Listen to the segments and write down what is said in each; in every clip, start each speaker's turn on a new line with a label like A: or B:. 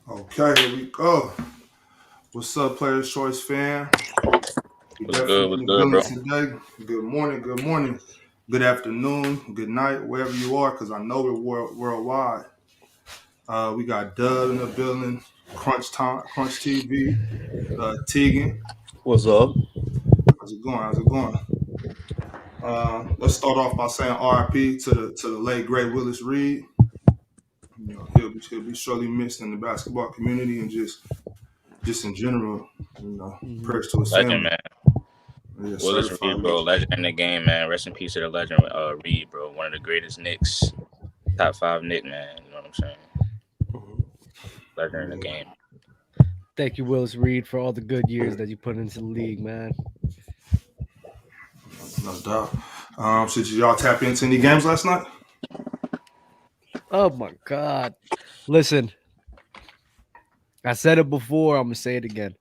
A: Okay, here we go. What's up, Players Choice fam? We
B: What's
A: definitely
B: good?
A: in
B: What's
A: the
B: good,
A: building
B: bro?
A: today. Good morning, good afternoon, good night, wherever you are, because I know we're worldwide. We got Dub in the building, Crunch TV, Tegan.
C: What's up?
A: How's it going? How's it going? Let's start off by saying RIP to the late Great Willis Reed. You know, he'll be surely missed in the basketball community and just in general. You know, prayers to his
B: Legend,
A: family.
B: man.
A: Yeah,
B: Willis
A: certified
B: Reed, bro.
A: legend.
B: Legend in the game, man. Rest in peace to the legend, Reed, bro. One of the greatest Knicks. Top 5 Knick, man. You know what I'm saying? Legend in the
A: Yeah,
B: game.
D: Thank you, Willis Reed, for all the good years that you put into the league, man.
A: no doubt. So did y'all tap into any games last night?
D: Oh my God. Listen, I said it before, I'm gonna say it again.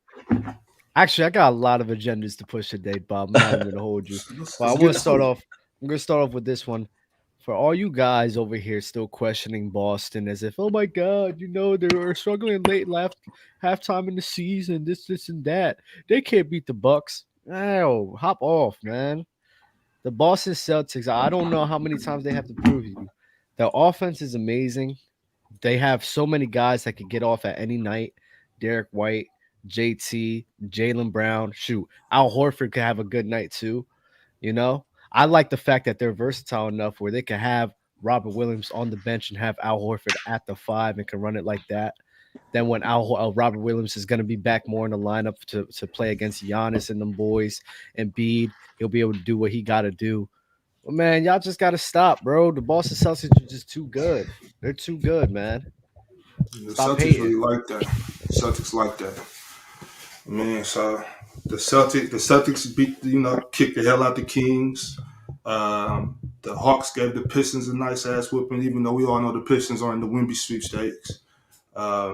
D: Actually, I got a lot of agendas to push today, Bob. I'm not even gonna hold you.
A: Let's
D: But I
A: get
D: want to start
A: to it.
D: off. I'm gonna start off with this one. For all you guys over here still questioning Boston as if, oh my God, they were struggling late left halftime in the season, this, and that. They can't beat the Bucks. Oh, hop off, man. The Boston Celtics, I don't know how many times they have to prove you. Their offense is amazing. They have so many guys that could get off at any night. Derek White, JT, Jalen Brown. Shoot, Al Horford could have a good night too. I like the fact that they're versatile enough where they can have Robert Williams on the bench and have Al Horford at the 5 and can run it like that. Then when Robert Williams is going to be back more in the lineup to play against Giannis and them boys and Bede, he'll be able to do what he got to do. But man, y'all just got to stop, bro. The Boston Celtics are just too good. They're too good, man.
A: The
D: Stop
A: Celtics really
D: hating.
A: like that. Celtics like that. Man, so the Celtics kicked the hell out the Kings. The Hawks gave the Pistons a nice ass whipping, even though we all know the Pistons are in the Wemby sweepstakes.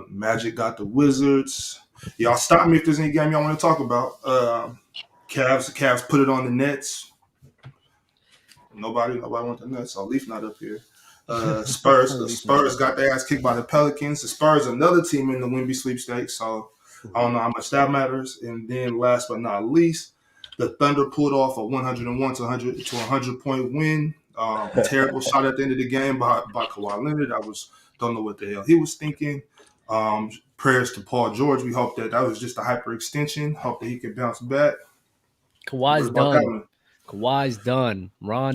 A: Magic got the Wizards. Y'all stop me if there's any game y'all want to talk about. Cavs put it on the Nets. Nobody want the Nets. So Leaf not up here. Spurs the
D: Leaf not
A: Spurs
D: up
A: got their ass kicked by the Pelicans. The Spurs another team in the Wemby sweepstakes. So I don't know how much that matters. And then last but not least, the Thunder pulled off a 101 to 100 point win. Terrible shot at the end of the game by Kawhi Leonard. Don't know what the hell he was thinking. Prayers to Paul George. We hope that was just a hyperextension. Hope that he can bounce back. What
D: Kawhi's
A: about that
D: done.
A: one?
D: Kawhi's done.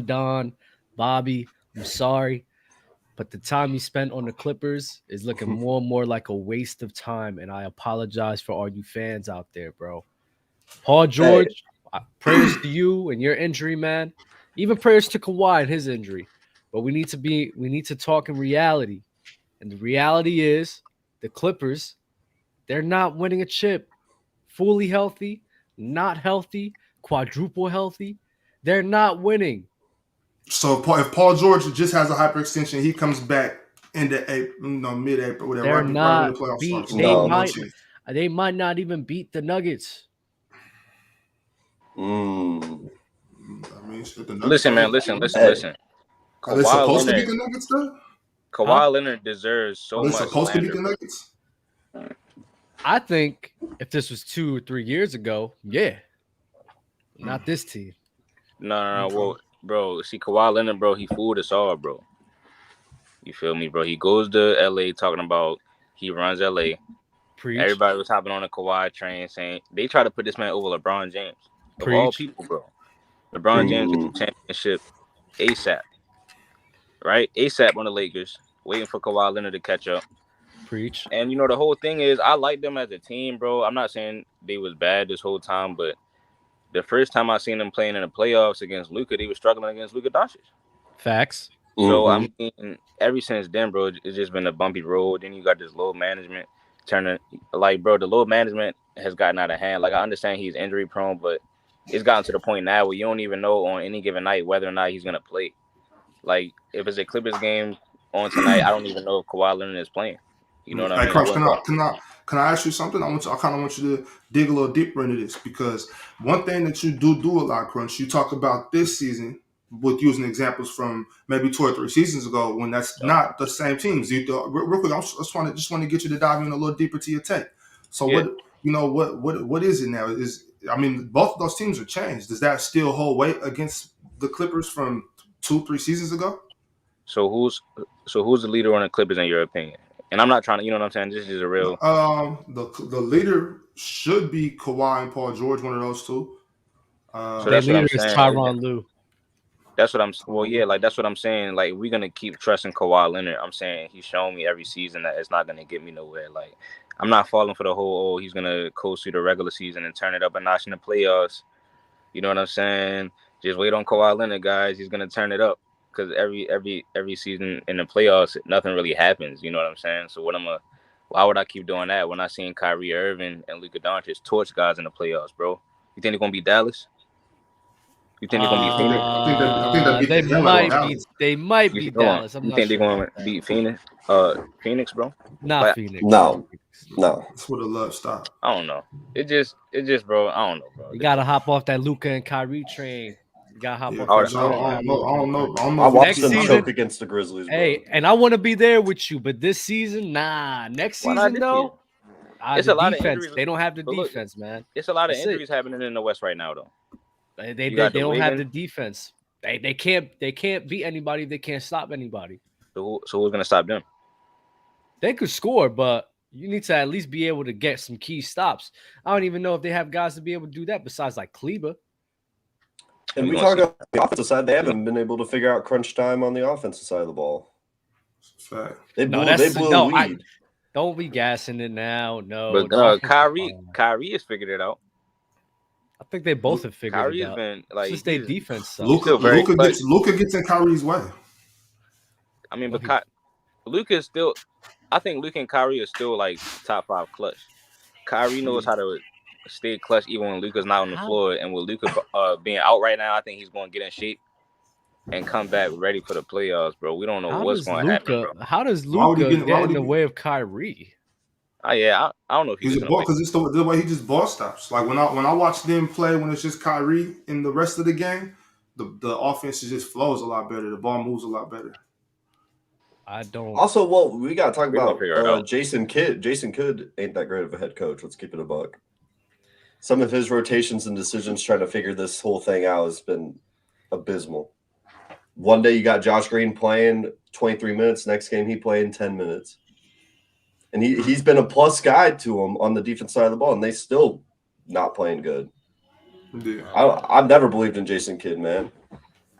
D: Don, Bobby, I'm sorry. But the time he spent on the Clippers is looking more and more like a waste of time. And I apologize for all you fans out there, bro. Paul George, prayers to you and your injury, man. Even prayers to Kawhi and his injury. But we need to talk in reality. And the reality is the Clippers, they're not winning a chip. Fully healthy, not healthy, quadruple healthy. They're not winning.
A: So if Paul George just has a hyperextension, he comes back in the April, mid-April, whatever,
D: They're
A: right when
D: not
A: the playoffs start.
D: beat.
A: So
C: No.
A: no chance.
D: They might not even beat the Nuggets.
C: Mm.
A: I mean, shit, the Nuggets
B: Listen, man.
A: are
B: Listen.
A: Are they
B: Kawhi
A: supposed to beat
B: Leonard.
A: the Nuggets though?
B: Kawhi Leonard deserves
A: Are
B: so
A: they
B: much
A: supposed to beat
B: slander,
A: the
B: bro.
A: Nuggets?
D: I think if this was 2 or 3 years ago, yeah. Not this team.
B: No.
A: Okay.
B: Well, bro, see, Kawhi Leonard, bro, he fooled us all, bro. You feel me, bro? He goes to LA talking about he runs LA.
D: Preach.
B: Everybody was hopping on the Kawhi train saying they try to put this man over LeBron James. Of all
D: Preach.
B: people, bro. LeBron James gets the championship ASAP. Right? ASAP on the Lakers, waiting for Kawhi Leonard to catch up.
D: Preach.
B: And the whole thing is I like them as a team, bro. I'm not saying they was bad this whole time, but the first time I seen them playing in the playoffs against Luka, they were struggling against Luka Doncic.
D: Facts.
B: So I mean, ever since then, bro, it's just been a bumpy road. Then you got this load management turning, like, bro, the load management has gotten out of hand. Like, I understand he's injury prone, but it's gotten to the point now where you don't even know on any given night whether or not he's gonna play. Like, if it's a Clippers game on tonight, I don't even know if Kawhi Leonard is playing. You know what I
A: Hey,
B: mean?
A: Crunch, can I ask you something? I kind of want you to dig a little deeper into this because one thing that you do a lot, Crunch, you talk about this season with using examples from maybe 2 or 3 seasons ago when that's not the same teams. Real quick, I just want to get you to dive in a little deeper to your take. So what is it now? Both of those teams are changed. Does that still hold weight against the Clippers from 2-3 seasons ago?
B: So who's the leader on the Clippers in your opinion? And I'm not trying to, you know what I'm saying? This is a real.
A: The leader should be Kawhi and Paul George, one of those two.
B: So that's what I'm saying.
D: Tyronn Lue.
B: That's what I'm. Well, yeah, like that's what I'm saying. Like we're gonna keep trusting Kawhi Leonard. I'm saying he's shown me every season that it's not gonna get me nowhere. Like I'm not falling for the whole he's gonna coast through the regular season and turn it up a notch in the playoffs. You know what I'm saying? Just wait on Kawhi Leonard, guys. He's gonna turn it up because every season in the playoffs nothing really happens. You know what I'm saying? So why would I keep doing that when I seen Kyrie Irving and Luka Doncic torch guys in the playoffs, bro? You think they're gonna beat Dallas? You think they're gonna beat Phoenix?
A: I think
D: they might beat Dallas.
B: You think they're gonna beat Phoenix? Phoenix, bro.
D: Not Phoenix.
C: No.
A: That's where the love stopped.
B: I don't know. It just, bro. I don't know, bro.
D: You gotta hop off that Luka and Kyrie train. You gotta hop off.
A: I don't know.
C: I watched them choke against the Grizzlies. Bro.
D: Hey, and I want to be there with you, but this season, nah. Next season, though,
B: it's a lot of injuries.
D: They don't have the defense, man.
B: It's a lot of injuries happening in the West right now, though.
D: They don't have the defense. They can't beat anybody. They can't stop anybody.
B: So who's gonna stop them?
D: They could score, but you need to at least be able to get some key stops. I don't even know if they have guys to be able to do that besides like Kleber.
C: And we talk about the offensive side. They haven't been able to figure out crunch time on the offensive side of the ball.
A: Fact.
C: They blew a lead.
D: Don't be gassing it now. No,
B: but Kyrie has figured it out.
D: I think they both have figured
B: Kyrie's
D: it out.
B: Been like
D: just their defense.
A: Luka gets in Kyrie's way.
B: I mean, but Luka is still. I think Luka and Kyrie are still like top 5 clutch. Kyrie knows how to stay clutch even when Luka's not on the floor, and with Luka being out right now, I think he's going to get in shape and come back ready for the playoffs, bro. We don't know what's going to happen, bro.
D: How does Luka get in the way of Kyrie?
B: I don't know if he's
A: because it's the way he just ball stops. Like when I watch them play when it's just Kyrie in the rest of the game, the offense just flows a lot better. The ball moves a lot better.
D: I don't.
C: Also, well, we got to talk about Jason Kidd. Jason Kidd ain't that great of a head coach. Let's keep it a buck. Some of his rotations and decisions trying to figure this whole thing out has been abysmal. One day you got Josh Green playing 23 minutes. Next game he playing 10 minutes. And he's been a plus guy to him on the defense side of the ball, and they still not playing good.
A: Yeah.
C: I've never believed in Jason Kidd, man.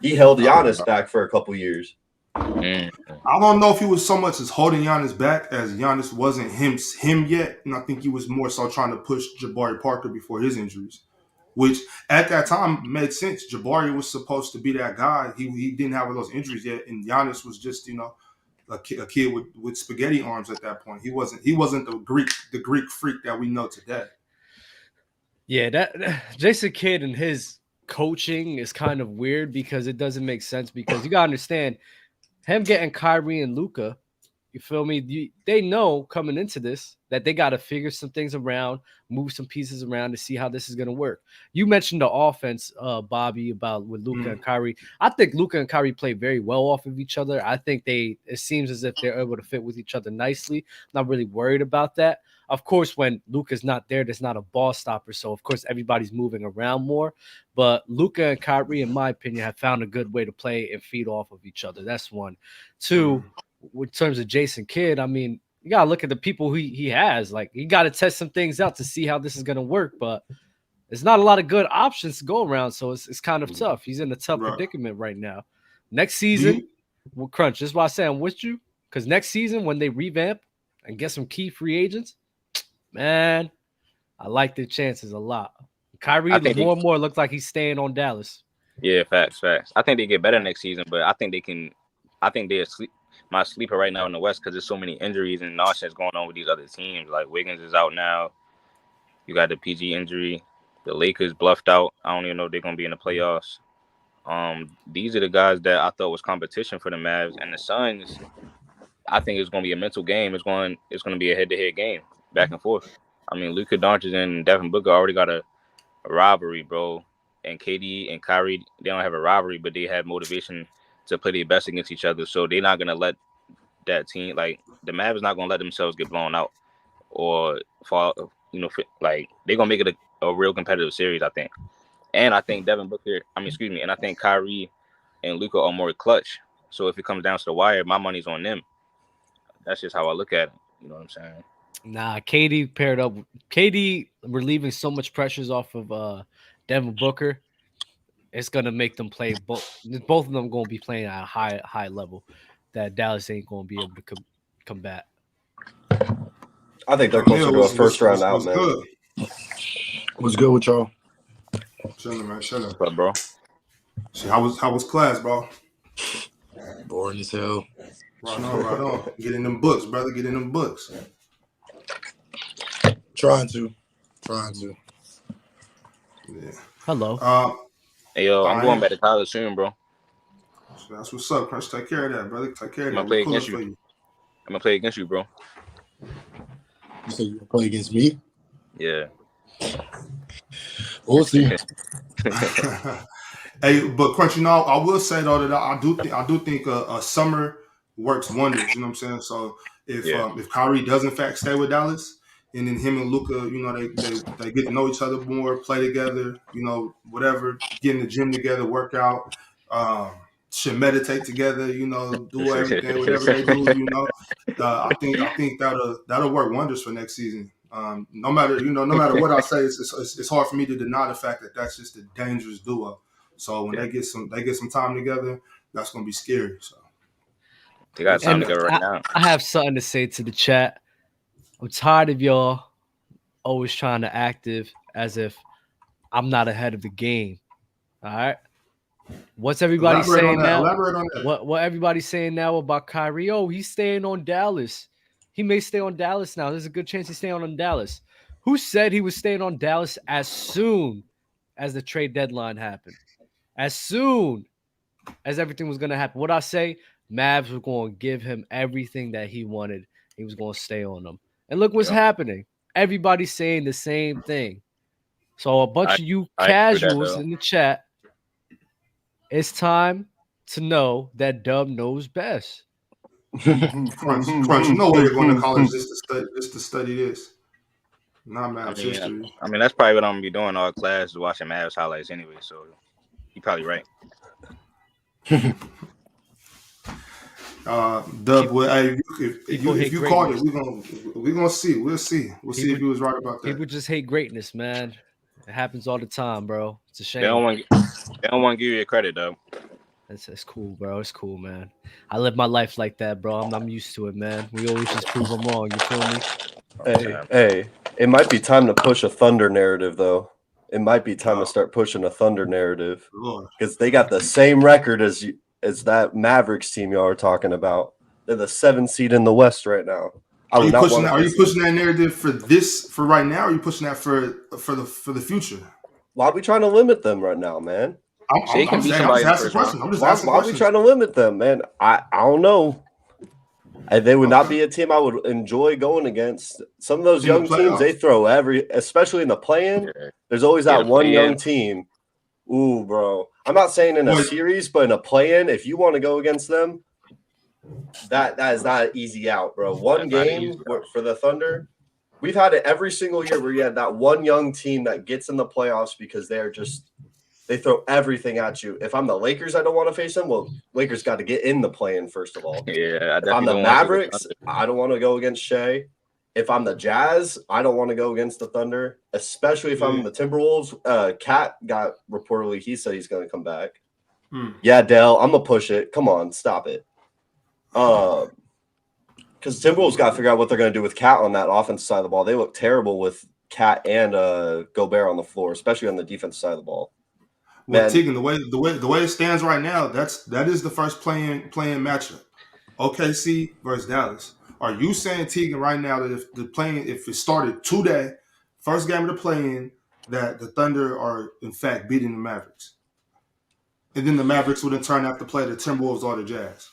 C: He held Giannis back for a couple years.
A: I don't know if he was so much as holding Giannis back as Giannis wasn't him yet, and I think he was more so trying to push Jabari Parker before his injuries, which at that time made sense. Jabari was supposed to be that guy. He didn't have those injuries yet, and Giannis was just a kid with spaghetti arms at that point. He wasn't the Greek freak that we know today.
D: Yeah, that Jason Kidd and his coaching is kind of weird because it doesn't make sense because you gotta understand him getting Kyrie and Luka. You feel me? They know coming into this that they got to figure some things around, move some pieces around to see how this is going to work. You mentioned the offense, Bobby, about with Luka and Kyrie. I think Luka and Kyrie play very well off of each other. I think it seems as if they're able to fit with each other nicely. I'm not really worried about that. Of course, when Luka's not there, there's not a ball stopper. So, of course, everybody's moving around more. But Luka and Kyrie, in my opinion, have found a good way to play and feed off of each other. That's one. Two, in terms of Jason Kidd, I mean, you got to look at the people he has. Like, you got to test some things out to see how this is going to work. But there's not a lot of good options to go around. So, it's kind of tough. He's in a tough predicament right now. Next season, we'll crunch. This is why I say I'm with you. Because next season, when they revamp and get some key free agents, man, I like their chances a lot. Kyrie, more and more, looks like he's staying on Dallas.
B: Yeah, facts. I think they get better next season, but I think they can. I think they're my sleeper right now in the West because there's so many injuries and nonsense going on with these other teams. Like Wiggins is out now. You got the PG injury. The Lakers bluffed out. I don't even know if they're gonna be in the playoffs. These are the guys that I thought was competition for the Mavs and the Suns. I think it's gonna be a mental game. It's gonna be a head-to-head game, back and forth. I mean, Luka Doncic and Devin Booker already got a rivalry, bro. and KD and Kyrie, they don't have a rivalry, but they have motivation to play their best against each other. So they're not gonna let that team, like the Mavs, not gonna let themselves get blown out or fall. Like they're gonna make it a real competitive series, I think. And I think and I think Kyrie and Luka are more clutch. So if it comes down to the wire, my money's on them. That's just how I look at it. You know what I'm saying?
D: Nah, KD paired up. KD relieving so much pressures off of Devin Booker. It's gonna make them play both. Both of them gonna be playing at a high level that Dallas ain't gonna be able to combat.
C: I think they're closer to a first round out, man.
A: Good.
E: What's good with y'all?
A: Chilling, man. Chilling.
B: But bro,
A: See, how was class, bro?
E: Boring as hell.
A: Right on. Get in them books, brother. Get in them books.
E: Trying to.
A: Yeah.
D: Hello.
B: hey yo, I'm going back to college soon, bro.
A: That's what's up, Crunch. Take care of that, brother. Take care of that.
B: I'm gonna play against you, bro.
E: You said you gonna play against me?
B: Yeah.
E: We'll see.
A: Hey, but Crunch, I will say though that I do think a summer works wonders. You know what I'm saying? So if Kyrie does in fact stay with Dallas, and then him and Luka, they get to know each other more, play together, whatever, get in the gym together, work out, should meditate together, do everything, whatever they do, I think that'll work wonders for next season. No matter what I say, it's hard for me to deny the fact that that's just a dangerous duo. So when they get some time together, that's gonna be scary. So
B: they got time together right now.
D: I have something to say to the chat. I'm tired of y'all always trying to active as if I'm not ahead of the game. All right. What's everybody saying now?
A: Elaborate on that.
D: What everybody's saying now about Kyrie? Oh, he's staying on Dallas. He may stay on Dallas now. There's a good chance he's staying on Dallas. Who said he was staying on Dallas as soon as the trade deadline happened? As soon as everything was going to happen. What I say, Mavs were going to give him everything that he wanted. He was going to stay on them. And look what's happening. Everybody's saying the same thing. So a bunch of you casuals in the chat, it's time to know that Dub knows best.
A: Crunch, you know where you're going to college just to study this. Not Mavs history.
B: I mean, that's probably what I'm going to be doing all class, is watching Mavs highlights anyway, so you're probably right.
A: Dub, if you caught it, we're gonna see. We'll see if he was right about that.
D: People just hate greatness, man. It happens all the time, bro. It's a shame.
B: They don't want to give you your credit, though.
D: It's cool, bro. It's cool, man. I live my life like that, bro. I'm used to it, man. We always just prove them wrong. You feel me?
C: Hey, it might be time to push a Thunder narrative, though. It might be time to start pushing a Thunder narrative because they got the same record as that Mavericks team y'all are talking about. They're the 7th seed in the West right now.
A: Are you pushing that narrative for right now? Or are you pushing that for the future?
C: Why are we trying to limit them right now, man?
A: I'm just asking questions.
C: Why are we trying to limit them, man? I don't know. And they would not be a team I would enjoy going against. Some of those young teams, they throw especially in the play-in. There's always that one young team. Ooh, bro. I'm not saying in a series, but in a play-in, if you want to go against them, that is not an easy out, bro. One game for the Thunder, we've had it every single year where you had that one young team that gets in the playoffs because they throw everything at you. If I'm the Lakers, I don't want to face them. Well, Lakers got to get in the play-in first of all.
B: Yeah,
C: if I'm the Mavericks, I don't want to go against Shea. If I'm the Jazz, I don't want to go against the Thunder, especially if I'm the Timberwolves. Cat got reportedly, he said he's going to come back. Yeah, Dell, I'm going to push it. Come on, stop it. Because Timberwolves got to figure out what they're going to do with Cat on that offensive side of the ball. They look terrible with Cat and Gobert on the floor, especially on the defensive side of the ball.
A: Well, Tegan, the way it stands right now, that is the first playing matchup. OKC versus Dallas. Are you saying, Tegan, right now that if it started today, first game of the play-in, that the Thunder are in fact beating the Mavericks, and then the Mavericks would in turn have to play the Timberwolves or the Jazz?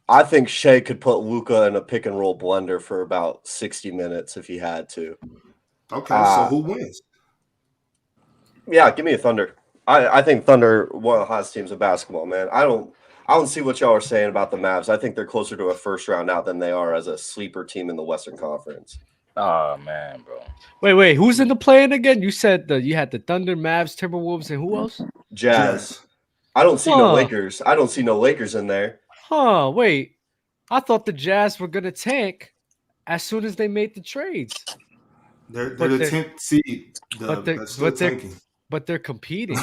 C: I think Shea could put Luka in a pick and roll blender for about 60 minutes if he had to.
A: Okay, so who wins?
C: Yeah, give me a Thunder. I think Thunder one of the hottest teams in basketball, man. I don't see what y'all are saying about the Mavs. I think they're closer to a first round out than they are as a sleeper team in the Western Conference.
B: Oh man, bro.
D: Wait, who's in the play-in again? You said you had the Thunder, Mavs, Timberwolves, and who else?
C: Jazz. I don't see no Lakers. I don't see no Lakers in there.
D: Wait. I thought the Jazz were gonna tank as soon as they made the trades.
A: They're the 10th seed.
D: But they're competing.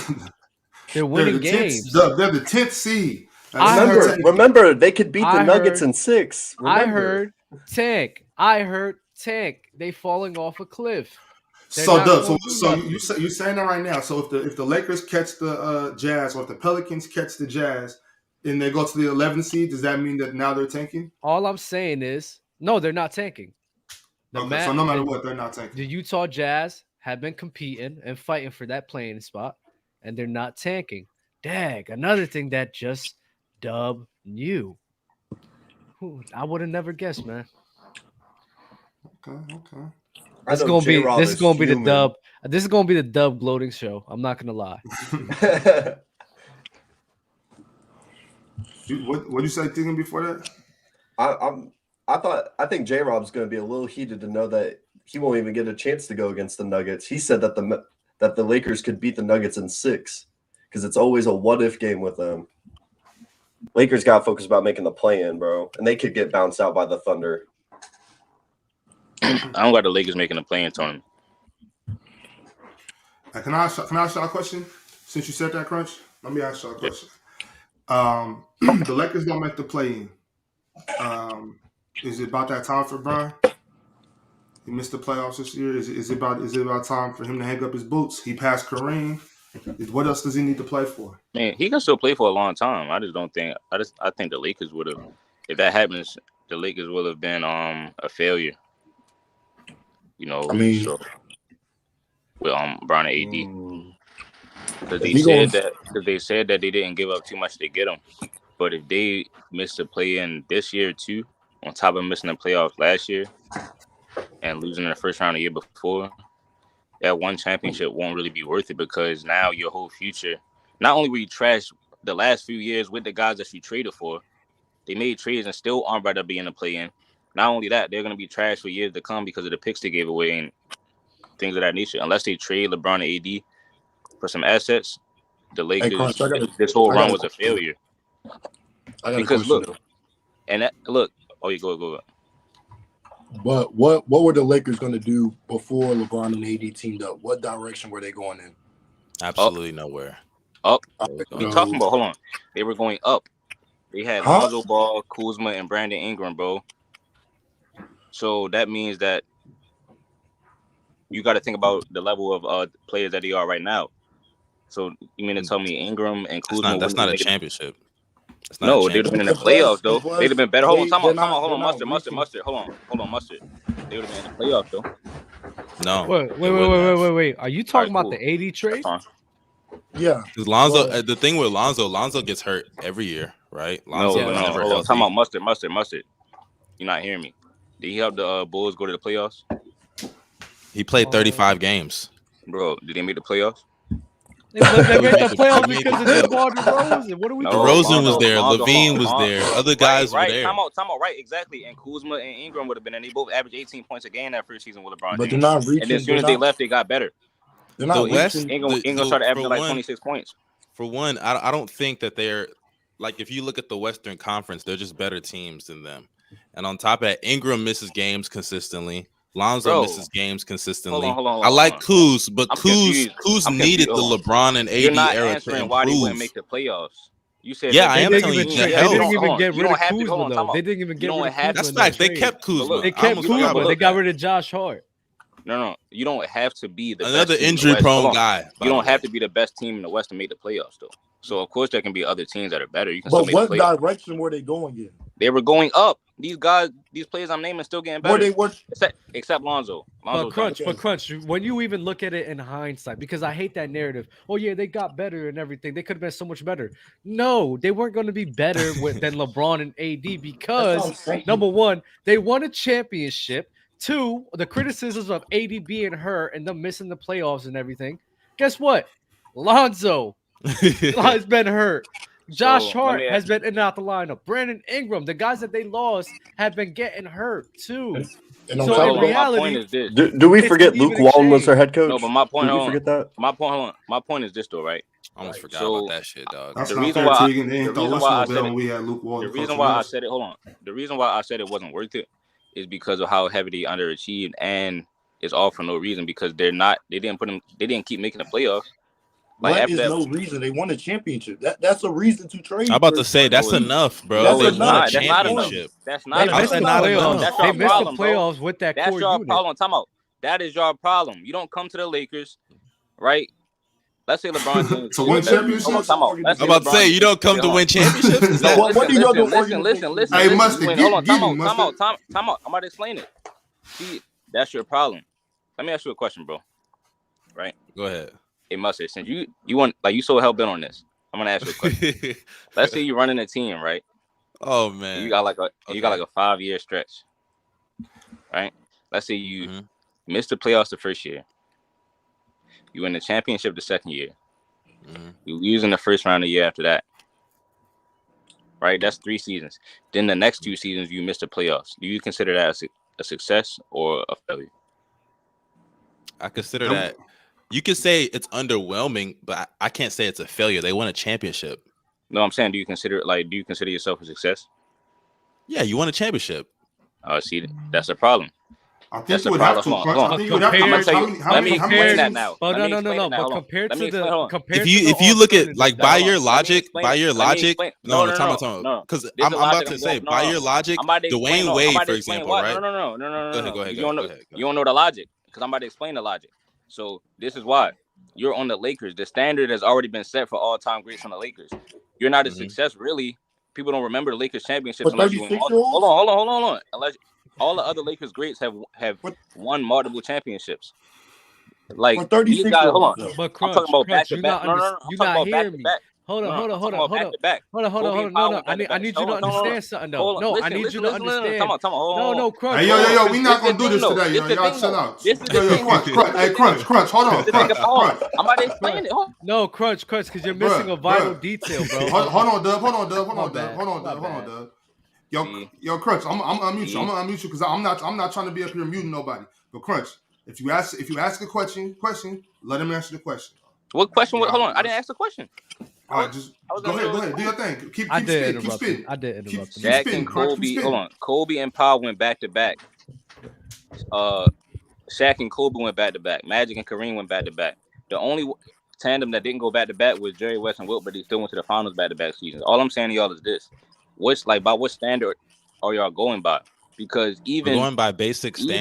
D: They're winning games.
A: They're the 10th seed.
C: Remember, they could beat the Nuggets in 6.
D: I heard tank. They falling off a cliff.
A: So you're saying that right now. So if the Lakers catch the Jazz, or if the Pelicans catch the Jazz, and they go to the 11th seed, does that mean that now they're tanking?
D: All I'm saying is, no, they're not tanking.
A: So no matter what, they're not tanking.
D: The Utah Jazz have been competing and fighting for that playing spot, and they're not tanking. Dag, another thing that just Dub knew. I would have never guessed, man.
A: Okay.
D: This is gonna be the Dub. This is gonna be the Dub gloating show. I'm not gonna lie.
A: What did you say thinking before that?
C: I think J-Rob's going to be a little heated to know that he won't even get a chance to go against the Nuggets. He said that the Lakers could beat the Nuggets in 6 because it's always a what-if game with them. Lakers got to focus about making the play-in, bro, and they could get bounced out by the Thunder.
B: I don't got the Lakers making a play-in tournament.
A: Can I ask y'all a question? Since you said that, Crunch, let me ask y'all a question. The Lakers don't make the play-in. Is it about that time for Bron? He missed the playoffs this year. Is it about time for him to hang up his boots? He passed Kareem. What else does he need to play for?
B: Man, he can still play for a long time. I just don't think. I think the Lakers would have. If that happens, the Lakers will have been a failure. You know, with Bron and AD. Because they said that they didn't give up too much to get him. But if they missed the play-in this year too, on top of missing the playoffs last year and losing in the first round the year before, that one championship won't really be worth it because now your whole future, not only were you trash the last few years with the guys that you traded for, they made trades and still aren't about to be in the play-in. Not only that, they're going to be trash for years to come because of the picks they gave away and things of that nature. Unless they trade LeBron and AD for some assets, the Lakers, this whole run was a failure. Because look, oh, you go.
E: But what were the Lakers going to do before LeBron and AD teamed up? What direction were they going in?
F: Absolutely nowhere.
B: Up. You're talking about? Hold on. They were going up. They had Lonzo Ball, Kuzma, and Brandon Ingram, bro. So that means that you got to think about the level of players that they are right now. So you mean to tell me Ingram and Kuzma?
F: That's not a championship.
B: No, they'd have been in the playoffs though. They'd have been better. Hold on, Mustard. Hold on, Mustard. They would have been in the playoffs though.
F: No.
D: Wait. Are you talking about the AD trade?
E: Yeah.
F: Because Lonzo, the thing with Lonzo gets hurt every year, right? Lonzo never
B: hold on. Talking about Mustard. You're not hearing me. Did he help the Bulls go to the playoffs?
F: He played 35 games.
B: Bro, did they make the playoffs?
D: They made the playoffs because of DeMar DeRozan. What are we doing?
F: DeRozan was there. Levine was there. Other guys were there.
B: Time out, right, exactly. And Kuzma and Ingram would have been, and they both averaged 18 points a game that first season with LeBron.
E: But they're not reaching.
B: And then as soon as they left, they got better.
E: They're not
B: reaching. Ingram started averaging like 26 points.
F: For one, I don't think that they're, like, if you look at the Western Conference, they're just better teams than them. And on top of that, Ingram misses games consistently. Lonzo misses games consistently.
B: Hold on,
F: I like Kuz, but Kuz needed the LeBron and AD
B: You're not
F: era
B: answering
F: to improve.
B: why they wouldn't make the playoffs. You said
F: I am telling you.
D: They didn't even get rid of Kuzma, though. They didn't even get rid of Kuzma.
F: That's fact. They kept Kuzma.
D: They kept Kuzma, but they got rid of Josh Hart.
B: No. You don't have to be the
F: another
B: best
F: injury-prone guy.
B: You don't have to be the best team in the West to make the playoffs, though. So of course there can be other teams that are better. You can
E: but
B: still make
E: what
B: the playoffs.
E: direction were they going in?
B: They were going up. These players I'm naming still getting better. Except Lonzo.
D: But Crunch, when you even look at it in hindsight, because I hate that narrative. Oh yeah, they got better and everything. They could have been so much better. No, they weren't going to be better than LeBron and AD because number one, they won a championship. Two, the criticisms of AD being hurt and them missing the playoffs and everything. Guess what? Lonzo has been hurt. Josh Hart has been in and out the lineup. Brandon Ingram, the guys that they lost, have been getting hurt too. So in reality,
B: my point is this.
C: Do we forget Luke Walton was their head coach?
B: No, but my point.
C: Did we forget that?
B: My point is this though, right?
F: I almost forgot about that shit, dog.
A: That's
B: the
A: not
B: reason
A: fair,
B: why
A: Tegan. They ain't throw Rushmore bell when we had Luke Walton.
B: The reason why I said it, hold on. The reason why I said it wasn't worth it is because of how heavily underachieved, and it's all for no reason because they didn't keep making the playoffs.
E: Like that is no reason. They won a championship. That's a reason to trade.
F: I'm about to say that's enough, bro.
E: That's enough.
B: That's not enough. That's not enough.
D: They missed the playoffs with that core unit.
B: That's your problem. Time out. That is your problem. You don't come to the Lakers, right? Let's say LeBron James
A: to win championships.
F: I'm about to say you don't come to win championships.
B: What do you do? Listen.
A: Hey,
B: hold on. Time out. I'm about to explain it. See, that's your problem. Let me ask you a question, bro. Right?
F: Go ahead.
B: Hey, Mustard, since you want you so hell bent on this, I'm gonna ask you a question. Let's say you're running a team, right?
F: Oh man.
B: You got like a 5-year stretch, right? Let's say you missed the playoffs the first year. You win the championship the second year. You lose in the first round the year after that. Right? That's 3 seasons. Then the next 2 seasons you missed the playoffs. Do you consider that a success or a failure?
F: I consider that. You could say it's underwhelming, but I can't say it's a failure. They won a championship.
B: No, I'm saying, do you consider yourself a success?
F: Yeah, you won a championship.
B: See, that's the problem.
A: I think you would have to.
B: Let me explain that now.
D: But no. But compared to
F: if you look at like by your logic, no, because I'm about to say by your logic, Dwayne Wade, for example, right?
B: No.
F: Go ahead.
B: You don't know the logic because I'm about to explain the logic. So this is why you're on the Lakers. The standard has already been set for all-time greats on the Lakers. You're not a success, really. People don't remember the Lakers championships unless you win. Hold on. Unless all the other Lakers greats have won multiple championships. Like these guys, hold on.
D: But
B: I'm talking about back to back.
D: No, you're not hearing me. Hold on. No. I need you to understand something, though. No, I need you to understand. No, Crunch.
A: Hey, yo, we not gonna do this today, yo. Y'all chill out. Yo, Crunch. Hold on, Crunch.
B: I'm about to explain it.
D: No, Crunch, because you're missing a vital detail, bro.
A: Hold on, Dub. Yo, Crunch. I'm gonna unmute you. I'm gonna unmute you because I'm not trying to be up here muting nobody. But Crunch, if you ask a question, let him answer the question.
B: What question? Hold on, I didn't ask the question.
A: All right, just go ahead. Do your thing. Keep
D: I did
A: spitting.
D: interrupt him.
B: Jack and Kobe. Hold on. Kobe and Powell went back to back. Shaq and Kobe went back to back. Magic and Kareem went back to back. The only tandem that didn't go back to back was Jerry West and Wilt, but they still went to the finals back to back seasons. All I'm saying to y'all is this: by what standard are y'all going by? Because
F: we're going by basic standards.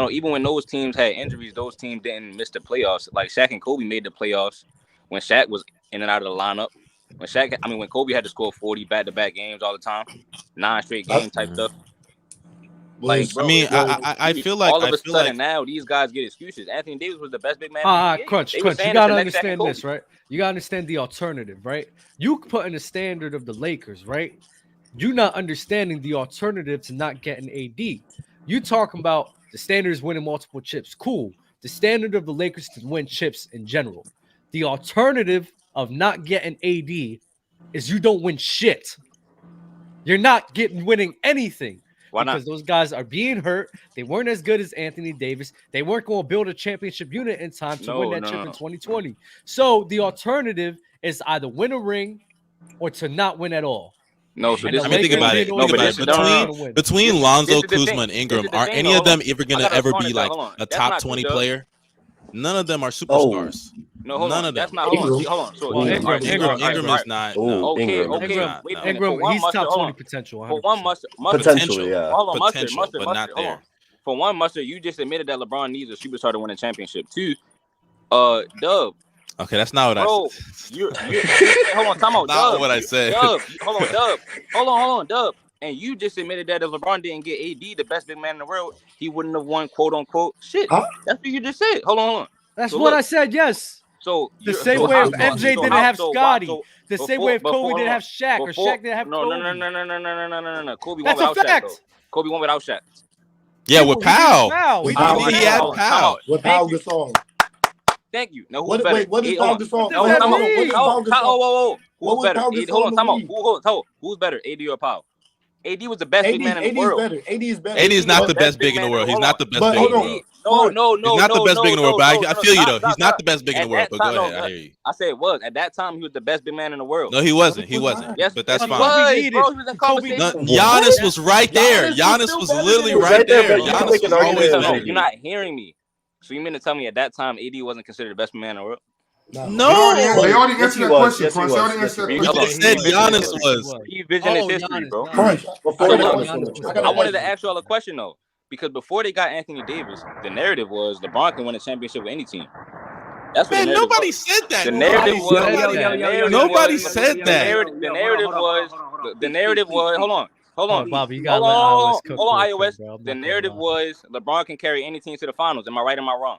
B: Even when those teams had injuries, those teams didn't miss the playoffs. Like Shaq and Kobe made the playoffs when Shaq was in and out of the lineup. When Kobe had to score 40 back-to-back games all the time, 9 straight game type stuff. Like, bro,
F: I feel like
B: all of a sudden now these guys get excuses. Anthony Davis was the best big man.
D: Crunch. You gotta understand this, right? You gotta understand the alternative, right? You put in the standard of the Lakers, right? You're not understanding the alternative to not getting AD. You talking about the standard is winning multiple chips. Cool. The standard of the Lakers to win chips in general. The alternative of not getting AD is you don't win shit. You're not winning anything.
B: Why not?
D: Because those guys are being hurt. They weren't as good as Anthony Davis. They weren't going to build a championship unit in time to win that chip in 2020. So the alternative is either win a ring or to not win at all.
B: No, so
F: think about it. Between Lonzo, Kuzma, and Ingram, are any of them ever be like a top 20 player? None of them are superstars.
B: No, hold on. That's not.
F: Hold on. So Ingram is not.
D: Ingram, he's top 20 potential.
B: For one,
C: potential, yeah.
B: Potential,
F: but not there.
B: For one, Mustard, you just admitted that LeBron needs a superstar to win a championship. 2, Dub.
F: Okay, that's not what I said.
B: Hold on, time out.
F: Not what I said.
B: Dub, hold on, Dub. And you just admitted that if LeBron didn't get AD, the best big man in the world, he wouldn't have won, quote unquote. Shit, that's what you just said. Hold on.
D: That's what I said. Yes.
B: So
D: the same way if MJ didn't have Scotty, the same way if Kobe didn't have Shaq, or Shaq didn't have Kobe.
B: No. Kobe won
D: That's
B: without
D: a fact.
B: Shaq. Kobe won without Shaq.
F: Yeah, with Powell.
E: With Powell Gasol.
B: Thank you. Now who's better?
E: Wait, what is Paul Gasol?
B: Who's better? Hold on, who's better? AD or Paul? AD was the best big man in the world.
E: AD is better.
F: AD is not the best big in the world. He's not the best big in the world.
B: No.
F: He's not the best big in the world, but I feel you though. He's not the best big in the world, but go ahead. I hear you.
B: I said it was. At that time, he was the best big man in the world.
F: No, he wasn't.
B: Yes,
F: But that's
B: he
F: fine.
B: was, bro. He was in conversation.
F: Giannis was right there. Giannis was literally right there. Giannis was always better.
B: You're not hearing me. So you mean to tell me at that time AD wasn't considered the best man in the world?
F: No,
A: they already answered that question. Crunch. They already answered that
F: but
A: question.
F: they said Giannis was.
B: He vision his history, bro.
E: Crunch.
B: I wanted to ask y'all a question though, because before they got Anthony Davis, the narrative was LeBron can win a championship with any team. That's what
F: nobody said that.
B: The narrative was.
F: Nobody said that.
B: The narrative was. Hold on,
D: Bobby, you
B: hold on, iOS.
D: Bro.
B: The narrative was LeBron can carry any team to the finals. Am I right? Am I wrong?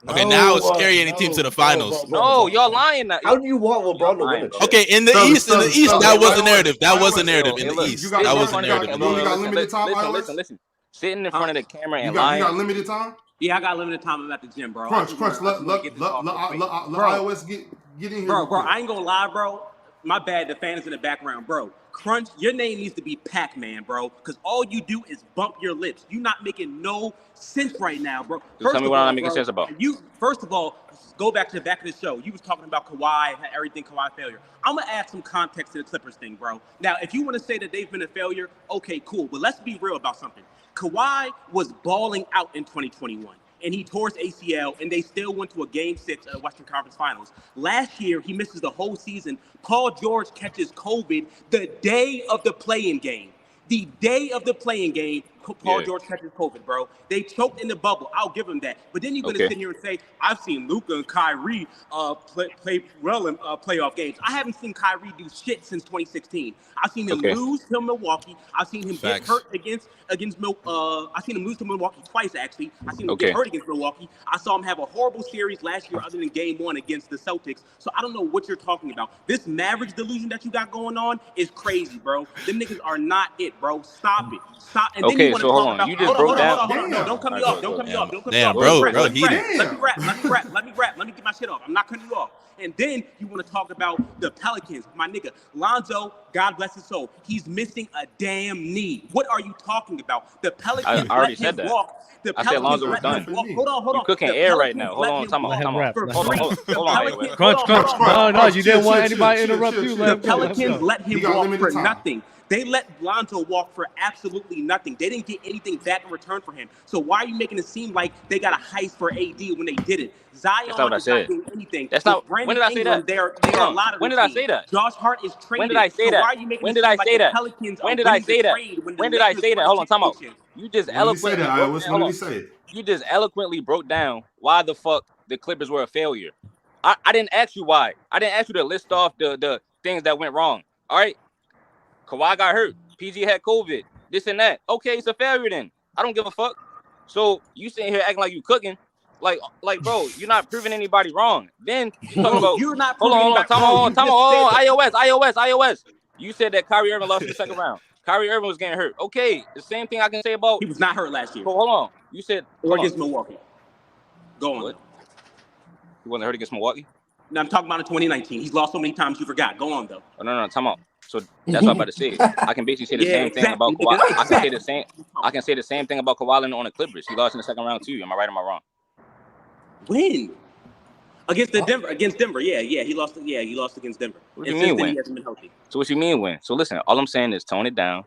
F: Okay, now it's carry any team to the finals.
B: No, y'all lying now.
C: How do you want LeBron to win it?
F: Okay, in the East, that was a narrative. That was a narrative in the East. That was a narrative.
A: You got limited time, iOS?
B: Listen. Sitting in front of the camera and
A: You
B: lying.
A: got limited time?
G: Yeah, I got limited time. I'm at the gym, bro.
A: Crunch. Let iOS get in here.
G: Bro, I ain't gonna lie, bro. My bad, the fan is in the background, bro. Crunch, your name needs to be Pac-Man, bro, because all you do is bump your lips. You're not making no sense right now, bro.
B: Tell me what I'm not making sense about.
G: First of all, go back to the back of the show. You was talking about Kawhi, everything Kawhi failure. I'm going to add some context to the Clippers thing, bro. Now, if you want to say that they've been a failure, okay, cool. But let's be real about something. Kawhi was balling out in 2021. And he tore his ACL, and they still went to a Game 6 of the Western Conference Finals. Last year, he misses the whole season. Paul George catches COVID the day of the play-in game. The day of the play-in game, Paul George catches COVID, bro. They choked in the bubble. I'll give him that. But then you're going to sit here and say, I've seen Luka and Kyrie play well in playoff games. I haven't seen Kyrie do shit since 2016. I've seen him lose to Milwaukee. I've seen him get hurt against Milwaukee. I've seen him lose to Milwaukee twice, actually. I've seen him get hurt against Milwaukee. I saw him have a horrible series last year other than game 1 against the Celtics. So I don't know what you're talking about. This Mavericks delusion that you got going on is crazy, bro. Them niggas are not it, bro. Stop it. Stop. And then you want to talk about,
B: you just broke down.
G: Hold on. Don't cut me off.
F: Damn, bro,
G: Let me rap. Let me get my shit off. I'm not cutting you off. And then you want to talk about the Pelicans. My nigga, Lonzo, God bless his soul. He's missing a damn knee. What are you talking about? The Pelicans
B: I already said that.
G: Walk.
B: I said Lonzo was done.
G: Hold on.
B: You're cooking air right now. Hold on, time out. Hold on.
D: Crunch. No, you didn't want anybody to interrupt you.
G: The Pelicans let him walk for nothing. They let Lonzo walk for absolutely nothing. They didn't get anything back in return for him. So why are you making it seem like they got a heist for AD when they didn't? Zion is not doing anything.
B: That's not. When did I say that? When did I say that?
G: Josh Hart is traded.
B: When did I say that?
G: Why are you making
B: when did I say that?
G: When did I say that?
B: When did I say that? Hold on, time out. You just eloquently.
A: When did he say it?
B: You just eloquently broke down why the fuck the Clippers were a failure. I didn't ask you why. I didn't ask you to list off the things that went wrong. All right. Kawhi got hurt. PG had COVID. This and that. Okay, it's a failure then. I don't give a fuck. So you sitting here acting like you cooking. Like, bro, you're not proving anybody wrong. Then you talking about
G: you're not
B: hold on, iOS. You said that Kyrie Irving lost in the second round. Kyrie Irving was getting hurt. Okay, the same thing I can say about
G: he was not hurt last year.
B: But hold on. You said
G: against Milwaukee. Go on.
B: What? He wasn't hurt against Milwaukee?
G: No, I'm talking about in 2019. He's lost so many times you forgot. Go on though.
B: Oh, no, time out. So that's what I'm about to say. I can basically say the same thing about Kawhi. I can say the same thing about Kawhi Leonard on the Clippers. He lost in the second round too. Am I right or am I wrong?
G: When? Against Denver. Yeah. He lost against Denver.
B: What do you mean when?
G: He hasn't been healthy.
B: So what you mean when? So listen, all I'm saying is tone it down.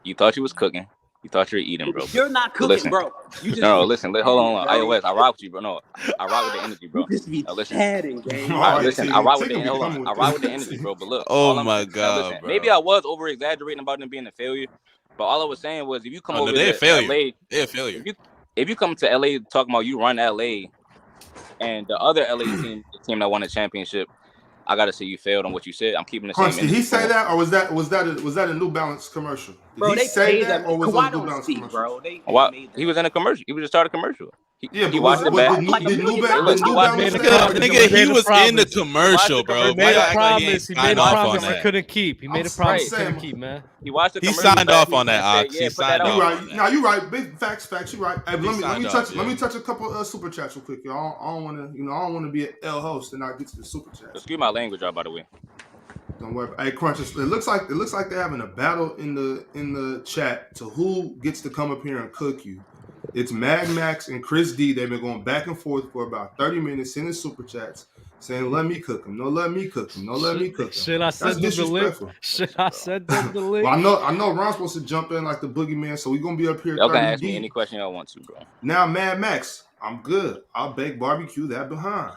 B: You thought you was cooking. You thought you were eating, bro.
G: You're not cooking, bro. You just
B: listen. Hold on. iOS, I rock with you, bro. No, I rock with the energy, bro.
G: You just be
B: listen.
G: chatting, gang.
B: Listen, I rock with the energy. Hold on. I rock with the energy, bro. But look.
F: Oh my God, bro.
B: Maybe I was over exaggerating about them being a failure, but all I was saying was if you come over to LA,
F: they're a failure.
B: If you come to LA talking about you run LA, and the other LA team, the team that won the championship, I gotta say you failed on what you said. I'm keeping the same.
A: Did he say that, or was that a New Balance commercial? Did
G: bro,
A: he say that, or was
G: Kawhi
A: it a New Balance commercial?
G: Bro.
B: He was in a commercial. He was just started a commercial. He watched it back.
F: Nigga, he was in the commercial, bro.
D: He made a promise. He made a promise he couldn't keep. He made a promise he couldn't keep, man.
B: He watched the
F: He
B: commercial.
F: signed off on that, Ox. He signed off.
A: You right. Now you right. Big facts. You right. Hey, let me touch a couple super chats real quick, y'all. I don't want to be an L host and not get to the super chats.
B: Excuse my language, y'all. By the way.
A: Don't worry. Hey, Crunch. It looks like they're having a battle in the chat to who gets to come up here and cook you. It's Mad Max and Chris D. They've been going back and forth for about 30 minutes, sending super chats, saying, "Let me cook him. No, let me cook him. No, let me cook him."
D: Should I send them the link? Should I send them the link?
A: Well, I know Ron's supposed to jump in like the boogeyman, so we're gonna be up here.
B: Y'all can ask me any question y'all want to, bro.
A: Now, Mad Max, I'm good. I'll bake barbecue that behind.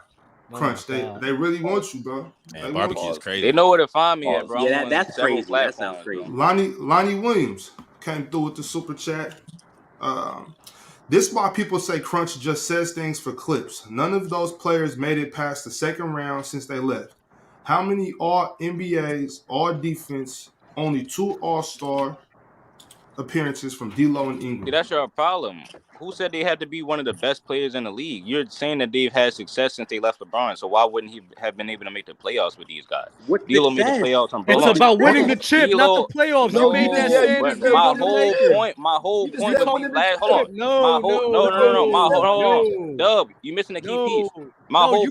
A: Crunch, they really want you, bro.
F: Man, barbecue is crazy.
B: They know where to find me at, bro.
G: Yeah, that's crazy. That sounds crazy.
A: Lonnie Williams came through with the super chat. This is why people say Crunch just says things for clips. None of those players made it past the second round since they left. How many all NBAs, all defense, only 2 all-star appearances from D'Lo and Ingram?
B: See, that's your problem. Who said they had to be one of the best players in the league? You're saying that they've had success since they left LeBron, so why wouldn't he have been able to make the playoffs with these guys? D'Lo made the playoffs.
D: It's about winning the chip, not the playoffs.
B: No, my whole point was these last. Hold on. Dub, you missing the key piece. My whole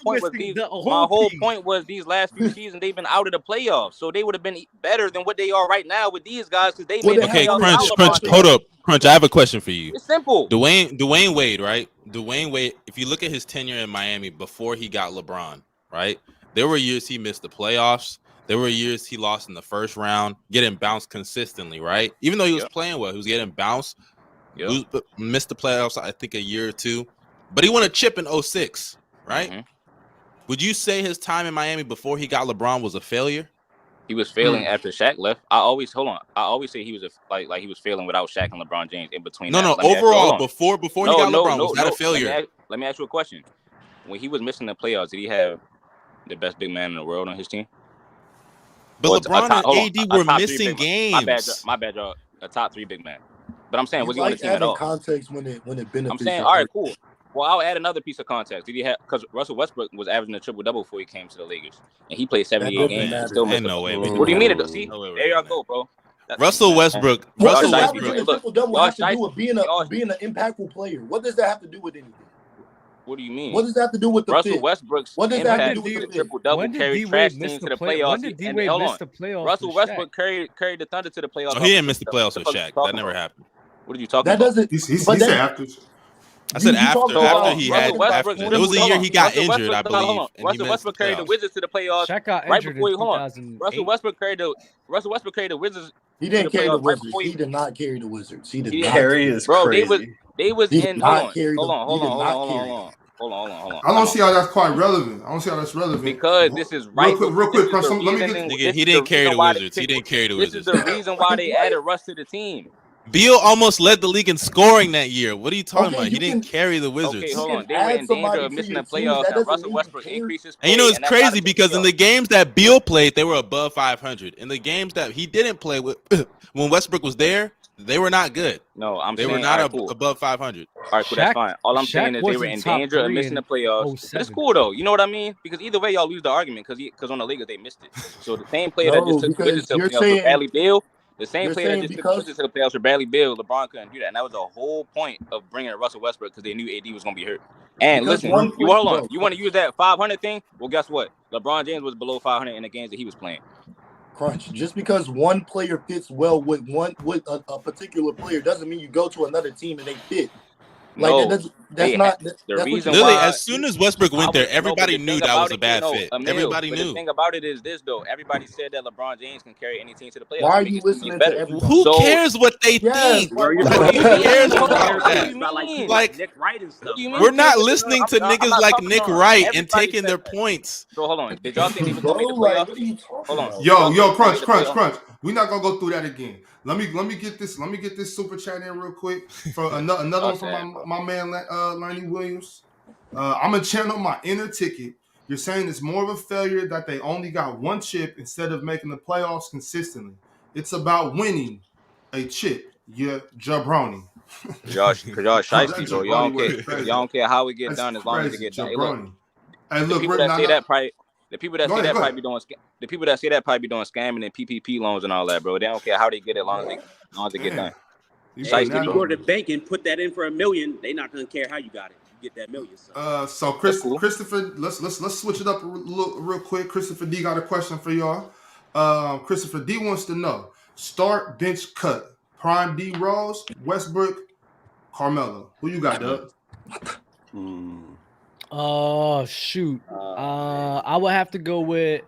B: point was these last few seasons they've been out of the playoffs, so they would have been better than what they are right now with these guys because they made the playoffs.
F: Crunch, hold up. Crunch, I have a question for you.
B: It's simple.
F: Dwayne Wade, right? Dwayne Wade, if you look at his tenure in Miami before he got LeBron, right? There were years he missed the playoffs. There were years he lost in the first round, getting bounced consistently, right? Even though he was playing well, he was getting bounced. Missed the playoffs, I think, a year or two. But he won a chip in 2006, right? Mm-hmm. Would you say his time in Miami before he got LeBron was a failure?
B: He was failing after Shaq left. I always say he was like he was failing without Shaq and LeBron James in between.
F: Overall, before he got LeBron, was that a failure?
B: Let me ask you a question. When he was missing the playoffs, did he have the best big man in the world on his team?
F: But LeBron and AD were missing games.
B: My bad, y'all. A top 3 big man. But I'm saying, was he on the team at all?
E: Context when it benefits.
B: I'm saying, all right, cool. Well, I'll add another piece of context. Did he have, because Russell Westbrook was averaging a triple-double before he came to the Lakers, and he played 78 games and still missed.
F: No way.
B: What do you mean? See, there y'all go, bro.
E: Russell Westbrook. Triple-double has to do with being an impactful player. What does that have to do with anything?
B: What do you mean?
E: What does that have to do with the
B: Russell Westbrook's impact with the triple-double carried trash teams to the playoffs? Russell Westbrook carried the Thunder to the playoffs.
F: Oh, he didn't miss the playoffs with Shaq. That never happened.
B: What are you talking about?
A: He said after.
F: I said after he had. It was the year he got injured, I believe.
B: Russell Westbrook carried the Wizards to the playoffs.
D: Shaq got
B: right
D: injured
B: before
D: in 2008.
B: Russell Westbrook carried the Wizards.
E: He didn't carry the Wizards. He did not carry the Wizards. He did not.
C: Carry is crazy.
B: They was in. Hold on.
A: I don't see how that's quite relevant. I don't see how that's relevant.
B: Because this is right.
A: Real quick.
F: He didn't carry the Wizards. He didn't carry the Wizards.
B: This is the reason why they added Russ to the team.
F: Beal almost led the league in scoring that year. What are you talking about? He didn't carry the Wizards.
B: Okay, hold on. They were in danger of missing the playoffs, and Russell Westbrook increased his play.
F: And you know it's crazy because in the games that Beal played, they were above 500. In the games that he didn't play with, when Westbrook was there, they were not good.
B: No,
F: they were not above 500.
B: All right, cool, that's fine. All I'm saying is they were in danger of missing the playoffs. It's cool though. You know what I mean? Because either way, y'all lose the argument because on the Lakers they missed it. So the same player that just took the Wizards to the playoffs was Bradley Beal. The same player that just took the Wizards to the playoffs for Bradley Beal. LeBron couldn't do that, and that was the whole point of bringing in Russell Westbrook because they knew AD was going to be hurt. And listen, you want to use that 500 thing? Well, guess what? LeBron James was below 500 in the games that he was playing.
E: Crunch. Just because one player fits well with a particular player doesn't mean you go to another team and they fit. That's
B: the reason
F: why.
B: As
F: soon as Westbrook went there, everybody knew that was a bad fit. Everybody knew.
B: The thing about it is this, though. Everybody said that LeBron James can carry any team to the playoffs.
E: Why are you listening to everybody?
F: Who cares what they think? Who cares about that? Like, we're not listening to niggas like Nick Wright and taking their points.
B: So hold on. Did y'all think he was going to make the playoffs? Hold on.
A: Yo, Crunch. We're not gonna go through that again. Let me get this super chat in real quick for another one from my man Lonnie Williams. I'm gonna channel my inner ticket. You're saying it's more of a failure that they only got one chip instead of making the playoffs consistently. It's about winning a chip. Yeah, Jabroni.
B: Y'all shiesty, bro. Y'all
A: Jabroni was crazy.
B: don't care how we get
A: That's
B: done as long as
A: crazy,
B: it get done.
A: Jabroni. Hey,
B: The
A: look,
B: people
A: Rick,
B: that say that probably
A: ahead.
B: be doing the people that say that probably be doing scamming and PPP loans and all that, bro. They don't care how they get it as long as they get done.
A: You
G: Hey,
A: putting
G: if you
A: that
G: go
A: on
G: to
A: me.
G: the bank and put that in for $1 million, they not gonna care how you got it. You get that million.
A: So
B: cool.
A: Christopher, let's switch it up real quick. Christopher D got a question for y'all. Christopher D wants to know: start, bench, cut. Prime D Rose, Westbrook, Carmelo. Who you got, Doug?
D: Oh shoot. I would have to go with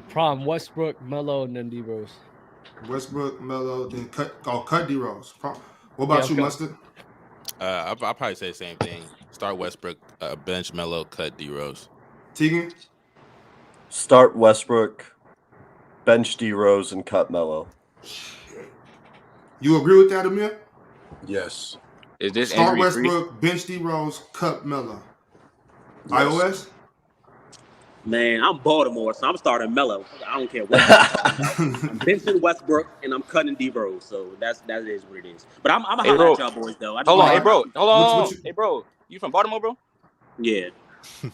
D: Prime Westbrook, Melo, and then D Rose.
A: Westbrook, Melo, then cut D Rose. What about you, Mustard?
F: I'll probably say the same thing. Start Westbrook, bench Melo, cut D Rose.
A: Tegan?
C: Start Westbrook, bench D Rose, and cut Melo.
A: You agree with that, Amir?
E: Yes.
B: Is this
A: start
B: injury
A: Westbrook,
B: free?
A: bench D Rose, cut Melo.
E: Yes.
A: iOS?
G: Man, I'm Baltimore, so I'm starting Melo. I don't care what. I'm benching Westbrook and I'm cutting D Rose, so that is what it is. But I'm a holler at y'all boys though.
B: Hold on. Hey, bro. You from Baltimore, bro?
G: Yeah.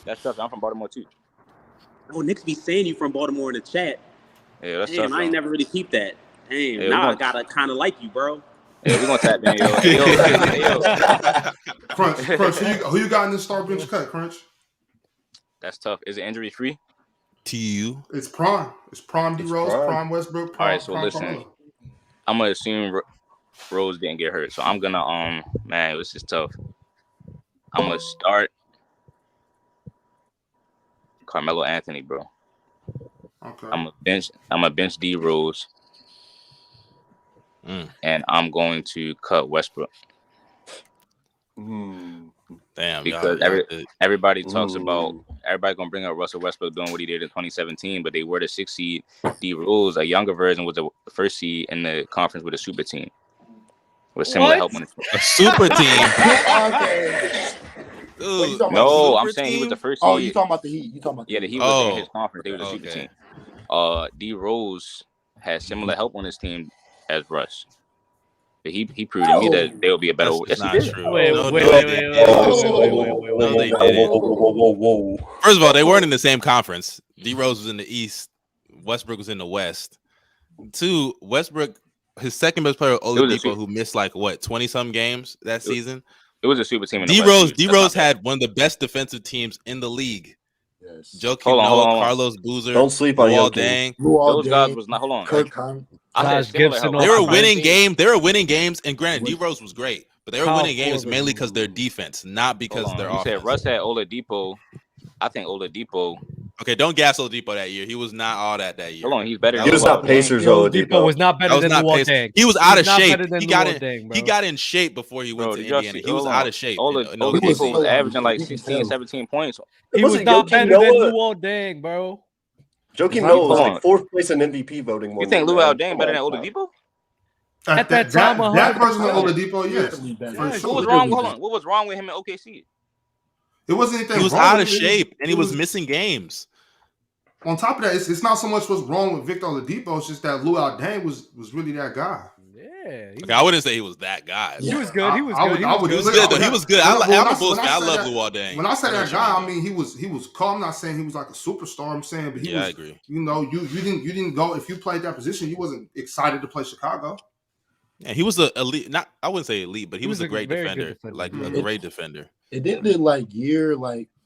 B: That's tough. I'm from Baltimore too.
G: Oh, Knicks be saying you from Baltimore in the chat.
B: Yeah, that's
G: Damn,
B: tough.
G: I ain't never really keep that. Damn,
B: Yeah,
G: now I gotta kind of like you, bro.
B: Yeah, we gonna tap in, yo.
A: Crunch, who you got in this start, bench, cut, Crunch?
B: That's tough. Is it injury free?
F: TU.
A: It's Prime. It's Prime D Rose, Prime Westbrook, Prime.
B: All right, so listen.
A: Carmelo.
B: I'm gonna assume Rose didn't get hurt, so I'm gonna man, this is tough. I'm gonna start Carmelo Anthony, bro.
A: Okay.
B: I'm a bench D Rose, and I'm going to cut Westbrook.
F: Damn,
B: because everybody talks about everybody gonna bring up Russel Westbrook doing what he did in 2017, but they were the 6th seed. D Rose, a younger version, was the 1st seed in the conference with a super team. With similar help on
F: a super team.
B: No, I'm saying he was the 1st seed.
E: Oh, you talking about the Heat?
B: The Heat was in his conference. They were the super team. D Rose had similar help on his team as Russ. But he proved to me that they'll be a better.
F: That's not true.
D: Wait.
F: First of all, they weren't in the same conference. D Rose was in the East. Westbrook was in the West. 2, Westbrook, his second best player, Oladipo, who missed 20-some games that season.
B: It was a super team.
F: D Rose had one of the best defensive teams in the league.
E: Yes.
F: Joakim Noah, Carlos Boozer.
C: Don't sleep on
F: Dang.
B: Those guys was not. Hold on.
F: They were winning games. They were winning games, and granted, D Rose was great, but they were winning games mainly because their defense, not because their offense.
B: You said Russ had Oladipo. I think Oladipo.
F: Okay, don't gas Oladipo that year. He was not all that year.
B: Hold on, he's better.
C: He was not Pacers.
D: Oladipo was not better than Luol.
F: He was out of shape. He got in shape before he went to Indiana. He was out of shape.
B: Oladipo was averaging 16, 17 points.
D: He was not better than Luol, bro.
C: Joakim Noah was 4th place in MVP voting.
B: You think Luol Deng better than Oladipo?
D: At that time,
A: that version of Oladipo, yes.
B: What was wrong? Hold on. What was wrong with him in OKC?
A: It wasn't anything.
F: He was out of shape and he was missing games.
A: On top of that, it's not so much what's wrong with Victor Oladipo. It's just that Luol Deng was really that guy.
D: Yeah.
F: Okay, I wouldn't say he was that guy.
D: He was good. He was good.
F: He was good. I'm a Bulls fan. I love Luol Deng.
A: When I say that guy, I mean he was calm. I'm not saying he was like a superstar. I'm saying, but he was.
F: I agree.
A: You know, you didn't go if you played that position. You wasn't excited to play Chicago.
F: Yeah, he was a elite. I wouldn't say elite, but he was a great defender, like a great defender.
E: It didn't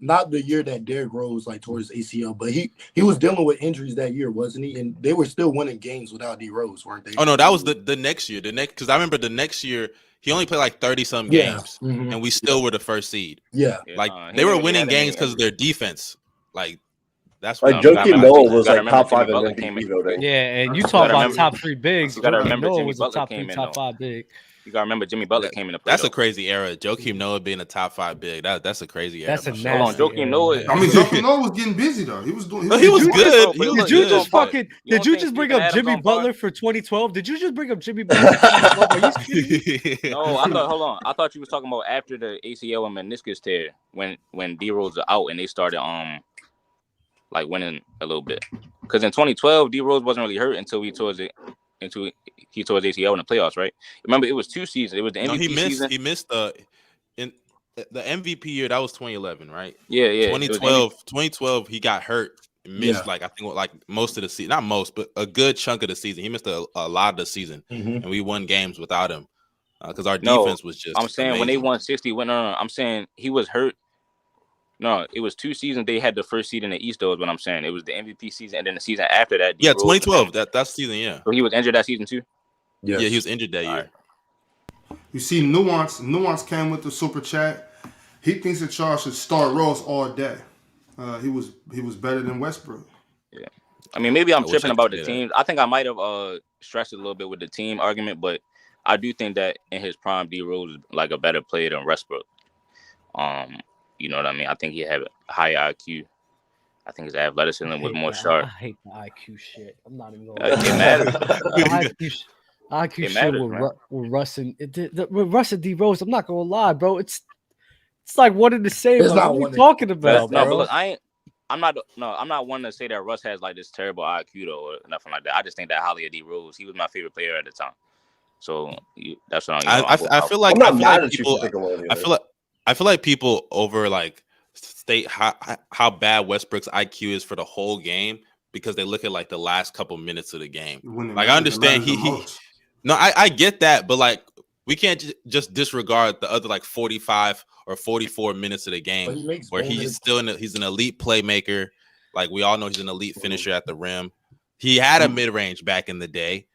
E: not the year that Derrick Rose towards ACL, but he was dealing with injuries that year, wasn't he? And they were still winning games without D Rose, weren't they?
F: Oh no, that was the next year. Because I remember the next year he only played 30-some games, and we still were the 1st seed.
E: Yeah,
F: they were winning games because of their defense. That's
C: what Joakim Noah was top 5 in MVP voting.
D: Yeah, and you talk about top 3 bigs.
B: You gotta remember
D: Noah
B: Jimmy
D: was a top 3, top 5 big.
B: You gotta remember Jimmy Butler came in the play.
F: That's a crazy era. Joakim Noah being a top 5 big. That's a crazy era.
D: That's a nasty
B: Hold on, Joakim Noah.
A: I mean, Joakim Noah was getting busy though. He was doing.
F: He was good.
D: Did you just Did you just bring up Jimmy Butler for 2012? Did you just bring up Jimmy Butler for 2012? Are you kidding?
B: No, hold on. I thought you was talking about after the ACL and meniscus tear when D Rose was out and they started winning a little bit. Because in 2012, D Rose wasn't really hurt until we towards the he tore his ACL in the playoffs, right? Remember, it was 2 seasons. It was the MVP season.
F: He missed the MVP year. That was 2011, right?
B: Yeah.
F: 2012, he got hurt. Missed I think most of the season, not most, but a good chunk of the season. He missed a lot of the season, and we won games without him because our defense was just.
B: I'm saying amazing. When they won 60, I'm saying he was hurt. No, it was 2 seasons. They had the first seed in the East, though, is what I'm saying. It was the MVP season, and then the season after that.
F: 2012. That's season, yeah.
B: So he was injured that season too.
F: Yes. Yeah, he was injured that year.
A: Right. You see, Nuance came with the super chat. He thinks that y'all should start Rose all day. He was better than Westbrook.
B: Yeah, I mean, maybe I'm tripping about the teams. I think I might have stressed it a little bit with the team argument, but I do think that in his prime, D Rose is like a better player than Westbrook. You know what I mean? I think he had a higher IQ. I think his athleticism was more sharp.
D: I hate the IQ shit. I'm not even going
B: to it matters.
D: IQ shit with Russ and with Russ and D Rose. I'm not gonna lie, bro. It's like one and the same.
E: It's not
D: what are you talking about, bro?
B: No, but look, I'm not one to say that Russ has like this terrible IQ though, or nothing like that. I just think that Holly D Rose, he was my favorite player at the time. So that's what
F: I feel like I feel like people over like state how bad Westbrook's IQ is for the whole game because they look at like the last couple minutes of the game. Like I understand I get that, but like we can't just disregard the other like 45 or 44 minutes of the game where he's an elite playmaker. Like we all know he's an elite finisher at the rim. He had a mid-range back in the day.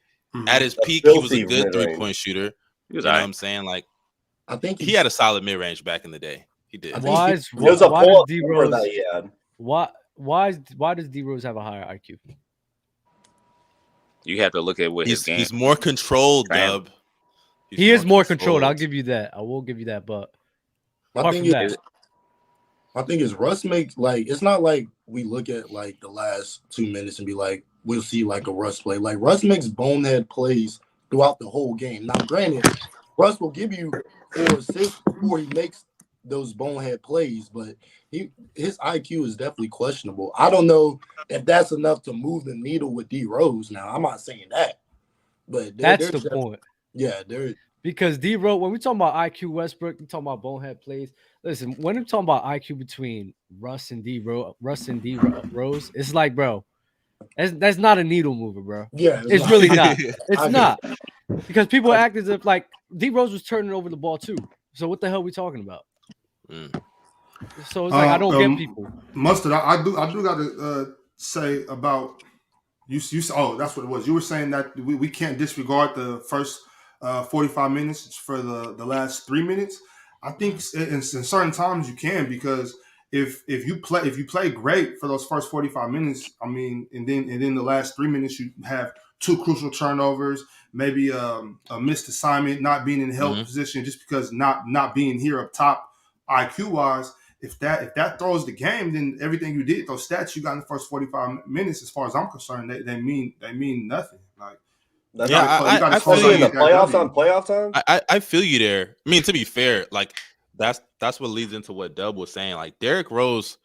F: At his peak, he was a good three-point shooter. You know what I'm saying? Like
E: I think
F: he had a solid mid-range back in the day. He did.
D: Why does D Rose have a higher IQ?
B: You have to look at what his game.
F: He's more controlled, Dub.
D: He is more controlled. I'll give you that. I will give you that. But
E: my thing is Russ makes like it's not like we look at like the last 2 minutes and be like we'll see like a Russ play. Like Russ makes bonehead plays throughout the whole game. Now, granted, Russ will give you 4 assists before he makes those bonehead plays, but his IQ is definitely questionable. I don't know if that's enough to move the needle with D Rose. Now, I'm not saying that, but
D: that's the point.
E: Yeah, there.
D: Because D Rose, when we talking about IQ Westbrook, we talking about bonehead plays. Listen, when we talking about IQ between Russ and D Rose, it's like, bro, that's not a needle mover, bro.
E: Yeah,
D: it's really not. It's not because people act as if like D Rose was turning over the ball too. So what the hell are we talking about? So it's like I don't get people.
A: Mustard, I do gotta say about you. Oh, that's what it was. You were saying that we can't disregard the first 45 minutes for the last 3 minutes. I think in certain times you can, because if you play great for those first 45 minutes, I mean, and then the last 3 minutes you have 2 crucial turnovers, maybe a missed assignment, not being in help position just because not being here up top IQ wise. If that throws the game, then everything you did, those stats you got in the first 45 minutes, as far as I'm concerned, they mean nothing. Like,
C: I feel you in the playoffs on playoff time.
F: I feel you there. I mean, to be fair, like that's what leads into what Dub was saying. Like Derrick Rose,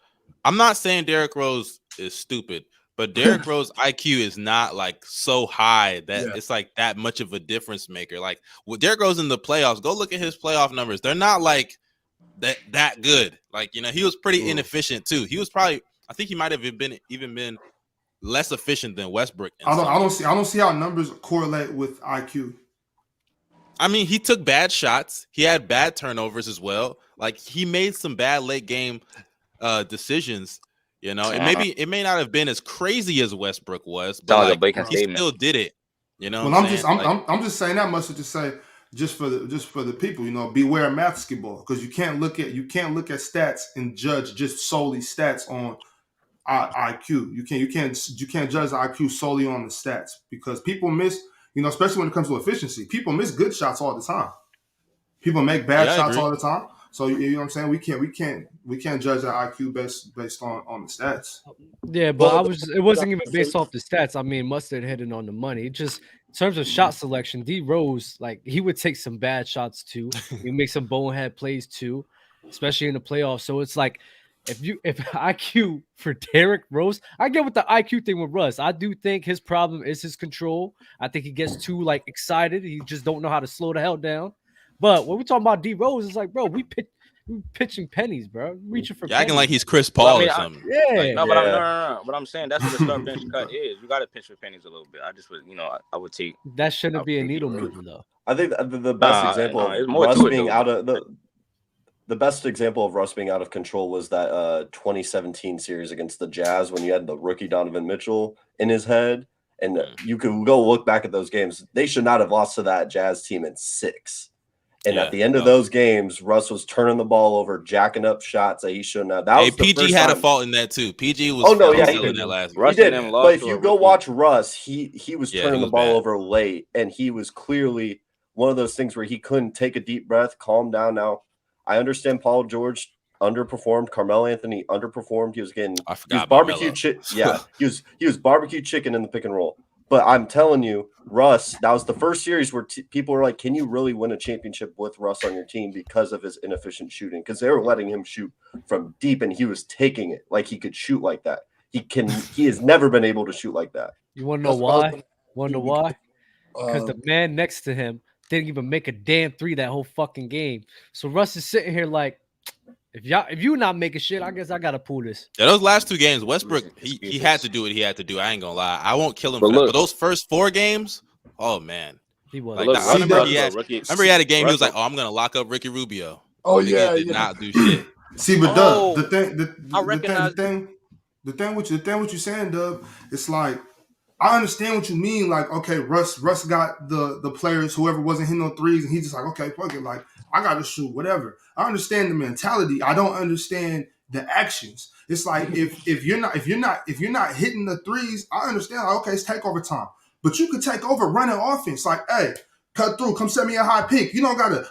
F: I'm not saying Derrick Rose is stupid, but Derrick Rose IQ is not like so high that it's like that much of a difference maker. Like with Derrick Rose in the playoffs, go look at his playoff numbers. They're not like that good. Like, you know, he was pretty inefficient too. He was probably, I think he might have been less efficient than Westbrook.
A: I don't see how numbers correlate with IQ.
F: I mean, he took bad shots. He had bad turnovers as well. Like he made some bad late game decisions. You know, and maybe it may not have been as crazy as Westbrook was, but like, he still did it. You know,
A: well, I'm just saying that much to say just for the people, you know, beware of basketball, because you can't look at stats and judge just solely stats on IQ. You can't judge IQ solely on the stats, because people miss, you know, especially when it comes to efficiency. People miss good shots all the time. People make bad shots all the time. So you know what I'm saying? We can't judge that IQ based on the stats.
D: Yeah, but it wasn't even based off the stats. I mean, Mustard hitting on the money. It just in terms of shot selection, D Rose, like he would take some bad shots too. He make some bonehead plays too, especially in the playoffs. So it's like if IQ for Derrick Rose, I get with the IQ thing with Russ. I do think his problem is his control. I think he gets too excited. He just don't know how to slow the hell down. But when we talking about D Rose, it's like, bro, we pitching pennies, bro. Reaching for pennies.
F: Acting like he's Chris Paul or something.
B: No. But I'm saying that's what the start bench cut is. You got to pitch for pennies a little bit. I just would, I would take.
D: That shouldn't be a needle mover though.
C: I think the best example of Russ being out of the best example of Russ being out of control was that 2017 series against the Jazz when you had the rookie Donovan Mitchell in his head, and you could go look back at those games. They should not have lost to that Jazz team in 6. And at the end of those games, Russ was turning the ball over, jacking up shots that he shouldn't have. That was
F: PG had a fault in that too. PG was.
C: Oh no, yeah, he
F: did that last.
C: He did. But if you go watch Russ, he was turning the ball over late, and he was clearly one of those things where he couldn't take a deep breath, calm down. Now, I understand Paul George underperformed, Carmelo Anthony underperformed. He was barbecue chicken. Yeah, he was barbecue chicken in the pick and roll. But I'm telling you, Russ, that was the first series where people were like, can you really win a championship with Russ on your team because of his inefficient shooting? Because they were letting him shoot from deep, and he was taking it like he could shoot like that. He has never been able to shoot like that.
D: You want to know why? Because the man next to him didn't even make a damn three that whole fucking game. So Russ is sitting here like, if you not making shit, I guess I gotta pull this.
F: Yeah, those last 2 games, Westbrook, he had to do what he had to do. I ain't gonna lie. I won't kill him for that. But those first 4 games, oh man.
D: He was.
F: I remember he had a game. He was like, "Oh, I'm gonna lock up Ricky Rubio."
E: Oh
F: he
E: did
F: not do shit.
A: See, but Dub, the thing what you're saying, Dub, it's like I understand what you mean. Like, okay, Russ got the players, whoever wasn't hitting no threes, and he's just like, okay, fuck it, like I got to shoot, whatever. I understand the mentality. I don't understand the actions. It's like if you're not hitting the threes, I understand. Like, okay, it's takeover time, but you could take over running offense. Like, hey, cut through, come set me a high pick. You don't gotta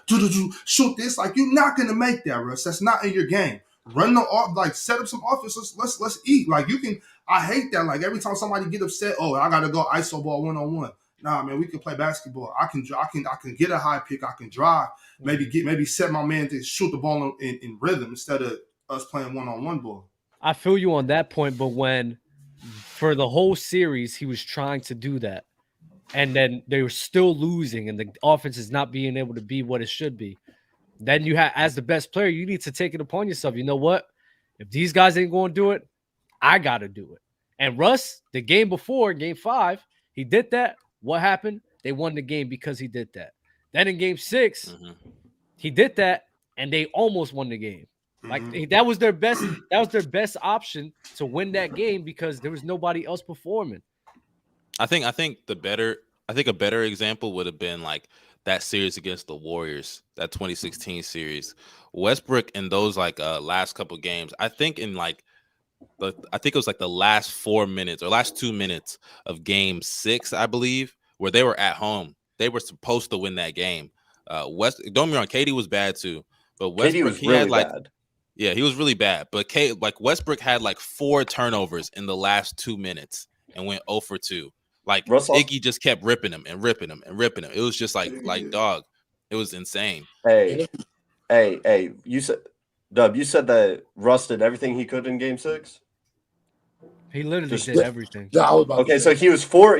A: shoot this. Like, you're not gonna make that, Russ. That's not in your game. Run the off, like set up some offense. Let's eat. Like you can. I hate that. Like every time somebody get upset, oh, I gotta go ISO ball 1-on-1. Nah, man, we can play basketball. I can get a high pick. I can drive. Maybe set my man to shoot the ball in rhythm instead of us playing 1-on-1 ball.
D: I feel you on that point, but when for the whole series he was trying to do that, and then they were still losing, and the offense is not being able to be what it should be. Then you have, as the best player, you need to take it upon yourself. You know what? If these guys ain't going to do it, I got to do it. And Russ, the game before, game 5, he did that. What happened? They won the game because he did that. Then in game 6, he did that, and they almost won the game. Like that was their best. That was their best option to win that game because there was nobody else performing.
F: I think a better example would have been like that series against the Warriors, that 2016 series. Westbrook in those last couple games, I think it was like the last 4 minutes or last 2 minutes of game 6, I believe, where they were at home. They were supposed to win that game. Don't get me wrong, KD was bad too, but Westbrook bad. Yeah, he was really bad. But Westbrook had 4 turnovers in the last 2 minutes and went 0 for 2. Like Russell, Iggy just kept ripping him. It was just like dog. It was insane.
C: Hey, you said that Russ did everything he could in game 6.
D: He literally did everything.
C: Okay, so he was 4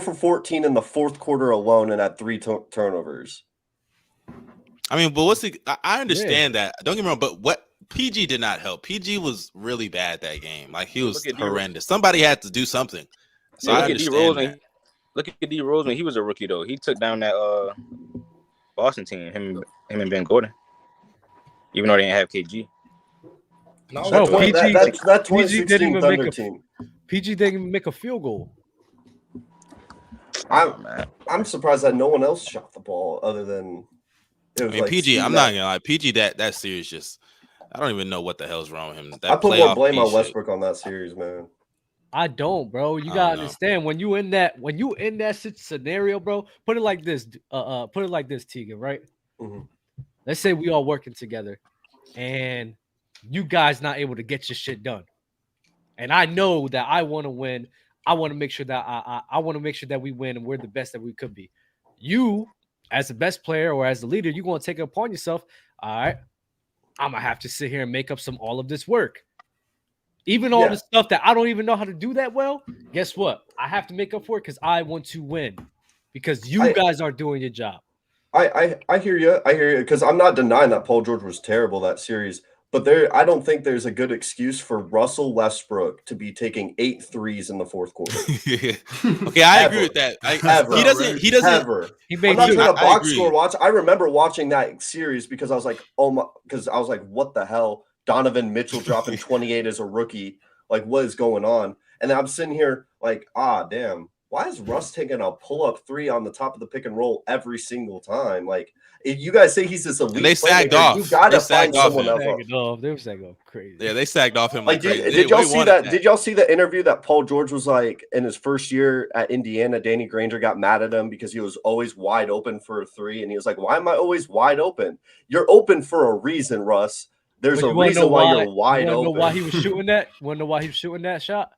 C: for 14 in the fourth quarter alone and had 3 turnovers.
F: I mean, but I understand that. Don't get me wrong, but what PG did not help. PG was really bad that game. Like he was horrendous. Somebody had to do something. So I understand that.
B: Look at D Rose when he was a rookie though. He took down that Boston team. Him and Ben Gordon. Even though they didn't have KG.
C: No, that 2016 Thunder team.
D: PG didn't even make a field goal.
C: I'm surprised that no one else shot the ball other than.
F: PG. I'm not gonna lie. PG that series just. I don't even know what the hell's wrong with him.
C: I put more blame on Westbrook on that series, man.
D: I don't, bro. You gotta understand when you in that scenario, bro. Put it like this. Tegan. Right?
C: Mm-hmm.
D: Let's say we all working together, and you guys not able to get your shit done. And I know that I want to win. I want to make sure that I want to make sure that we win and we're the best that we could be. You, as the best player or as the leader, you're gonna take it upon yourself. All right, I'm gonna have to sit here and make up all of this work. Even all the stuff that I don't even know how to do that well, guess what? I have to make up for it because I want to win. Because you guys aren't doing your job.
C: I hear you. I hear you. Because I'm not denying that Paul George was terrible that series. But I don't think there's a good excuse for Russell Westbrook to be taking 8 threes in the fourth quarter.
F: Okay, I agree with that. He doesn't.
C: Ever. I'm not doing a box score watch. I remember watching that series because I was like, what the hell? Donovan Mitchell dropping 28 as a rookie. Like, what is going on? And I'm sitting here like, damn. Why is Russ taking a pull-up 3 on the top of the pick and roll every single time? Like, if you guys say he's this elite,
F: and they sagged off.
C: You gotta find someone else.
D: They were sagged off crazy.
F: Yeah, they sagged off him like crazy.
C: Did y'all see that? Did y'all see the interview that Paul George was like in his first year at Indiana? Danny Granger got mad at him because he was always wide open for a 3, and he was like, "Why am I always wide open? You're open for a reason, Russ. There's a reason why you're wide open."
D: Know why he was shooting that? Want to know why he was shooting that shot?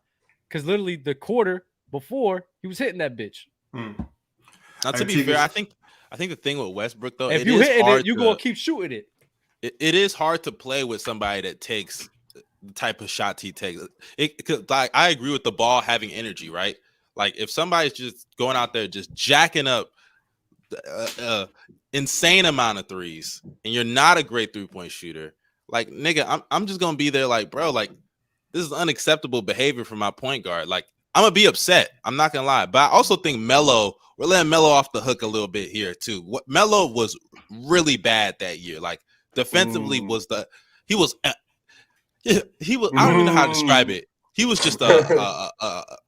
D: Because literally the quarter before he was hitting that bitch.
F: Now, to be fair, I think the thing with Westbrook though,
D: if you hitting it, you gonna keep shooting it.
F: It is hard to play with somebody that takes the type of shots he takes. Like I agree with the ball having energy, right? Like if somebody's just going out there just jacking up insane amount of threes, and you're not a great 3-point shooter, like nigga, I'm just gonna be there like, bro, like this is unacceptable behavior from my point guard. Like I'm gonna be upset. I'm not gonna lie, but I also think Melo. We're letting Melo off the hook a little bit here too. What Melo was really bad that year. Like defensively, he was I don't even know how to describe it. He was just a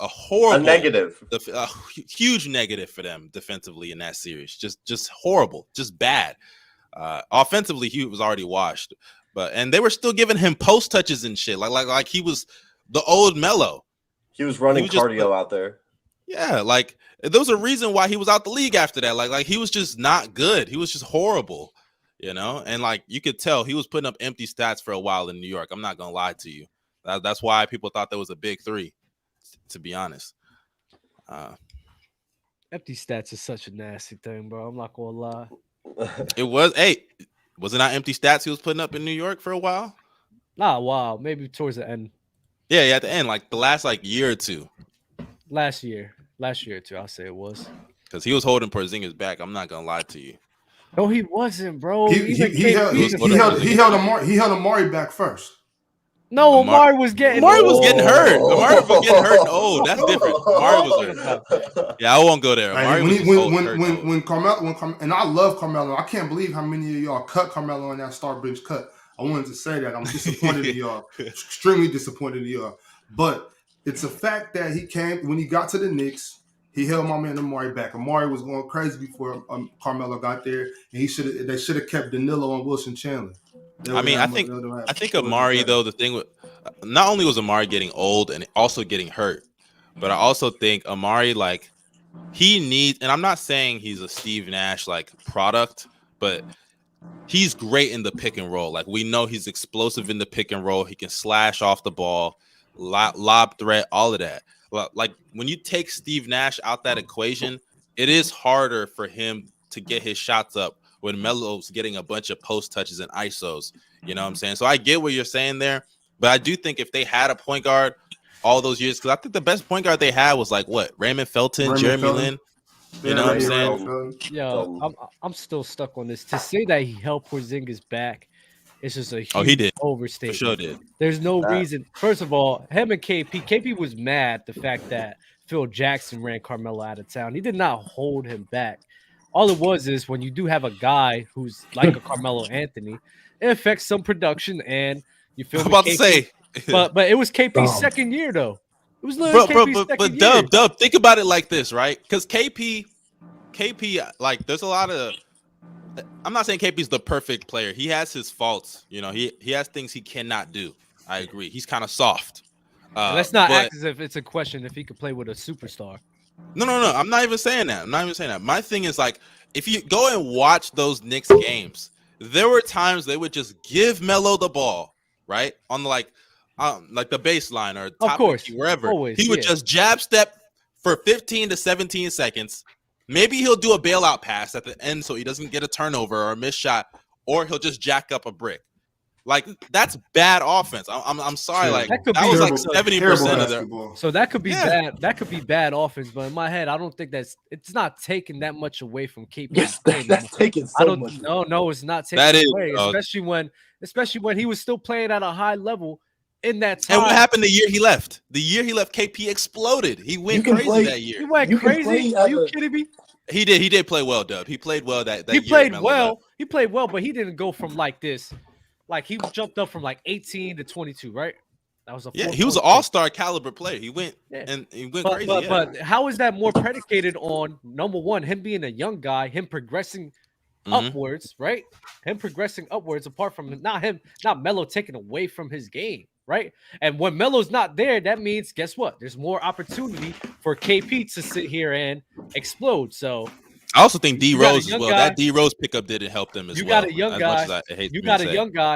F: horrible,
C: negative,
F: a huge negative for them defensively in that series. Just horrible, just bad. Offensively, he was already washed, and they were still giving him post touches and shit. Like he was the old Melo.
C: He was running cardio out there.
F: Yeah, like there was a reason why he was out the league after that. Like he was just not good. He was just horrible, and like you could tell he was putting up empty stats for a while in New York. I'm not gonna lie to you. That's why people thought there was a big 3, to be honest.
D: Empty stats is such a nasty thing, bro. I'm not gonna lie.
F: It was. Hey, was it not empty stats he was putting up in New York for a while?
D: Not a while, maybe towards the end.
F: Yeah, at the end, like the last year or two.
D: Last year or two, I'll say it was.
F: Because he was holding Porzingis back. I'm not gonna lie to you.
D: No, he wasn't, bro.
A: He held Amar'e back first.
D: No, Amar'e was getting
F: hurt. Amar'e was getting hurt and old. That's different. Amar'e was hurt. Yeah, I won't go there.
A: When Carmelo, and I love Carmelo. I can't believe how many of y'all cut Carmelo in that Starbridge cut. I wanted to say that. I'm disappointed in y'all. Extremely disappointed in y'all. But it's a fact that he came when he got to the Knicks. He held my man Amar'e back. Amar'e was going crazy before Carmelo got there, and they should have kept Danilo and Wilson Chandler.
F: I think Amar'e though, the thing with not only was Amar'e getting old and also getting hurt, but I also think Amar'e, like, he needs, and I'm not saying he's a Steve Nash like product, but he's great in the pick and roll. Like, we know he's explosive in the pick and roll. He can slash off the ball, lob threat, all of that. Like, when you take Steve Nash out that equation, it is harder for him to get his shots up when Melo's getting a bunch of post touches and ISOs. You know what I'm saying? So I get what you're saying there, but I do think if they had a point guard all those years, because I think the best point guard they had was like what? Raymond Felton, Jeremy Lin. You know what I'm saying?
D: Yeah, I'm still stuck on this. To say that he helped Porzingis back, it's just a huge overstatement.
F: For sure did.
D: There's no reason. First of all, him and KP was mad the fact that Phil Jackson ran Carmelo out of town. He did not hold him back. All it was is when you do have a guy who's like a Carmelo Anthony, it affects some production, and you feel.
F: I'm about to say,
D: but it was KP's second year though. It was literally
F: but Dub, think about it like this, right? Because KP, like, there's a lot of. I'm not saying KP's the perfect player. He has his faults. You know, he has things he cannot do. I agree. He's kind of soft.
D: Let's not act as if it's a question if he could play with a superstar.
F: No. I'm not even saying that. My thing is, like, if you go and watch those Knicks games, there were times they would just give Melo the ball, right? On the like the baseline or top, of course, wherever. Always, he would just jab step for 15 to 17 seconds. Maybe he'll do a bailout pass at the end so he doesn't get a turnover or a missed shot, or he'll just jack up a brick. Like that's bad offense. I'm sorry. Like
D: That could
F: that
D: be
F: was like
A: terrible
F: 70% of their.
A: basketball.
D: So that could be bad. That could be bad offense, but in my head, I don't think it's not taking that much away from KP.
E: Yes, that's taking so much.
D: No, it's not taking
F: That is,
D: away, especially when he was still playing at a high level in that time.
F: And what happened the year he left? The year he left, KP exploded. He went crazy that year.
D: He went crazy. Are you kidding me?
F: He did. He did play well, Dub. He played well that
D: He
F: year.
D: played well. He played well, but he didn't go from like this. Like he jumped up from like 18 to 22, right? That was
F: he was an all-star caliber player. He went and he went crazy.
D: But how is that more predicated on number one, him being a young guy, him progressing upwards, right? Him progressing upwards, apart from not Melo taking away from his game, right? And when Melo's not there, that means guess what? There's more opportunity for KP to sit here and explode. So
F: I also think D Rose as well. That D Rose pickup didn't help them as well.
D: You got a young guy.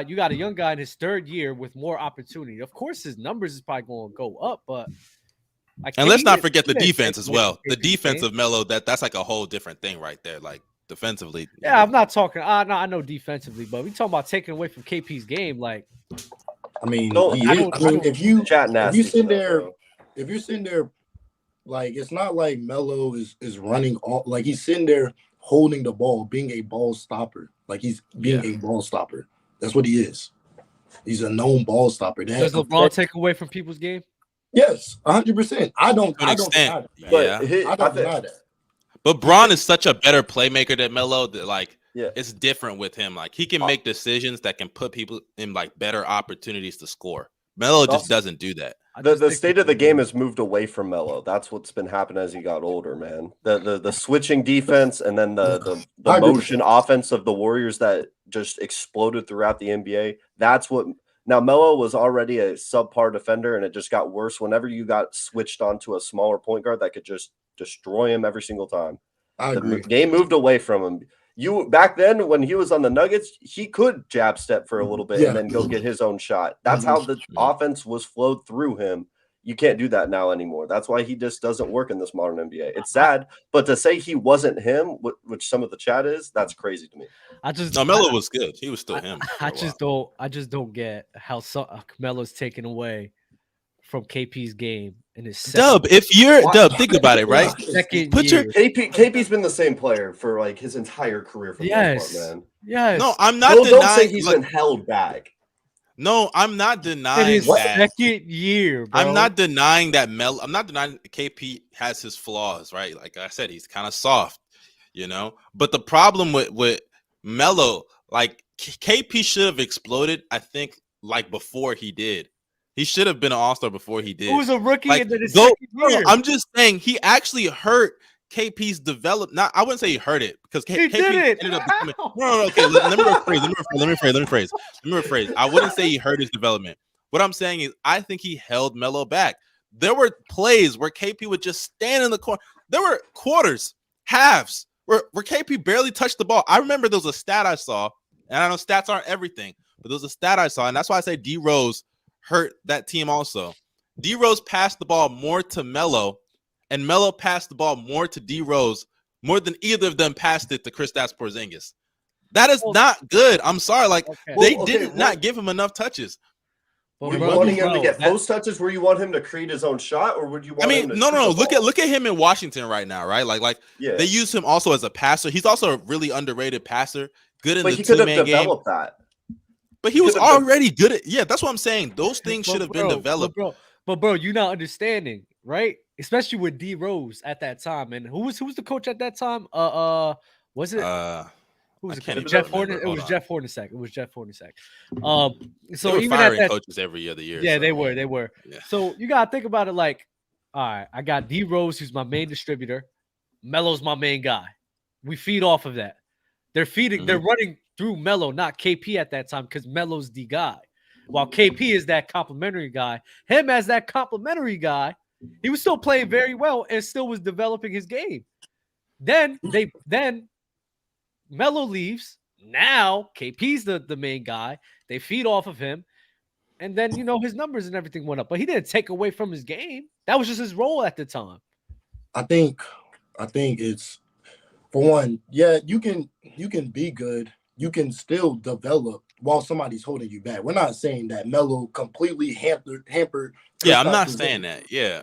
D: You got a young guy in his third year with more opportunity. Of course, his numbers is probably going to go up, but
F: and let's not forget the defense as well. The defense of Melo, that's like a whole different thing right there. Like defensively.
D: Yeah, I'm not talking. I know defensively, but we talking about taking away from KP's game. Like,
E: I mean, if you're sitting there. Like, it's not like Melo is running all, like he's sitting there holding the ball, being a ball stopper. Like he's being a ball stopper. That's what he is. He's a known ball stopper.
D: Does LeBron take away from people's game?
E: Yes, 100%. I don't deny that.
F: But Bron is such a better playmaker than Melo that it's different with him. Like he can make decisions that can put people in like better opportunities to score. Melo just doesn't do that.
C: The state of the game has moved away from Melo. That's what's been happening as he got older, man. The switching defense and then the motion offense of the Warriors that just exploded throughout the NBA. That's what now Melo was already a subpar defender, and it just got worse whenever you got switched onto a smaller point guard that could just destroy him every single time. The game moved away from him. Back then when he was on the Nuggets, he could jab step for a little bit and then go get his own shot. That's how the offense was flowed through him. You can't do that now anymore. That's why he just doesn't work in this modern NBA. It's sad, but to say he wasn't him, which some of the chat is, that's crazy to me.
F: Melo was good. He was still him.
D: I just don't get how Melo's taken away from KP's game in his
F: second. Think about it, right?
C: KP's been the same player for like his entire career for the most part, man.
D: Yes.
F: No, I'm not denying.
C: Don't say he's been held back.
F: No, I'm not denying
D: his second year, bro.
F: I'm not denying that I'm not denying KP has his flaws, right? Like I said, he's kind of soft, But the problem with Melo, like KP should have exploded, I think, like before he did. He should have been an all-star before he did.
D: He was a rookie into his second year.
F: I'm just saying he actually hurt KP's development. I wouldn't say he hurt it because KP ended up becoming. No. Okay, let me rephrase. I wouldn't say he hurt his development. What I'm saying is I think he held Melo back. There were plays where KP would just stand in the corner. There were quarters, halves where KP barely touched the ball. I remember there was a stat I saw, and I know stats aren't everything, but there was a stat I saw, and that's why I say D Rose hurt that team also. D Rose passed the ball more to Melo, and Melo passed the ball more to D Rose, more than either of them passed it to Kristaps Porzingis. That is not good. I'm sorry. They did not give him enough touches.
C: Were you wanting him to get post touches? Were you want him to create his own shot, or would you want him to
F: no. Look at him in Washington right now, right? They use him also as a passer. He's also a really underrated passer. Good in the two-man game. But he was already good at that's what I'm saying. Those things should have been developed.
D: Bro, you're not understanding, right? Especially with D Rose at that time. And who was the coach at that time? Was it who was it? Jeff Hornacek. It was Jeff Hornacek. So
F: they were
D: even
F: firing
D: at that,
F: coaches every other year.
D: Yeah, so, they were. Yeah. So you gotta think about it like, all right, I got D Rose, who's my main distributor. Melo's my main guy. We feed off of that. They're running through Melo, not KP at that time, because Melo's the guy. While KP is that complimentary guy, him as that complimentary guy, he was still playing very well and still was developing his game. Then Melo leaves. Now KP's the main guy. They feed off of him. And then, his numbers and everything went up. But he didn't take away from his game. That was just his role at the time.
E: I think it's, for one, you can be good you can still develop while somebody's holding you back. We're not saying that Melo completely hampered.
F: Yeah, I'm not saying that. Yeah.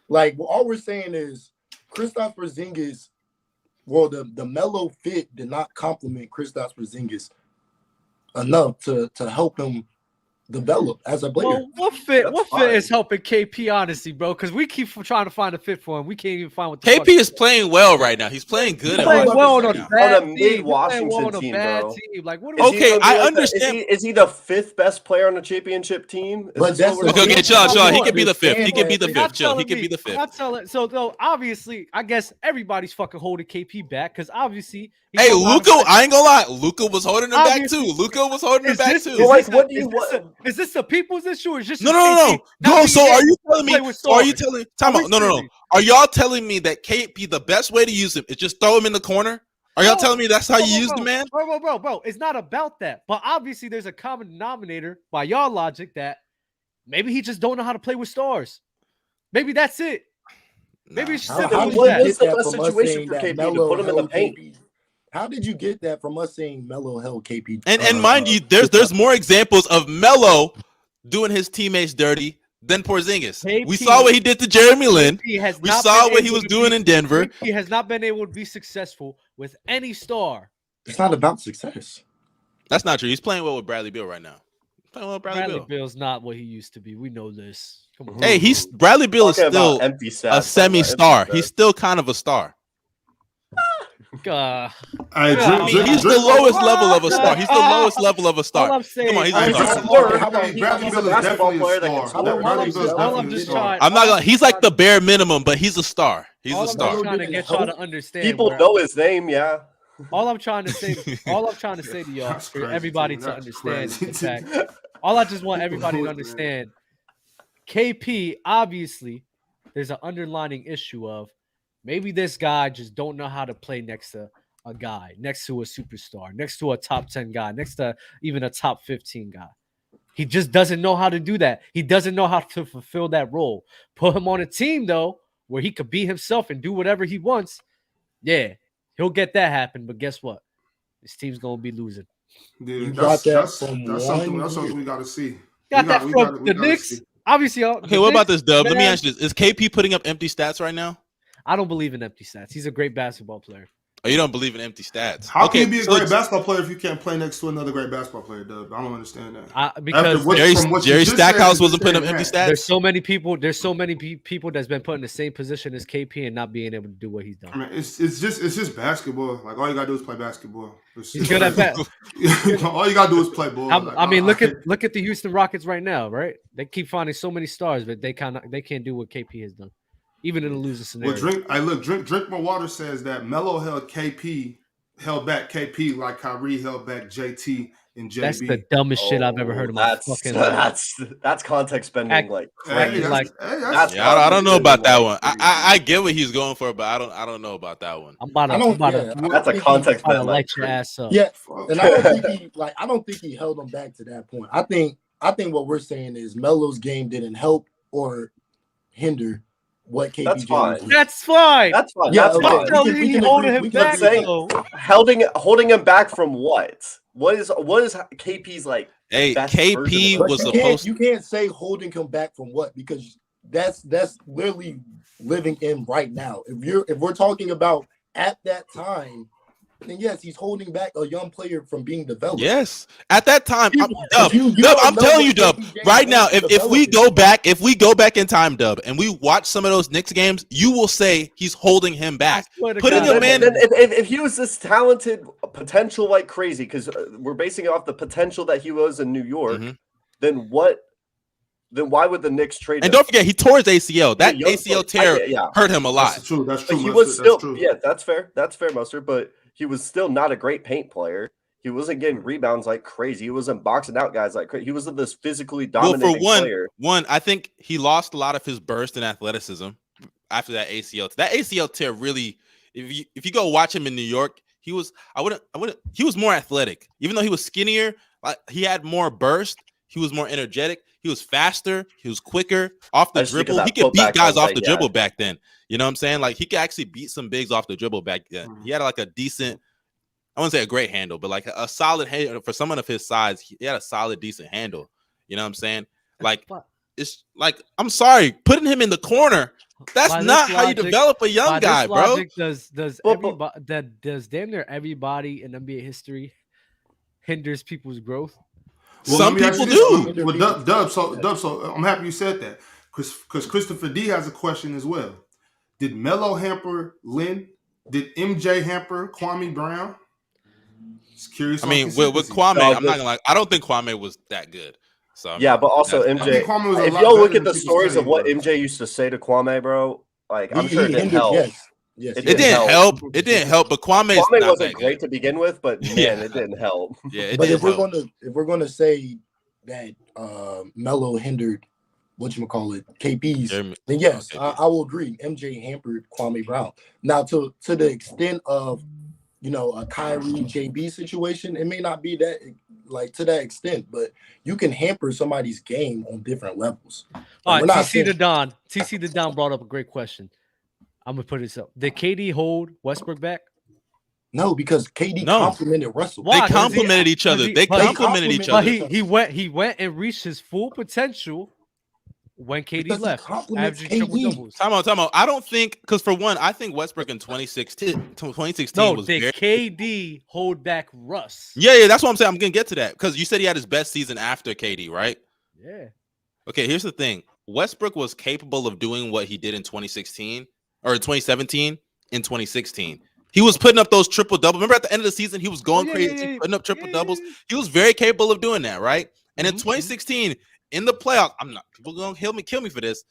E: Like, all we're saying is Kristaps Porzingis, well, the Melo fit did not complement Kristaps Porzingis enough to help him develop as a player.
D: Well, what fit is helping KP, honestly, bro? Because we keep trying to find a fit for him. We can't even find what the
F: KP is playing well right now. He's playing good.
D: He's playing well on
C: a mid-Washington team, bro.
D: Team. Like, what
F: okay, I understand.
C: Is he the 5th best player on the championship team?
F: Okay, chill. He could be the 5th. He could be the 5th. Chill. He could be the 5th.
D: So, though, obviously, I guess everybody's fucking holding KP back because obviously.
F: Hey, Luka, I ain't gonna lie. Luka was holding him back too. Luka was holding him back too.
D: Is this a people's issue or is this
F: no? So are you telling me? Are you telling? Time out. No. Are y'all telling me that KP the best way to use him is just throw him in the corner? Are y'all telling me that's how you use the man?
D: Bro. It's not about that. But obviously, there's a common denominator by y'all logic that maybe he just don't know how to play with stars. Maybe that's it. Maybe it's just
C: simple as that. What's the best situation for KP to put him in the paint?
E: How did you get that from us saying Melo held KP?
F: And mind you, there's more examples of Melo doing his teammates dirty than Porzingis. We saw what he did to Jeremy Lin. We saw what he was doing in Denver.
D: He has not been able to be successful with any star.
E: It's not about success.
F: That's not true. He's playing well with Bradley Beal right now.
D: Bradley Beal's not what he used to be. We know this. Come on.
F: Hey, Bradley Beal is still a semi-star. He's still kind of a star.
D: He's
F: the lowest level of a star. He's the lowest level of a star.
D: All I'm saying,
F: come on, he's a star. I'm not gonna. He's like the bare minimum, but he's a star. He's a star.
D: I'm trying to get y'all to understand.
C: People know his name, yeah.
D: All I'm trying to say to y'all, for everybody to understand, in fact, all I just want everybody to understand, KP, obviously, there's an underlining issue of maybe this guy just don't know how to play next to a guy, next to a superstar, next to a top 10 guy, next to even a top 15 guy. He just doesn't know how to do that. He doesn't know how to fulfill that role. Put him on a team, though, where he could be himself and do whatever he wants. Yeah, he'll get that happen. But guess what? This team's going to be losing.
A: Dude, that's something we got to see.
D: Got that from the Knicks. Obviously.
F: Okay, what about this, Dub? Let me ask you this. Is KP putting up empty stats right now?
D: I don't believe in empty stats. He's a great basketball player.
F: Oh, you don't believe in empty stats?
A: How can you be a great basketball player if you can't play next to another great basketball player, Dub? I don't understand that.
D: Because
F: Jerry Stackhouse wasn't putting up empty stats.
D: There's so many people that's been put in the same position as KP and not being able to do what he's done.
A: I mean, it's just basketball. Like all you gotta do is play basketball.
D: He's good at that.
A: All you gotta do is play ball.
D: Look at the Houston Rockets right now, right? They keep finding so many stars, but they can't do what KP has done. Even in a losing scenario.
A: Well, drink my water says that Melo held back KP like Kyrie held back JT and JB.
D: That's the dumbest shit I've ever heard in my fucking life.
C: That's context bending like crazy.
F: I don't know about that one. I get what he's going for, but I don't know about that one.
C: That's a context bend.
D: Light your ass up.
E: Yeah, and I don't think he held him back to that point. I think what we're saying is Melo's game didn't help or hinder what KP.
D: That's fine.
E: Yeah,
C: holding him back from what? What is KP's like?
F: Hey, KP was supposed.
E: You can't say holding him back from what, because that's literally living in right now. If we're talking about at that time, then yes, he's holding back a young player from being developed.
F: Yes, at that time, I'm telling you, Dub, right now, if we go back in time, Dub, and we watch some of those Knicks games, you will say he's holding him back. Putting him in.
C: If he was this talented, potential like crazy, because we're basing it off the potential that he was in New York, then what? Then why would the Knicks trade him?
F: And don't forget, he tore his ACL. That ACL tear hurt him a lot.
A: That's true.
C: But he was still, that's fair. That's fair, Mustard. But he was still not a great paint player. He wasn't getting rebounds like crazy. He wasn't boxing out guys like crazy. He wasn't this physically dominating player.
F: I think he lost a lot of his burst and athleticism after that ACL. That ACL tear really, if you go watch him in New York, he was more athletic. Even though he was skinnier, he had more burst. He was more energetic. He was faster. He was quicker off the dribble. He could beat guys off the dribble back then. You know what I'm saying? Like, he could actually beat some bigs off the dribble back then. He had like a decent I wouldn't say a great handle, but like a solid handle for someone of his size. He had a solid, decent handle. You know what I'm saying? Like it's like I'm sorry, putting him in the corner. That's not how you develop a young guy, bro.
D: Does damn near everybody in NBA history hinders people's growth?
A: Well,
F: some people do.
A: Well, Dub, so I'm happy you said that because Christopher D has a question as well. Did Melo hamper Lynn? Did MJ hamper Kwame Brown? Just curious.
F: I mean, with Kwame, I'm not gonna lie. I don't think Kwame was that good. So
C: yeah, but also MJ. If y'all look at the stories of what MJ used to say to Kwame, bro, like I'm sure it didn't help.
E: Yes.
F: It didn't help. It didn't help. But Kwame
C: wasn't great to begin with, but man, it didn't help.
F: Yeah,
E: but if we're gonna say that Melo hindered whatchamacallit KP's, then yes, I will agree. MJ hampered Kwame Brown. Now to the extent of a Kyrie JB situation, it may not be that like to that extent, but you can hamper somebody's game on different levels.
D: All right, TC the Don brought up a great question. I'm gonna put this up. Did KD hold Westbrook back?
E: No, because KD complimented Russell.
F: They complimented each other. They complimented each other.
D: But he went and reached his full potential when KD left.
F: Time out. I don't think because for one, I think Westbrook in 2016 was
D: did KD hold back Russ?
F: Yeah, that's what I'm saying. I'm gonna get to that because you said he had his best season after KD, right?
D: Yeah.
F: Okay, here's the thing. Westbrook was capable of doing what he did in 2016 or in 2017 in 2016. He was putting up those triple doubles. Remember at the end of the season, he was going crazy, putting up triple doubles. He was very capable of doing that, right? And in 2016, in the playoffs, people gonna kill me for this.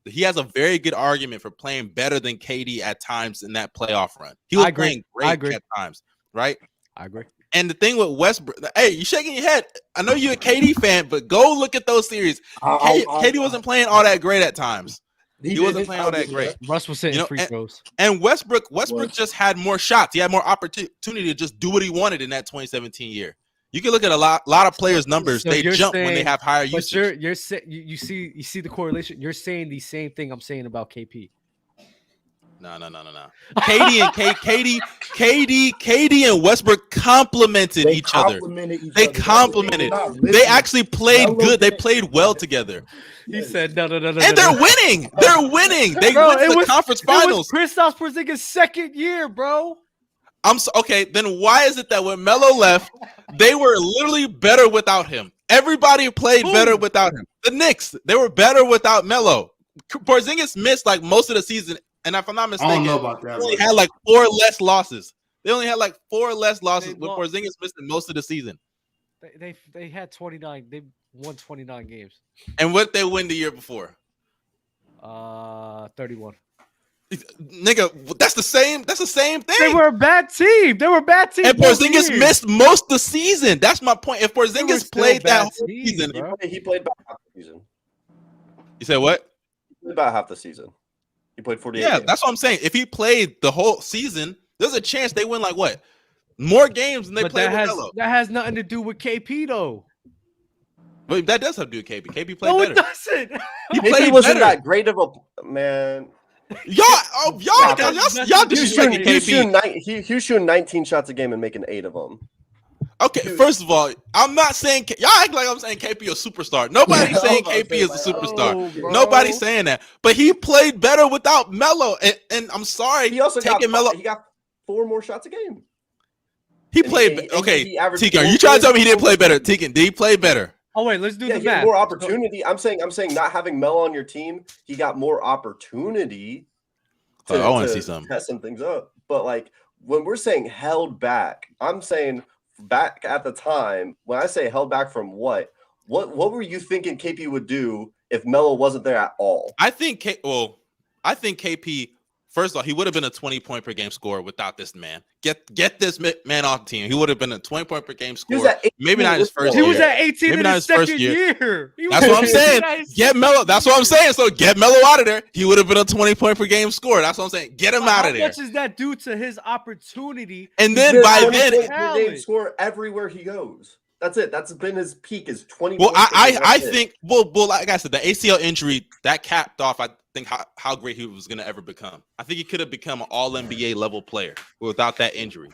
F: He has a very good argument for playing better than KD at times in that playoff run. He was playing great at times, right?
D: I agree.
F: And the thing with Westbrook, hey, you shaking your head. I know you're a KD fan, but go look at those series. KD wasn't playing all that great at times. He wasn't playing all that great.
D: Russ was hitting free throws.
F: And Westbrook just had more shots. He had more opportunity to just do what he wanted in that 2017 year. You can look at a lot of players' numbers. So they jump when they have higher usage.
D: You see the correlation. You're saying the same thing I'm saying about KP.
F: No. KD and Westbrook complemented each other. They complemented. They actually played good. They played well together.
D: He said no. And
F: they're winning. They're winning. They went to the conference finals.
D: It was Kristaps Porzingis' second year, bro.
F: Okay, then why is it that when Melo left, they were literally better without him? Everybody played better without him. The Knicks, they were better without Melo. Porzingis missed like most of the season, and if I'm not mistaken,
A: I don't know about that.
F: They only had like 4 less losses. They only had like 4 less losses when Porzingis missed most of the season.
D: They had 29. They won 29 games.
F: And what they win the year before?
D: 31.
F: Nigga, that's the same thing.
D: They were a bad team.
F: And Porzingis missed most of the season. That's my point. If Porzingis played that whole season,
C: he played about half the season.
F: You said what?
C: He played about half the season. He played 48
F: games.
C: That's
F: what I'm saying. If he played the whole season, there's a chance they win like what? More games than they played with Melo.
D: That has nothing to do with KP though.
F: But that does have to do with KP. KP played better.
D: No, it doesn't.
C: He wasn't that great of a man.
F: Y'all disrespecting KP.
C: He was shooting 19 shots a game and making 8 of them.
F: Okay, first of all, I'm not saying y'all act like I'm saying KP a superstar. Nobody's saying KP is a superstar. Nobody's saying that. But he played better without Melo, and I'm sorry.
C: He also Melo. He got 4 more shots a game.
F: He played okay. Tegan, are you trying to tell me he didn't play better? Tegan, did he play better?
D: Oh wait, let's do the math.
C: More opportunity. I'm saying not having Melo on your team, he got more opportunity
F: I want to see some
C: test some things up. But like when we're saying held back, I'm saying back at the time. When I say held back from what were you thinking KP would do if Melo wasn't there at all?
F: I think KP. First of all, he would have been a 20-point per game scorer without this man. Get this man off the team. He would have been a 20-point per game scorer. Maybe not his first year.
D: He was at 18 maybe in his second year.
F: That's what I'm saying. Get Melo. That's what I'm saying. So get Melo out of there. He would have been a 20-point per game scorer. That's what I'm saying. Get him out of there.
D: How much is that due to his opportunity?
F: And then by then,
C: per game scorer everywhere he goes. That's it. That's been his peak. Is 20.
F: Well, I think. Well, like I said, the ACL injury that capped off. I think how great he was going to ever become. I think he could have become an All NBA level player without that injury.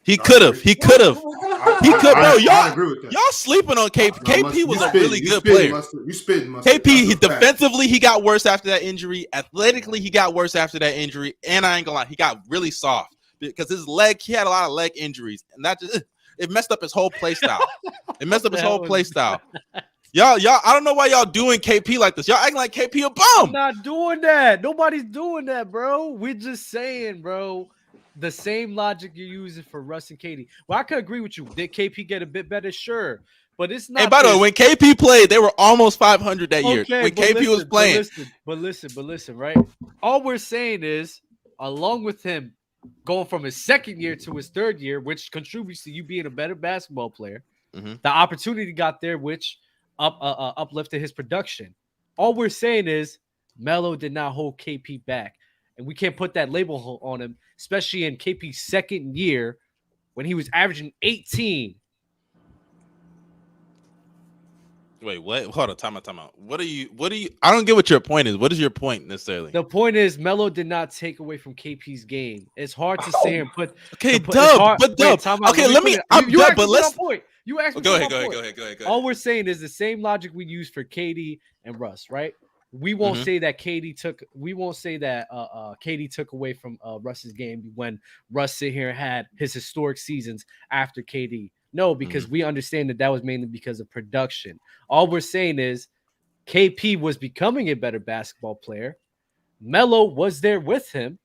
F: He could have. He could, bro.
A: I agree with that.
F: Y'all sleeping on KP. KP was a really good player.
A: You spitting,
F: KP, defensively, he got worse after that injury. Athletically, he got worse after that injury. And I ain't gonna lie, he got really soft because he had a lot of leg injuries, and that just it messed up his whole play style. Y'all, I don't know why y'all doing KP like this. Y'all acting like KP a bum.
D: I'm not doing that. Nobody's doing that, bro. We're just saying, bro. The same logic you're using for Russ and KD. Well, I could agree with you. Did KP get a bit better? Sure. But it's not.
F: Hey, by the way, when KP played, they were almost 500 that year. When KP was playing.
D: But listen, right? All we're saying is, along with him going from his second year to his third year, which contributes to you being a better basketball player, the opportunity got there, which uplifted his production. All we're saying is Melo did not hold KP back. And we can't put that label on him, especially in KP's second year when he was averaging 18.
F: Wait, what? Hold on, time out. What do you? I don't get what your point is. What is your point necessarily?
D: The point is Melo did not take away from KP's game. It's hard to say and put.
F: Dub. Okay, let me. I'm done, but let's.
D: You asked me.
F: Go ahead.
D: All we're saying is the same logic we use for KD and Russ, right? We won't say that KD took away from Russ's game when Russ sit here and had his historic seasons after KD. No, because we understand that was mainly because of production. All we're saying is KP was becoming a better basketball player. Melo was there with him.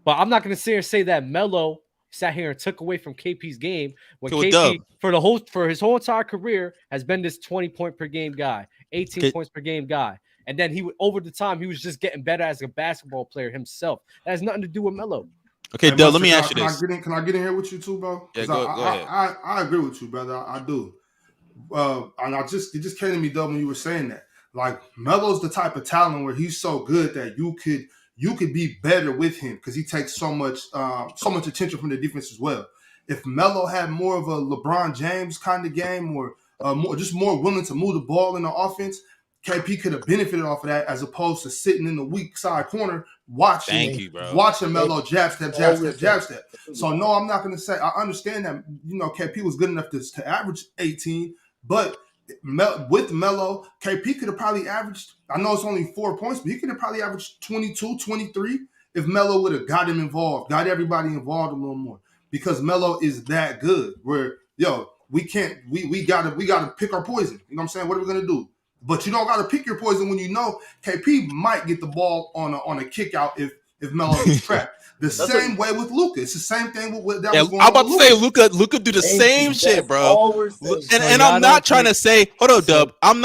D: But I'm not going to sit here and say that Melo sat here and took away from KP's game when KP for his whole entire career has been this 20-point per game guy, 18 points per game guy. And then he was just getting better as a basketball player himself. That has nothing to do with Melo.
F: Okay, Dub, let me ask you this.
A: Can I get in here with you too, bro?
F: Yeah, go ahead.
A: I agree with you, brother. I do. And it just came to me, Dub, when you were saying that. Like, Melo's the type of talent where he's so good that you could be better with him because he takes so much attention from the defense as well. If Melo had more of a LeBron James kind of game or more willing to move the ball in the offense, KP could have benefited off of that as opposed to sitting in the weak side corner watching Melo jab step. So no, I'm not going to say I understand that KP was good enough to average 18, but with Melo, KP could have probably averaged. I know it's only 4 points, but he could have probably averaged 22, 23 if Melo would have got him involved, got everybody involved a little more because Melo is that good. Where we gotta pick our poison. You know what I'm saying? What are we gonna do? But you don't got to pick your poison when you know KP might get the ball on a kick out if Melo is trapped. The same way with Luka. It's the same thing with that.
F: I'm about to say Luka do the same shit, bro. And I'm not trying to say, hold on, Dub. I'm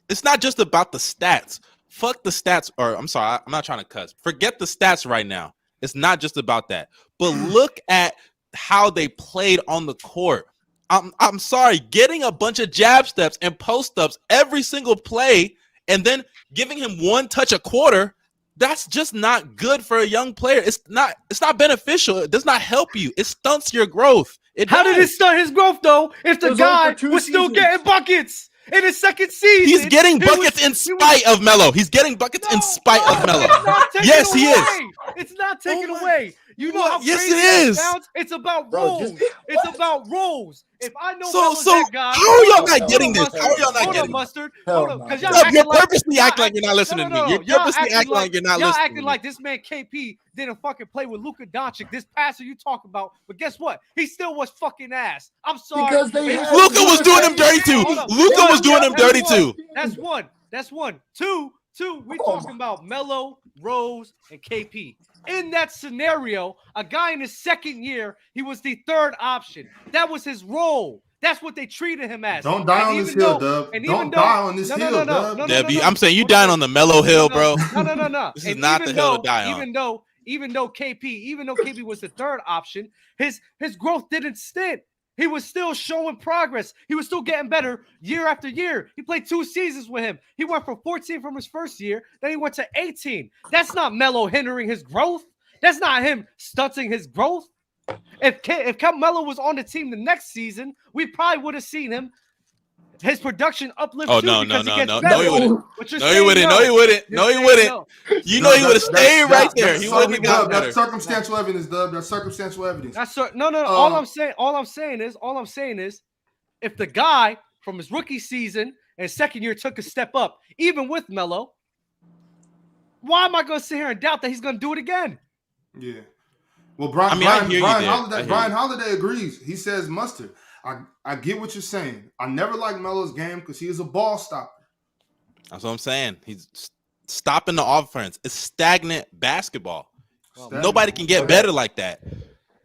F: it's not just about the stats. Fuck the stats. Or I'm sorry, I'm not trying to cuss. Forget the stats right now. It's not just about that. But look at how they played on the court. I'm sorry, getting a bunch of jab steps and post ups every single play and then giving him one touch a quarter, that's just not good for a young player. It's not beneficial. It does not help you. It stunts your growth.
D: How did it stunt his growth though if the guy was still getting buckets in his second season?
F: He's getting buckets in spite of Melo. He's getting buckets in spite of Melo. Yes, he is.
D: It's not taken away. You know how
F: yes,
D: crazy
F: it is.
D: Sounds? It's about roles. It's about roles. If I know that guy,
F: how are y'all not getting this? How are y'all not getting
D: Mustard?
F: Hold up, because you're purposely acting like you're not listening to me. You're purposely acting like you're not listening.
D: Y'all acting like this man KP didn't fucking play with Luka Doncic, this passer you talk about. But guess what? He still was fucking ass. I'm sorry.
F: Because Luka was doing him dirty too. Luka was doing him dirty too.
D: That's one. Two, we talking about Melo, Rose, and KP. In that scenario, a guy in his second year, he was the third option. That was his role. That's what they treated him as.
A: Don't die on this hill, Dub. Don't die on this hill, Dub.
F: I'm saying you dying on the Melo hill, bro.
D: No.
F: This is not the hill to die on.
D: Even though KP was the third option, his growth didn't stint. He was still showing progress. He was still getting better year after year. He played 2 seasons with him. He went from 14 from his first year. Then he went to 18. That's not Melo hindering his growth. That's not him stunting his growth. If Melo was on the team the next season, we probably would have seen him his production uplifts.
F: Oh,
D: too
F: no,
D: because
F: no,
D: he
F: no,
D: gets
F: no,
D: better.
F: he wouldn't.
D: But you're
F: No, he
D: saying
F: wouldn't. No, he wouldn't.
D: You're
F: No, he
D: saying
F: wouldn't.
D: no.
F: You know he would have stayed right there. He wouldn't have got better.
A: That's circumstantial evidence, Dub. That's circumstantial evidence.
D: No. All I'm saying is, if the guy from his rookie season and second year took a step up, even with Melo, why am I going to sit here and doubt that he's going to do it again?
A: Yeah. Well, Brian Holiday agrees. He says, Mustard, I get what you're saying. I never liked Melo's game because he is a ball stopper.
F: That's what I'm saying. He's stopping the offense. It's stagnant basketball. Nobody can get better like that.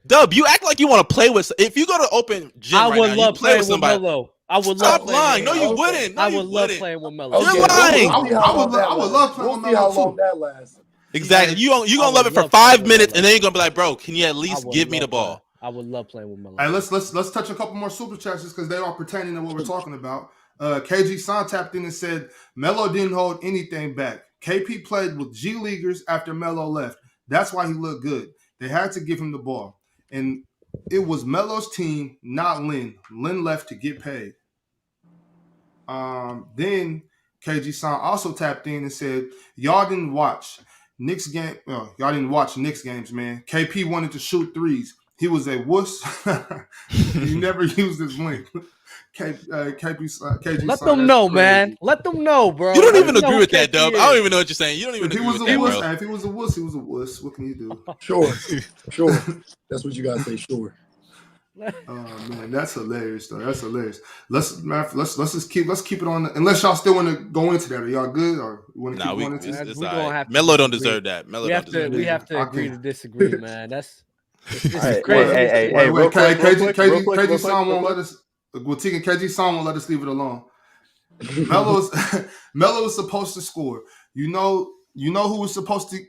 F: Dub, you act like you want to play with. If you go to open gym
D: I
F: right
D: would
F: now,
D: love
F: you play with
D: playing with Melo. I would
F: Stop
D: love
F: lying.
D: playing.
F: No, you wouldn't. No,
D: I
F: you
D: would love
F: wouldn't.
D: playing with Melo.
F: You're lying.
A: I would love playing with Melo.
E: We'll see how long that lasts.
F: Exactly. You're gonna love it for 5 minutes, and then you're gonna be like, bro, can you at least give me the ball?
D: I would love playing with Melo.
A: Hey, let's touch a couple more super chats just because they are pertaining to what we're talking about. KG San tapped in and said Melo didn't hold anything back. KP played with G Leaguers after Melo left. That's why he looked good. They had to give him the ball. And it was Melo's team, not Lynn. Lynn left to get paid. Then KG San also tapped in and said, y'all didn't watch Knicks game. Y'all didn't watch Knicks games, man. KP wanted to shoot threes. He was a wuss. He never used his length. KG
D: Let them know, man. Let them know, bro.
F: You don't even agree with that, Dub. I don't even know what you're saying. You don't even agree with that, bro.
A: If he was a wuss, he was a wuss. What can you do?
E: Sure. That's what you gotta say. Sure.
A: Oh man, that's hilarious though. That's hilarious. Let's just keep it on. Unless y'all still want to go into that, are y'all good or you want to keep going into
F: that? Melo don't deserve that.
D: We have to agree to disagree, man. This is
C: right,
D: crazy.
C: Hey,
A: KG San won't let us. Well, KG San won't let us leave it alone. Melo is supposed to score. You know who was supposed to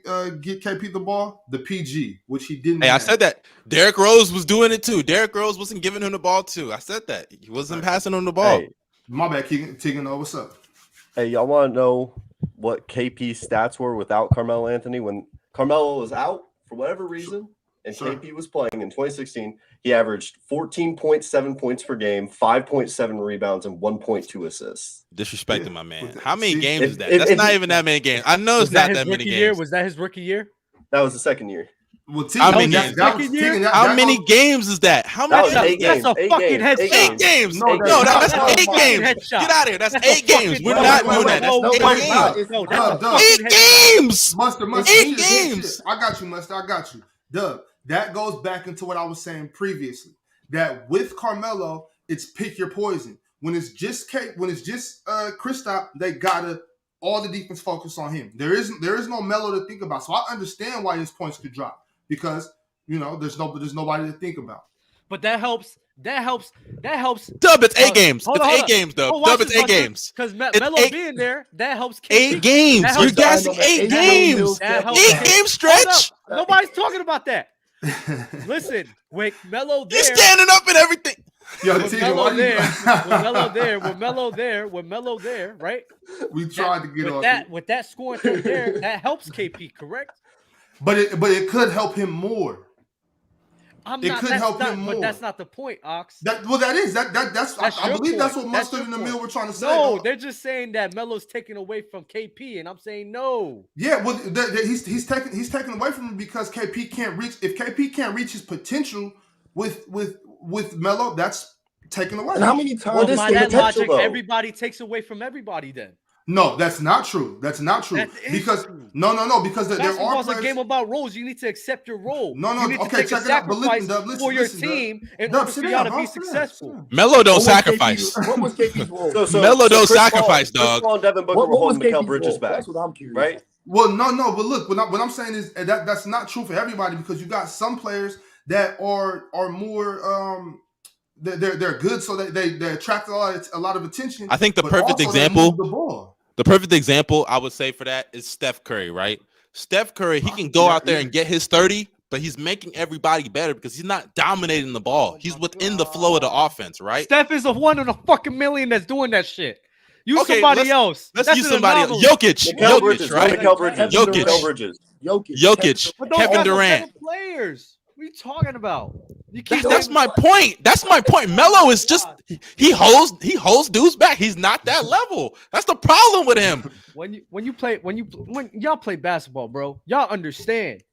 A: get KP the ball? The PG, which he didn't.
F: Hey, I said that. Derrick Rose was doing it too. Derrick Rose wasn't giving him the ball too. I said that. He wasn't passing him the ball.
C: Hey,
A: my bad, Keegan. What's up?
C: Hey, y'all want to know what KP's stats were without Carmelo Anthony when Carmelo was out for whatever reason and KP was playing in 2016? He averaged 14.7 points per game, 5.7 rebounds, and 1.2 assists.
F: Disrespecting my man. How many games is that? That's not even that many games. I know it's not that many games.
D: Was that his rookie year?
C: That was the second year.
A: Well,
F: how many games? How many games is that? How many?
D: That's a fucking headshot.
F: 8 games. No, that's 8 games. Get out of here. That's 8 games. We're not doing that. That's 8 games. 8 games.
A: I got you, Mustard. I got you. Dub. That goes back into what I was saying previously. That with Carmelo, it's pick your poison. When it's just Kristaps, they gotta all the defense focus on him. There is no Melo to think about. So I understand why his points could drop because there's nobody to think about.
D: But that helps.
F: Dub, it's 8 games. It's 8 games, Dub. Dub, it's 8 games.
D: Because Melo being there, that helps.
F: 8 games. You're gassing 8 games. 8 game stretch.
D: Nobody's talking about that. Listen, with Melo there,
F: you're standing up and everything.
A: Yo,
D: with Melo there, right?
A: We tried to get off
D: that with that scoring through there. That helps KP, correct?
A: But it could help him more.
D: But that's not the point, Ox.
A: That's I believe that's what Mustard and the Mill were trying to say.
D: No, they're just saying that Melo's taken away from KP, and I'm saying no.
A: Yeah, well, he's taken away from him because KP can't reach. If KP can't reach his potential with Melo, that's taken away.
E: And how many times?
D: Well, by that logic, everybody takes away from everybody then.
A: No, that's not true. Because because there are
D: a game about roles. You need to accept your role.
A: No.
D: You need to take
A: check
D: a sacrifice for your team in order for y'all to be successful.
F: Melo don't sacrifice.
E: What was KP's role?
F: Melo don't sacrifice, dog.
C: Chris Paul and Devin Booker were holding Mikal Bridges back.
E: That's what I'm curious.
C: Right?
A: Well, no. But look, what I'm saying is that's not true for everybody because you got some players that are more they're good, so they attract a lot of attention.
F: I think the perfect example I would say for that is Steph Curry, right? Steph Curry, he can go out there and get his 30, but he's making everybody better because he's not dominating the ball. He's within the flow of the offense, right?
D: Steph is the one in a fucking million that's doing that shit. Somebody else.
F: Let's use somebody else. Jokic, right? Jokic, Kevin Durant.
D: Players. What are you talking about?
F: That's my point. That's my point. Melo is just he holds dudes back. He's not that level. That's the problem with him.
D: When y'all play basketball, bro, y'all understand.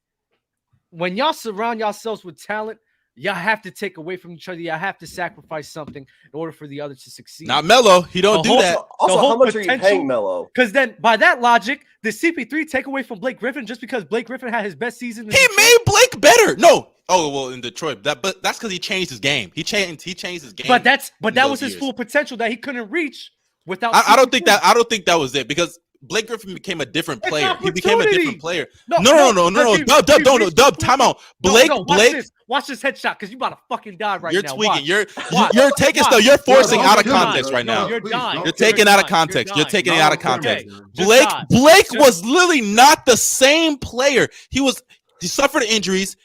D: When y'all surround yourselves with talent, y'all have to take away from each other. Y'all have to sacrifice something in order for the other to succeed.
F: Not Melo. He don't do that.
C: Also, how much are you paying Melo?
D: Because then, by that logic, did CP3 take away from Blake Griffin just because Blake Griffin had his best season?
F: He made Blake better. No. Oh well, in Detroit, but that's because he changed his game. He changed his game.
D: But that was his full potential that he couldn't reach without.
F: I don't think that was it because Blake Griffin became a different player. He became a different player. No. Dub, time out.
D: Watch this headshot because you about to fucking die right
F: you're
D: now.
F: Tweaking. You're taking stuff. You're forcing out of context right now.
D: You're dying.
F: You're taking out of context. You're taking it out of context. Blake was literally not the same player. He suffered injuries.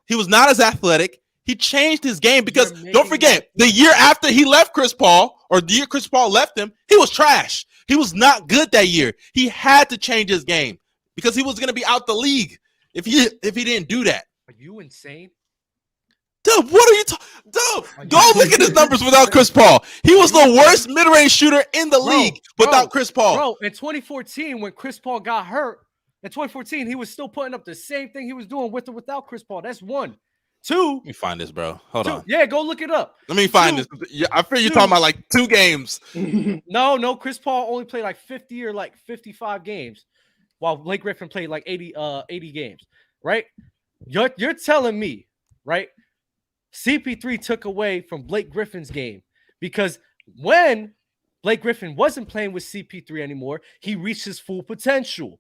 F: He was not as athletic. He changed his game because don't forget the year after he left Chris Paul, or the year Chris Paul left him, he was trash. He was not good that year. He had to change his game because he was going to be out the league if he didn't do that.
D: Are you insane?
F: Dude, what are you talking? Dude, go look at his numbers without Chris Paul. He was the worst mid-range shooter in the league without Chris Paul.
D: Bro, in 2014 when Chris Paul got hurt, in 2014 he was still putting up the same thing he was doing with or without Chris Paul. That's one. Two.
F: Let me find this, bro. Hold on.
D: Yeah, go look it up.
F: Let me find this. I feel you're talking about like 2 games.
D: No. Chris Paul only played like 50 or like 55 games, while Blake Griffin played like 80 games. Right? You're telling me, right? CP3 took away from Blake Griffin's game because when Blake Griffin wasn't playing with CP3 anymore, he reached his full potential.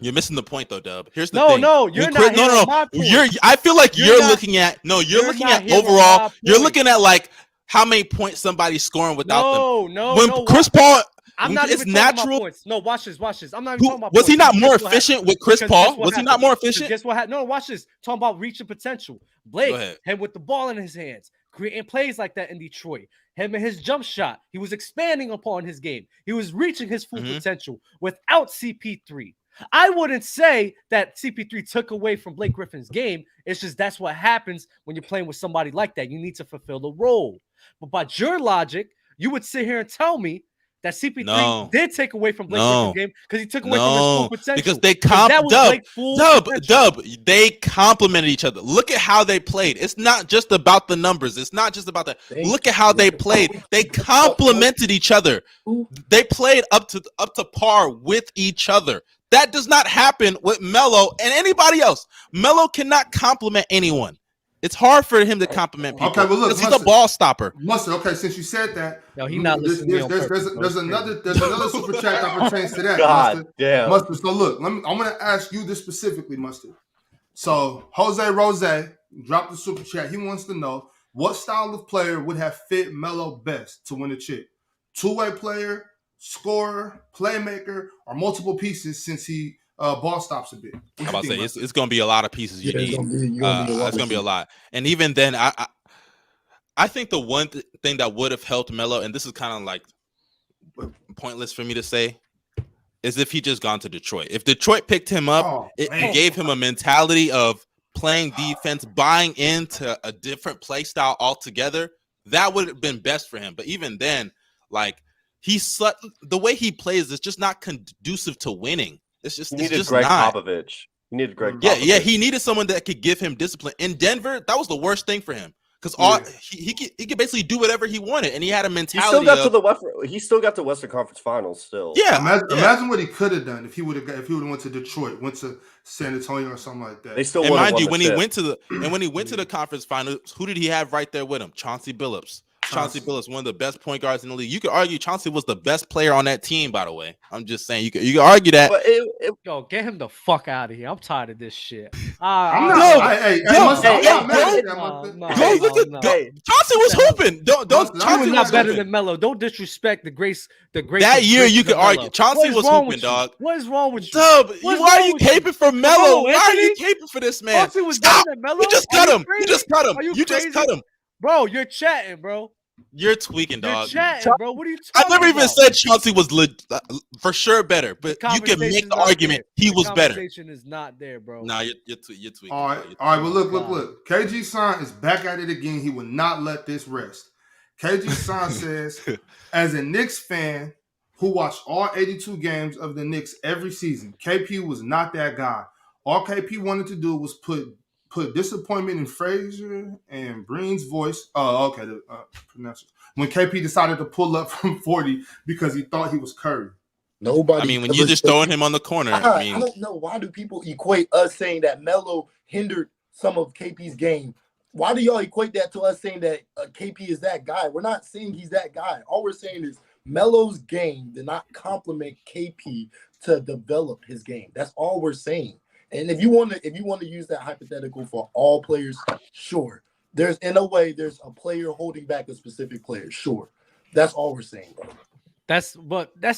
F: You're missing the point, though, Dub. Here's the thing.
D: You're not. My point.
F: I feel like you're looking at overall. You're looking at like how many points somebody's scoring without them. No. Chris Paul,
D: I'm not even talking about points. No, watch this. I'm not even talking about.
F: Was he not more efficient with Chris Paul? Was he not more efficient?
D: Guess what happened? No, watch this. Talking about reaching potential. Blake had with the ball in his hands, creating plays like that in Detroit. Him and his jump shot. He was expanding upon his game. He was reaching his full potential without CP3. I wouldn't say that CP3 took away from Blake Griffin's game. It's just that's what happens when you're playing with somebody like that. You need to fulfill the role. But by your logic, you would sit here and tell me that CP3 did take away from Blake Griffin's game because he took away from his full potential.
F: Because they they complemented each other. Look at how they played. It's not just about the numbers. It's not just about that. Look at how they played. They complemented each other. They played up to par with each other. That does not happen with Melo and anybody else. Melo cannot compliment anyone. It's hard for him to compliment people.
A: Okay, well look,
F: he's a ball stopper.
A: Mustard. Okay, since you said that,
D: no, he's not listening.
A: There's another super chat that pertains to that.
C: God
A: Mustard.
C: damn.
A: Mustard. So look, I'm gonna ask you this specifically, Mustard. So Jose Rose dropped the super chat. He wants to know what style of player would have fit Melo best to win a chip. 2-way player, scorer, playmaker, or multiple pieces since he ball stops a bit.
F: I'm about to say it's going to be a lot of pieces you need. It's going to be a lot. And even then, I think the one thing that would have helped Melo, and this is kind of like pointless for me to say, is if he just gone to Detroit. If Detroit picked him up, it gave him a mentality of playing defense, buying into a different play style altogether, that would have been best for him. But even then, like, the way he plays is just not conducive to winning. It's just
C: Greg Popovich. He needed Greg Popovich.
F: Yeah. He needed someone that could give him discipline. In Denver, that was the worst thing for him because he could basically do whatever he wanted, and he had a mentality.
C: He still got to Western Conference Finals. Still,
F: yeah.
A: Imagine what he could have done if he would have went to Detroit, went to San Antonio or something like that.
C: They still
F: and mind you, when he went to the conference finals, who did he have right there with him? Chauncey Billups. Chauncey Billups, one of the best point guards in the league. You could argue Chauncey was the best player on that team, by the way. I'm just saying you could argue that.
C: But
D: yo, get him the fuck out of here. I'm tired of this shit.
F: Chauncey was hooping.
D: Chauncey was not better than Melo. Don't disrespect the great.
F: That year you could argue Chauncey was hooping, dog.
D: What is wrong with you?
F: Dub, why are you caping for Melo? Why are you caping for this man?
D: Chauncey was better than Melo.
F: You just cut him. You just cut him.
D: Bro, you're chatting, bro.
F: You're tweaking,
D: You're
F: dog.
D: chatting, bro. What are you
F: I
D: talking
F: never even
D: about?
F: said Chauncey was for sure better, but you can make
D: Conversation's
F: the
D: not
F: argument
D: there.
F: he
D: The
F: was better.
D: Conversation is not there, bro.
F: Nah, you're tweaking.
A: All right, but look. KG Son is back at it again. He will not let this rest. KG Son says, as a Knicks fan who watched all 82 games of the Knicks every season, KP was not that guy. All KP wanted to do was put disappointment in Frazier and Breen's voice. Oh, okay. When KP decided to pull up from 40 because he thought he was Curry.
E: Nobody.
F: I mean, when you're just throwing him on the corner.
E: I don't know. Why do people equate us saying that Melo hindered some of KP's game? Why do y'all equate that to us saying that KP is that guy? We're not saying he's that guy. All we're saying is Melo's game did not complement KP to develop his game. That's all we're saying. And if you want to use that hypothetical for all players, sure. There's a player holding back a specific player. Sure. That's all we're saying, bro.
D: That's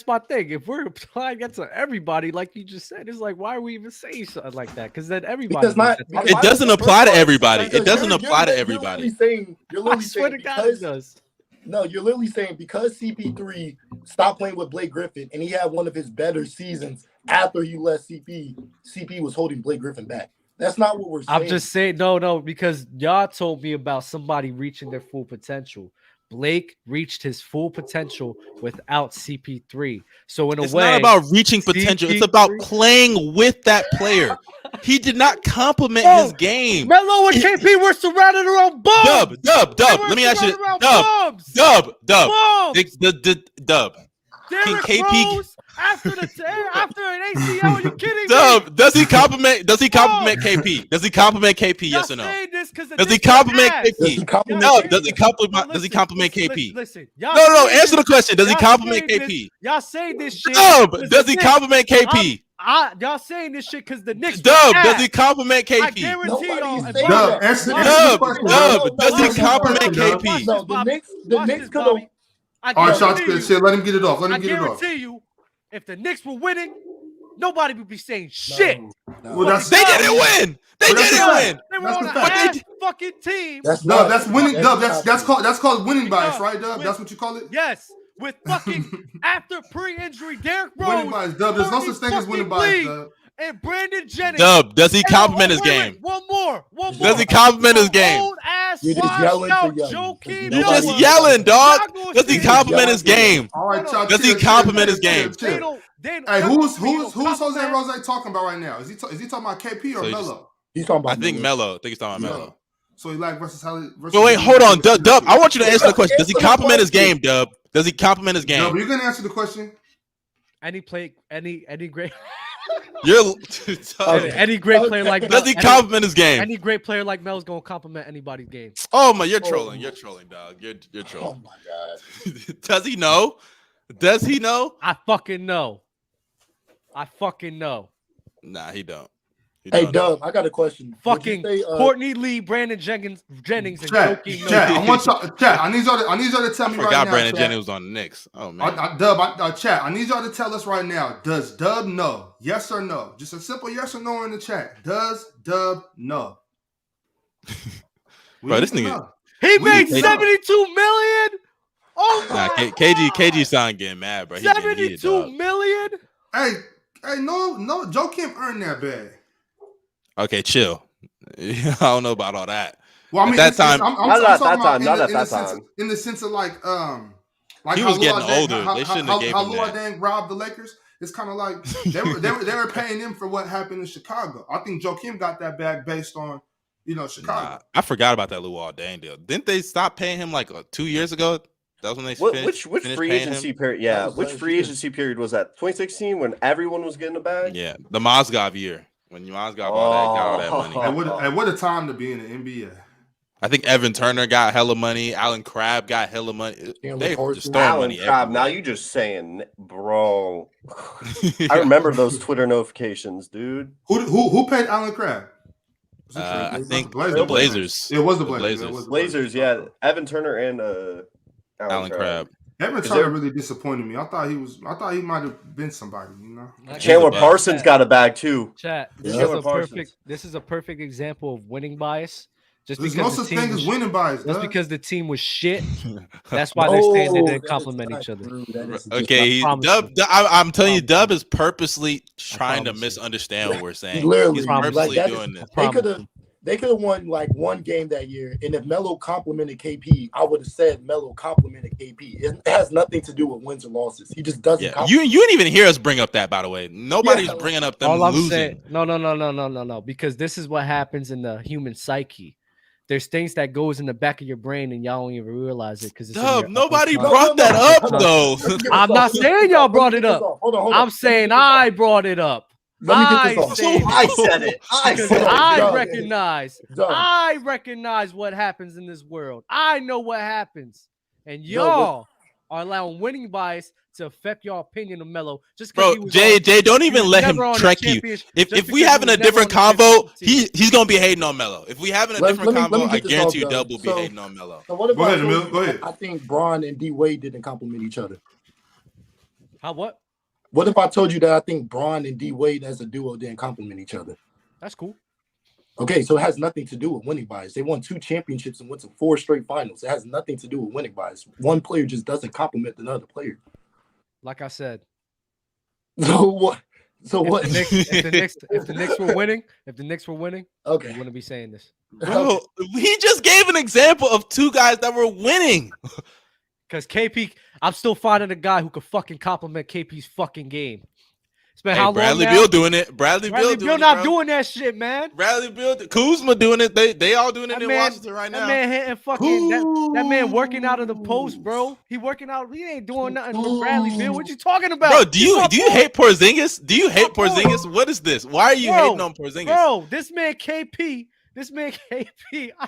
D: my thing. If we're applying that to everybody, like you just said, it's like, why are we even saying something like that? Because then everybody.
F: It doesn't apply to everybody. It doesn't apply to everybody.
E: You're literally saying
D: it does.
E: No, you're literally saying because CP3 stopped playing with Blake Griffin and he had one of his better seasons after he left CP was holding Blake Griffin back. That's not what we're saying.
D: I'm just saying, no, because y'all told me about somebody reaching their full potential. Blake reached his full potential without CP3. So in a way,
F: it's not about reaching potential. It's about playing with that player. He did not compliment his game.
D: Melo and KP were surrounded around bums.
F: Dub. Let me ask you. Dub.
D: Derrick
F: KP
D: Rose after an ACL? Are you kidding
F: me? Does he compliment KP? Does he compliment KP? Yes or no? Does he compliment KP? No. Does he compliment KP?
D: Listen.
F: No. Answer the question. Does he compliment KP?
D: Y'all saying this shit.
F: Does he compliment KP?
D: Y'all saying this shit because the Knicks.
F: Does he compliment KP?
D: I guarantee y'all.
F: Does he compliment KP?
E: No, the Knicks could have.
A: All right, shots good shit. Let him get it off.
D: I guarantee you, if the Knicks were winning, nobody would be saying shit.
E: No.
A: Well,
F: they didn't win. They
D: were on a ass fucking team.
A: That's winning. Dub. That's called winning bias, right, Dub? That's what you call it.
D: Yes, with fucking after pre-injury Derrick Rose.
A: Winning bias, Dub. There's no such thing as winning bias, Dub.
D: And Brandon Jennings.
F: Dub, does he compliment his game?
D: One more.
F: Does he compliment his game?
E: You're just yelling for
F: yelling. You're just yelling, dog. Does he compliment his game?
A: All right,
F: does he compliment his game?
A: Hey, who's Jose Rose talking about right now? Is he talking about KP or Melo?
E: He's talking about.
F: I think Melo. I think he's talking about Melo.
A: So he like versatility.
F: But wait, hold on, Dub. I want you to answer the question. Does he compliment his game, Dub? Does he compliment his game?
A: Dub, you're gonna answer the question.
D: Any great.
F: You're
D: any great player like
F: does he compliment his game?
D: Any great player like Mel's gonna compliment anybody's game.
F: Oh my, you're trolling. You're trolling, dog. You're trolling.
E: Oh my god.
F: Does he know? Does he know?
D: I fucking know.
F: Nah, he don't.
E: Hey, Dub, I got a question.
D: Fucking Courtney Lee, Brandon Jennings, and Joakim.
A: Chat, I want y'all. Chat, I need y'all to tell me right now.
F: I forgot Brandon Jennings was on the Knicks. Oh man.
A: Chat, I need y'all to tell us right now. Does Dub know? Yes or no? Just a simple yes or no in the chat. Does Dub know?
F: Bro, this nigga.
D: He made $72 million. Oh my!
F: KG sound getting mad, bro.
D: $72 million.
A: Hey, no, Joakim earned that bag.
F: Okay, chill. I don't know about all that.
A: Well, I mean,
C: at
A: that time.
C: Not at that time.
A: In the sense of like
F: he was getting older. They shouldn't have gave him that.
A: How robbed the Lakers. It's kind of like they were paying him for what happened in Chicago. I think Joakim got that bag based on Chicago.
F: Nah, I forgot about that Luol Deng deal. Didn't they stop paying him like 2 years ago? That was when they finished.
C: Which free agency period? Yeah, which free agency period was that? 2016 when everyone was getting a bag.
F: Yeah, the Mozgov year when Mozgov got all that money.
A: And what a time to be in the NBA.
F: I think Evan Turner got hella money. Alan Crabb got hella money. They just throwing money.
C: Crabb, now you just saying, bro. I remember those Twitter notifications, dude.
A: Who paid Alan Crabb?
F: I think the Blazers.
A: It was the Blazers.
C: Blazers, yeah. Evan Turner and
F: Alan Crabb.
A: Evan Turner really disappointed me. I thought he might have been somebody,
C: Chandler Parsons got a bag too.
D: Chat. This is a perfect example of winning bias.
A: There's no such thing as winning bias.
D: Just because the team was shit, that's why they're saying they didn't compliment each other.
F: Okay, I'm telling you, Dub is purposely trying to misunderstand what we're saying. He's purposely doing this.
E: They could have won like one game that year, and if Melo complimented KP, I would have said Melo complimented KP. It has nothing to do with wins or losses. He just doesn't.
F: Yeah. You didn't even hear us bring up that, by the way. Nobody's bringing up them losing.
D: Saying, no. Because this is what happens in the human psyche. There's things that goes in the back of your brain, and y'all don't even realize it. Because
F: nobody brought that up, though.
D: I'm not saying y'all brought it up.
E: Hold on.
D: I'm saying I brought it up.
E: Let me get this off.
C: I said it.
D: I recognize what happens in this world. I know what happens. And y'all are allowing winning bias to affect your opinion of Melo. Just
F: bro, Jay, don't even let him trick you. If we having a different convo, he's gonna be hating on Melo. If we having a different convo, I guarantee you Dub will be hating on Melo.
E: So what about Go ahead. I think Bron and D Wade didn't compliment each other.
D: How what?
E: What if I told you that I think Bron and D Wade as a duo didn't compliment each other?
D: That's cool.
E: Okay, so it has nothing to do with winning bias. They won 2 championships and went to 4 straight finals. It has nothing to do with winning bias. One player just doesn't compliment another player.
D: Like I said.
E: So what?
D: If the Knicks were winning,
E: okay,
D: you wouldn't be saying this.
F: Bro, he just gave an example of 2 guys that were winning.
D: Because KP, I'm still finding a guy who could fucking compliment KP's fucking game. It's been how long
F: Bradley
D: now?
F: Beal doing it. Bradley Beal
D: not doing that shit, man.
F: Bradley Beal, Kuzma doing it. They all doing it in Washington right now.
D: That man hitting fucking that man working out of the post, bro. He working out. He ain't doing nothing with Bradley Beal. What you talking about?
F: Bro, do you hate Porzingis? Do you hate Porzingis? What is this? Why are you hating on Porzingis?
D: Bro, this man KP, I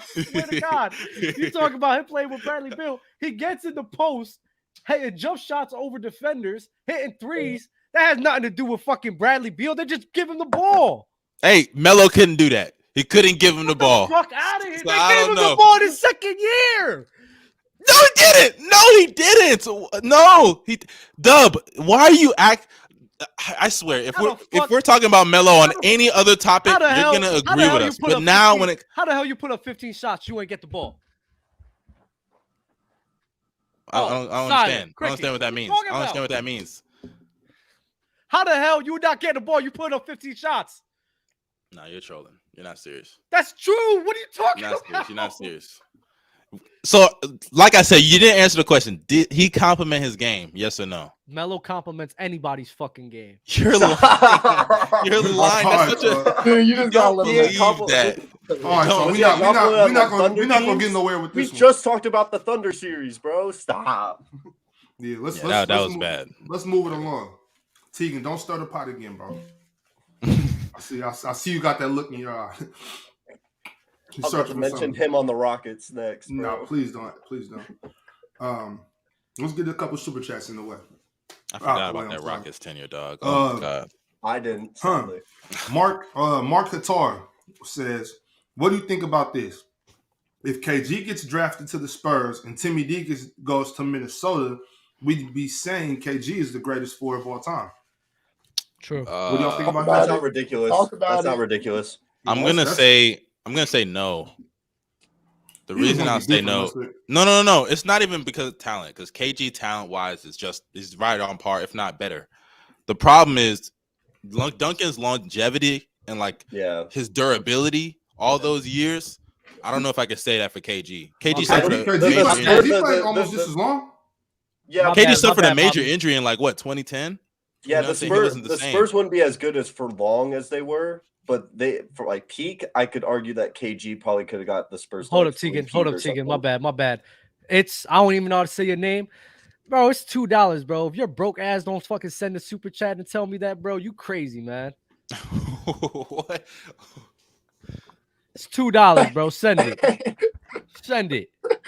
D: swear to God, you talk about him playing with Bradley Beal. He gets in the post, hitting jump shots over defenders, hitting threes. That has nothing to do with fucking Bradley Beal. They just give him the ball.
F: Hey, Melo couldn't do that. He couldn't give him the ball.
D: Fuck out of here. So they gave him the ball his second year.
F: No, he didn't. No, Dub, why are you I swear, if we're talking about Melo on any other topic, you're gonna agree with us. But now
D: how the hell you put up 15 shots, you ain't get the ball?
F: I don't understand. I don't understand what that means. I don't understand what that means.
D: How the hell you not getting the ball? You put up 15 shots.
F: No, you're trolling. You're not serious.
D: That's true. What are you talking about?
F: You're not serious. So, like I said, you didn't answer the question. Did he compliment his game? Yes or no?
D: Melo compliments anybody's fucking game.
F: You're lying. You're lying. That's such a.
E: Dude, you just gotta let him
F: that.
A: All right, so we're not gonna get nowhere with this.
C: We just talked about the Thunder series, bro. Stop.
A: Yeah,
F: that was bad.
A: Let's move it along. Tegan, don't stir the pot again, bro. I see you got that look in your eye.
C: I'm about to mention him on the Rockets next. Bro.
A: No, please don't. Let's get a couple super chats in the way.
F: I forgot about that Rockets tenure, dog. Oh my God.
C: I didn't.
A: Mark Qatar says, what do you think about this? If KG gets drafted to the Spurs and Timmy D goes to Minnesota, we'd be saying KG is the greatest forward of all time.
D: True.
A: What do y'all think about that?
C: That's not ridiculous. That's not ridiculous.
F: I'm gonna say no. The reason I'll say no. No. It's not even because of talent, because KG talent-wise is right on par, if not better. The problem is Duncan's longevity and his durability all those years. I don't know if I could say that for KG. KG suffered a major injury.
A: He played almost just as long.
C: Yeah,
F: KG suffered a major injury in 2010.
C: Yeah, the Spurs wouldn't be as good as for long as they were, but for peak, I could argue that KG probably could have got the Spurs.
D: Hold up, Tegan. My bad. I don't even know how to say your name. Bro, it's $2, bro. If your broke ass don't fucking send a super chat and tell me that, bro, you crazy, man.
F: What?
D: It's $2, bro. Send it.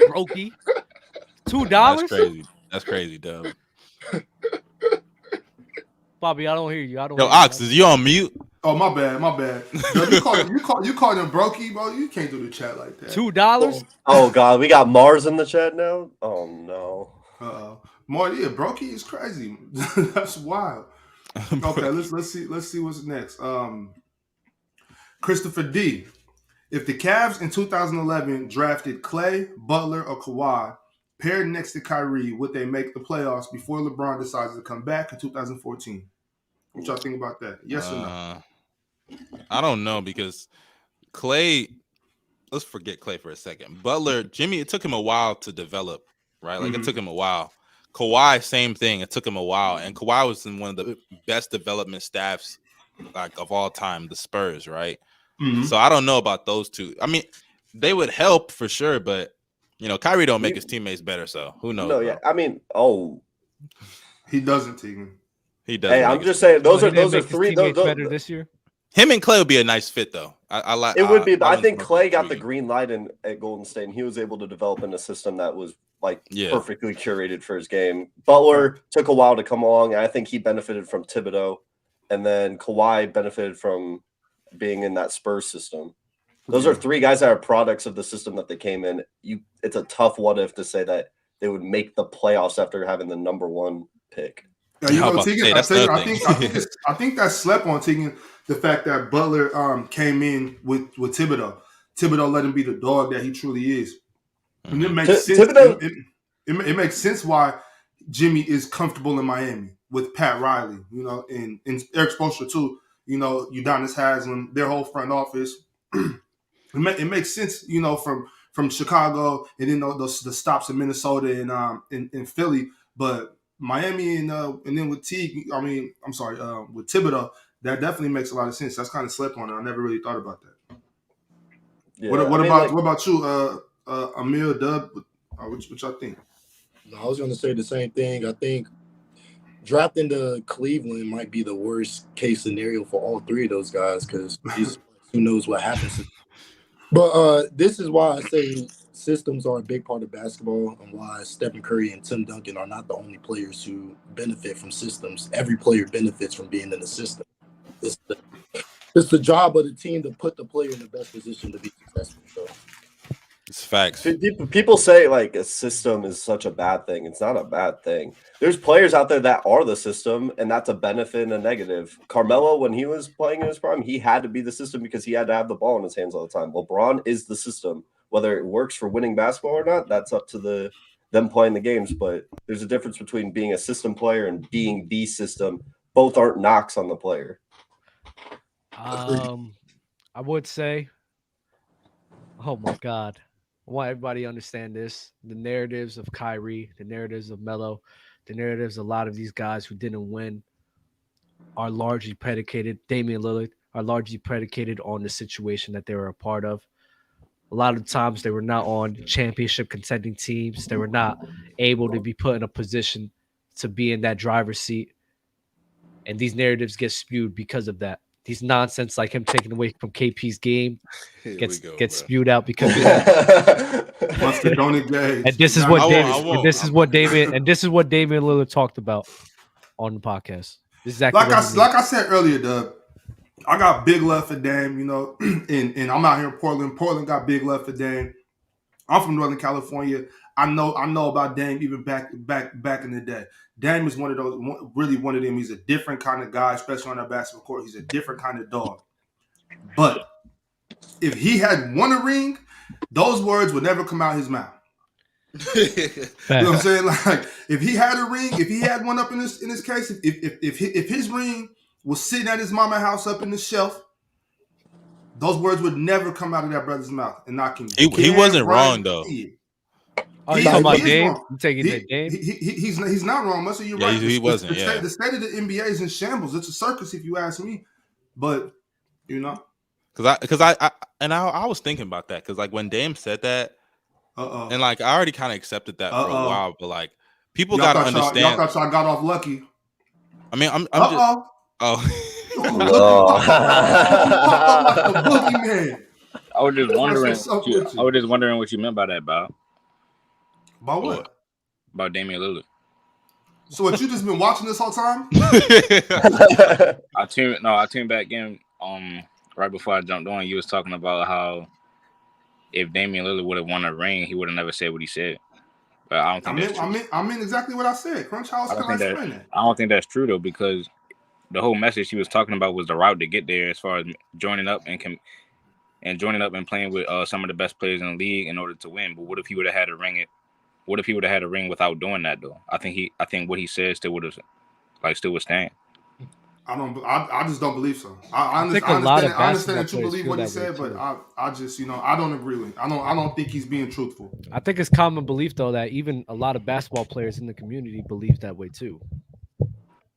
D: Brokey. $2?
F: That's crazy, dog.
D: Bobby, I don't hear you.
F: Yo, Ox, is you on mute?
A: Oh, my bad. Yo, you called him brokey, bro. You can't do the chat like that.
D: $2?
C: Oh God, we got Mars in the chat now. Oh no.
A: Marty, brokey is crazy. That's wild. Okay, let's see what's next. Christopher D. If the Cavs in 2011 drafted Klay, Buttler, or Kawhi paired next to Kyrie, would they make the playoffs before LeBron decides to come back in 2014? What y'all think about that? Yes or no?
F: I don't know because Klay. Let's forget Klay for a second. Buttler, Jimmy, it took him a while to develop, right? Like it took him a while. Kawhi, same thing. It took him a while, and Kawhi was in one of the best development staffs like of all time, the Spurs, right? So I don't know about those two. I mean, they would help for sure, but Kyrie don't make his teammates better, so who knows?
C: No, yeah. I mean,
A: he doesn't, Tegan.
F: He does.
C: Hey, I'm just saying those are three. Those
D: better this year.
F: Him and Klay would be a nice fit, though. I like.
C: It would be, but I think Klay got the green light at Golden State, and he was able to develop in a system that was perfectly curated for his game. Butler took a while to come along, and I think he benefited from Thibodeau, and then Kawhi benefited from being in that Spurs system. Those are three guys that are products of the system that they came in. It's a tough what if to say that they would make the playoffs after having the number one pick.
A: Tegan, I think that's slept on, Tegan. The fact that Butler came in with Thibodeau. Thibodeau let him be the dog that he truly is. And it makes sense. It makes sense why Jimmy is comfortable in Miami with Pat Riley, and Eric Spoelstra too. Udonis Haslem, their whole front office. It makes sense, from Chicago and then the stops in Minnesota and in Philly, but Miami and then with with Thibodeau, that definitely makes a lot of sense. That's kind of slept on it. I never really thought about that. Yeah, what about you, Amir, Dub? What y'all think?
E: No, I was going to say the same thing. I think drafting to Cleveland might be the worst case scenario for all three of those guys because who knows what happens. But this is why I say systems are a big part of basketball and why Stephen Curry and Tim Duncan are not the only players who benefit from systems. Every player benefits from being in the system. It's the job of the team to put the player in the best position to be successful. So.
F: It's facts.
C: People say like a system is such a bad thing. It's not a bad thing. There's players out there that are the system, and that's a benefit and a negative. Carmelo, when he was playing in his prime, he had to be the system because he had to have the ball in his hands all the time. LeBron is the system. Whether it works for winning basketball or not, that's up to them playing the games. But there's a difference between being a system player and being the system. Both aren't knocks on the player.
D: I would say, oh my God. I want everybody to understand this. The narratives of Kyrie, the narratives of Melo, the narratives of a lot of these guys who didn't win are largely predicated, Damian Lillard, are largely predicated on the situation that they were a part of. A lot of times they were not on championship contending teams. They were not able to be put in a position to be in that driver's seat. And these narratives get spewed because of that. These nonsense like him taking away from KP's game gets spewed out because of that. And this is what Damian Lillard talked about on the podcast. This is exactly
A: like I said earlier, Doug. I got big love for Dame, and I'm out here in Portland. Portland got big love for Dame. I'm from Northern California. I know about Dame even back in the day. Dame is one of them. He's a different kind of guy, especially on that basketball court. He's a different kind of dog. But if he had won a ring, those words would never come out his mouth. You know what I'm saying? Like if he had a ring, if he had one up in this case, if his ring was sitting at his mama house up in the shelf, those words would never come out of that brother's mouth. And I can.
F: He wasn't wrong though.
D: Oh, you talking about Dame? You taking that Dame?
A: He's not wrong, Muscle. You're right.
F: He wasn't.
A: The state of the NBA is in shambles. It's a circus, if you ask me. But
F: because I was thinking about that because like when Dame said that, and like I already kind of accepted that for a while, but like people got to understand.
A: Y'all thought y'all got off lucky.
F: I mean, I'm just. Oh.
B: I was just wondering what you meant by that, Bob.
A: About what?
B: About Damian Lillard.
A: So what, you just been watching this whole time?
B: I tuned back in right before I jumped on. You was talking about how if Damian Lillard would have won a ring, he would have never said what he said. But I don't think that's true.
A: I mean exactly what I said. Crunch House, can I explain that?
B: I don't think that's true though, because the whole message he was talking about was the route to get there as far as joining up and and joining up and playing with some of the best players in the league in order to win. But what if he would have had a ring? What if he would have had a ring without doing that though? I think what he said still would stand.
A: I just don't believe so. I understand that you believe what he said, but I just I don't agree with it. I don't think he's being truthful.
D: I think it's common belief though that even a lot of basketball players in the community believe that way too.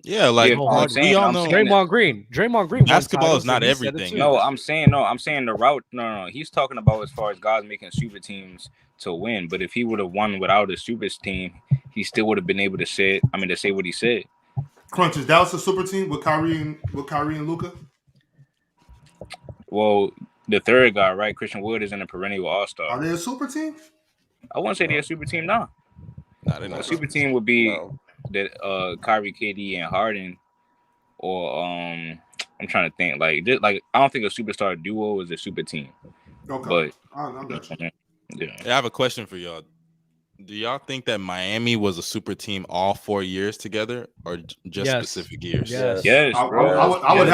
F: Yeah, like we all know
D: Draymond Green.
F: Basketball is not everything.
B: No, I'm saying the route. No. He's talking about as far as guys making super teams to win. But if he would have won without a super team, he still would have been able to say what he said.
A: Crunch, is Dallas a super team with Kyrie and Luka?
B: Well, the third guy, right? Christian Wood is in a perennial all-star.
A: Are they a super team?
B: I wouldn't say they're a super team now.
F: No, they're not.
B: A super team would be that Kyrie, KD, and Harden, or I'm trying to think like I don't think a superstar duo is a super team.
A: Okay,
B: but
A: I got you.
B: Yeah,
F: I have a question for y'all. Do y'all think that Miami was a super team all 4 years together, or just specific years?
B: Yes.
A: I would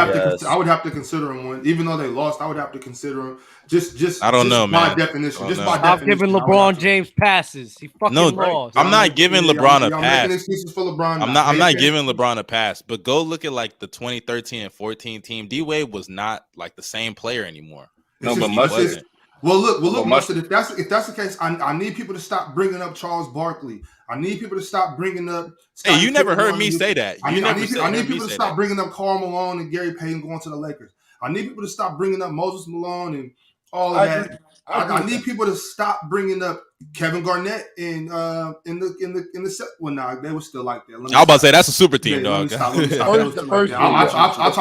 A: have to consider them one, even though they lost. I would have to consider them just.
F: I don't know, man.
A: By definition,
D: Stop giving LeBron James passes. He fucking lost.
F: I'm not giving LeBron a pass.
A: Excuses for LeBron.
F: I'm not giving LeBron a pass. But go look at like the 2013 and 14 team. D Wade was not like the same player anymore.
B: No, but wasn't.
A: Well, look, Mustard. If that's the case, I need people to stop bringing up Charles Barkley. I need people to stop bringing up.
F: Hey, you never heard me say that.
A: I need people to stop bringing up Karl Malone and Gary Payton going to the Lakers. I need people to stop bringing up Moses Malone and all of that. I need people to stop bringing up Kevin Garnett in the set. Well, nah, they were still like that.
F: I was about to say that's a super team, dog.
A: I tried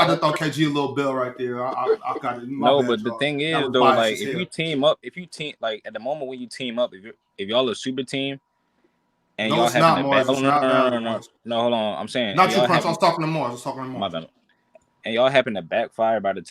A: to throw KG a little bell right there. I got it.
B: No, but the thing is though, like if you team like at the moment when you team up, if y'all a super team, and y'all having no, hold on, I'm saying
A: not you, Prince. I was talking to Mars.
B: My bad. And y'all happen to backfire by the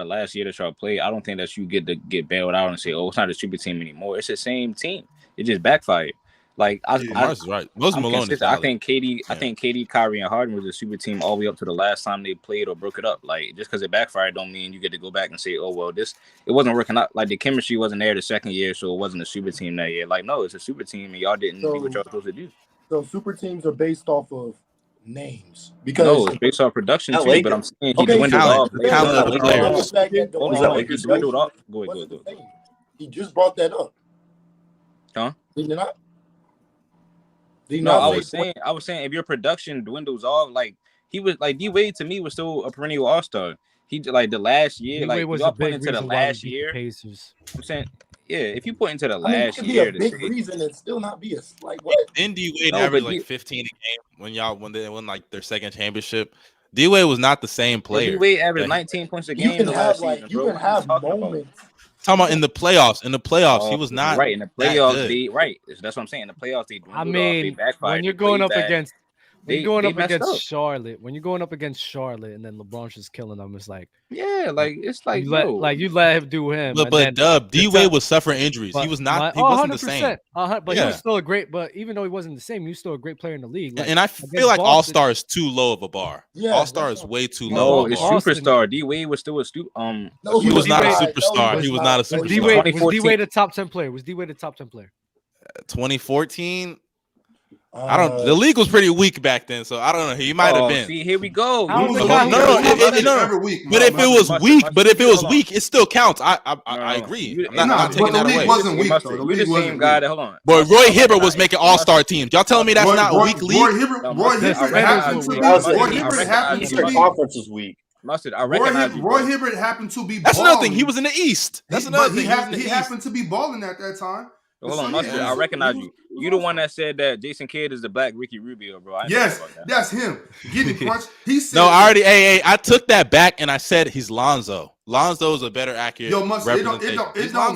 B: last year that y'all played. I don't think that you get bailed out and say, "Oh, it's not a super team anymore." It's the same team. It just backfired. Like
F: Mars is right. Moses Malone is
B: I think KD, Kyrie, and Harden was a super team all the way up to the last time they played or broke it up. Like just because it backfired, don't mean you get to go back and say, "Oh well, it wasn't working out." Like the chemistry wasn't there the second year, so it wasn't a super team that year. Like no, it's a super team, and y'all didn't do what y'all supposed to do.
E: So super teams are based off of names because
B: it's based off production too. But I'm saying he dwindled off. He dwindled off. Go ahead.
E: He just brought that up.
B: Huh?
E: Did you not?
B: I was saying if your production dwindles off, like he was like D Wade to me was still a perennial all-star. He like the last year, like y'all put into the last year. I'm saying, yeah, if you put into the last year,
E: a big reason and still not be like what?
F: Then D Wade averaged like 15 a game when they won like their second championship. D Wade was not the same player.
B: D Wade averaged 19 points a game.
E: You can have moments.
F: Talking about in the playoffs, he was not
B: right in the playoffs. That's what I'm saying. In the playoffs,
D: when you're going up against Charlotte, and then LeBron's just killing them, it's like you let him do him.
F: But Dub, D Wade was suffering injuries. He was not. He wasn't the same.
D: But he was still a great. But even though he wasn't the same, he was still a great player in the league.
F: And I feel like All Star is too low of a bar. All Star is way too low.
B: No, it's superstar. D Wade was still a
F: No, he was not a superstar. He was not a superstar.
D: Was D Wade a top 10 player?
F: 2014. The league was pretty weak back then, so I don't know. He might have been.
B: See, here we go.
F: No. But if it was weak, it still counts. I agree. I'm not taking that away.
A: Wasn't weak.
B: You're the same guy that hold on.
F: But Roy Hibbert was making all-star teams. Y'all telling me that's not a weak league?
A: Roy Hibbert happened to be.
C: Conference is weak.
B: Mustard, I recognize
A: Roy Hibbert happened to be.
F: That's another thing. He was in the East. That's another thing.
A: He happened to be balling at that time.
B: Hold on, Mustard. I recognize you. You the one that said that Jason Kidd is the black Ricky Rubio, bro.
A: Yes, that's him. Get it, Crunch. He said
F: no. I took that back and I said he's Lonzo. Lonzo's a better accurate.
A: Mustard, it don't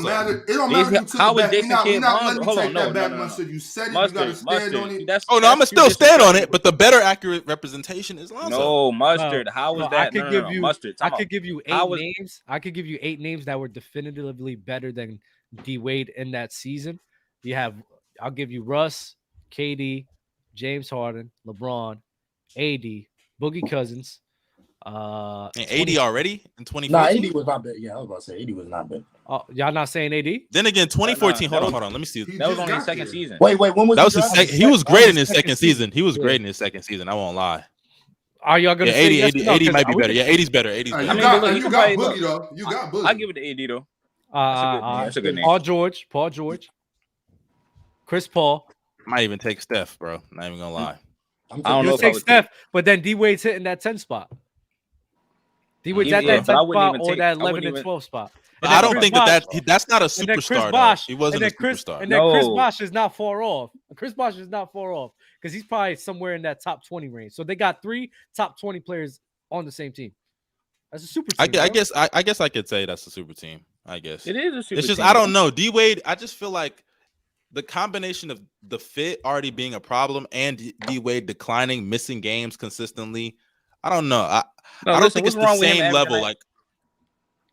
A: matter. It don't matter.
B: How was Jason Kidd Lonzo?
A: Hold on, no. Mustard. You said it. You gotta stand on it.
F: I'm gonna still stand on it, but the better accurate representation is Lonzo.
B: No, Mustard. How was that?
D: Mustard. I could give you 8 names. I could give you 8 names that were definitively better than D Wade in that season. I'll give you Russ, KD, James Harden, LeBron, AD, Boogie Cousins,
F: And 80 already in 2014.
E: Nah, 80 was not bad. Yeah, I was about to say 80 was not bad.
D: Oh, y'all not saying AD?
F: Then again, 2014.
B: Nah,
F: hold on. Let me see.
B: That was only his second season.
E: Wait, when was
F: That was his
E: draft?
F: second. He was great in his second season. He was great in his second season. I won't lie.
D: Are y'all gonna
F: Yeah,
D: say
F: 80,
D: yes or
F: 80,
D: no?
F: 80 might be
D: 'Cause
F: better. Yeah, 80's better. 80's
A: Hey,
F: better.
A: you got
B: look,
A: Boogie though. You got Boogie.
B: I give it to AD though. That's a good name.
D: Paul George, Chris Paul.
F: Might even take Steph, bro. Not even gonna lie.
B: I don't know
D: You
B: if I
D: take
B: would
D: Steph, but then D Wade's hitting that 10 spot. D Wade's at
B: Yeah,
D: that
B: but
D: 10
B: I wouldn't
D: spot
B: even
D: or
B: take-
D: that
B: I
D: 11
B: wouldn't
D: and
B: even-
D: 12 spot.
F: But
D: And
F: I
D: then
F: don't
D: Chris
F: think
D: Bosh-
F: that's not a
D: and then Chris
F: superstar.
D: Bosh,
F: He wasn't a
D: and then Chris,
F: superstar.
D: and then Chris
B: No.
D: Bosh is not far off. Chris Bosh is not far off because he's probably somewhere in that top 20 range. So they got 3 top 20 players on the same team. That's a super team.
F: I
D: bro.
F: guess I could say that's a super team. I guess
B: It is a super
F: it's just
B: team,
F: I don't
B: bro.
F: know. D Wade. I just feel like the combination of the fit already being a problem and D Wade declining, missing games consistently. I don't know. I don't
B: listen,
F: think it's
B: what's
F: the
B: wrong with him
F: same
B: averaging
F: level.
B: nine-
F: Like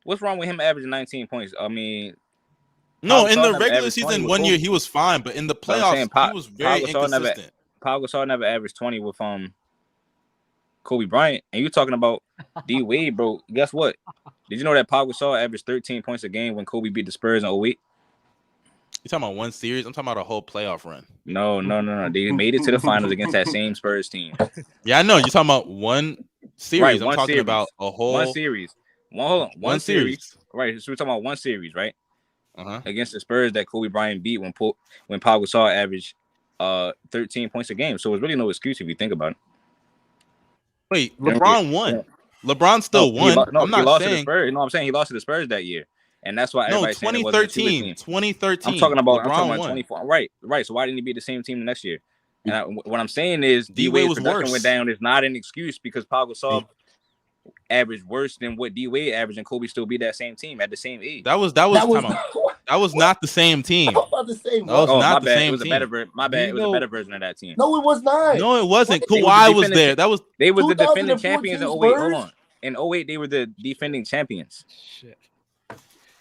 B: What's wrong with him averaging 19 points? I mean,
F: no,
B: Pau
F: in
B: Gasol
F: the
B: never
F: regular
B: averaged 20
F: season,
B: with
F: 1 year
B: Kobe.
F: he was fine, but in the
B: But I'm
F: playoffs
B: saying Pau-
F: he was very
B: Pau Gasol never-
F: inconsistent.
B: Pau Gasol never averaged 20 with Kobe Bryant, and you talking about D Wade, bro? Guess what? Did you know that Pau Gasol averaged 13 points a game when Kobe beat the Spurs in 08?
F: You talking about one series? I'm talking about a whole playoff run.
B: No. They made it to the finals against that same Spurs team.
F: Yeah, I know. You're talking about one series.
B: Right,
F: I'm
B: one
F: talking
B: series.
F: about a whole
B: One series. One series. Right. So we're talking about one series, right?
F: Uh-huh.
B: Against the Spurs that Kobe Bryant beat when Pau Gasol averaged 13 points a game. So it's really no excuse if you think about it.
F: Wait, LeBron won. LeBron still won. I'm
B: he
F: not
B: lost to the
F: saying.
B: Spurs. You know what I'm saying? He lost to the Spurs that year. And that's why
F: No,
B: everybody's saying it wasn't a super
F: 2013.
B: team.
F: 2013.
B: I'm talking about
F: LeBron won.
B: 24. Right. So why didn't he beat the same team the next year? And what I'm saying is
F: D-Wade
B: D-Wade's
F: was
B: production
F: worse.
B: went down is not an excuse because Pau Gasol averaged worse than what D-Wade averaged and Kobe still beat that same team at the same age.
F: That was not the same team.
E: I was about to say,
F: That was
B: Oh,
F: not
B: my
F: the
B: bad.
F: same
B: It was a
F: team.
B: better my bad.
D: You
B: It was a
D: know-
B: better version of that team.
E: no, it was not.
F: No, it wasn't.
B: They was
F: Kawhi
B: the
F: was
B: defending-
F: there. That was
B: They was the defending
E: 2014
B: champions in 08. Hold
E: Spurs?
B: on. In 08, they were the defending champions.
D: Shit.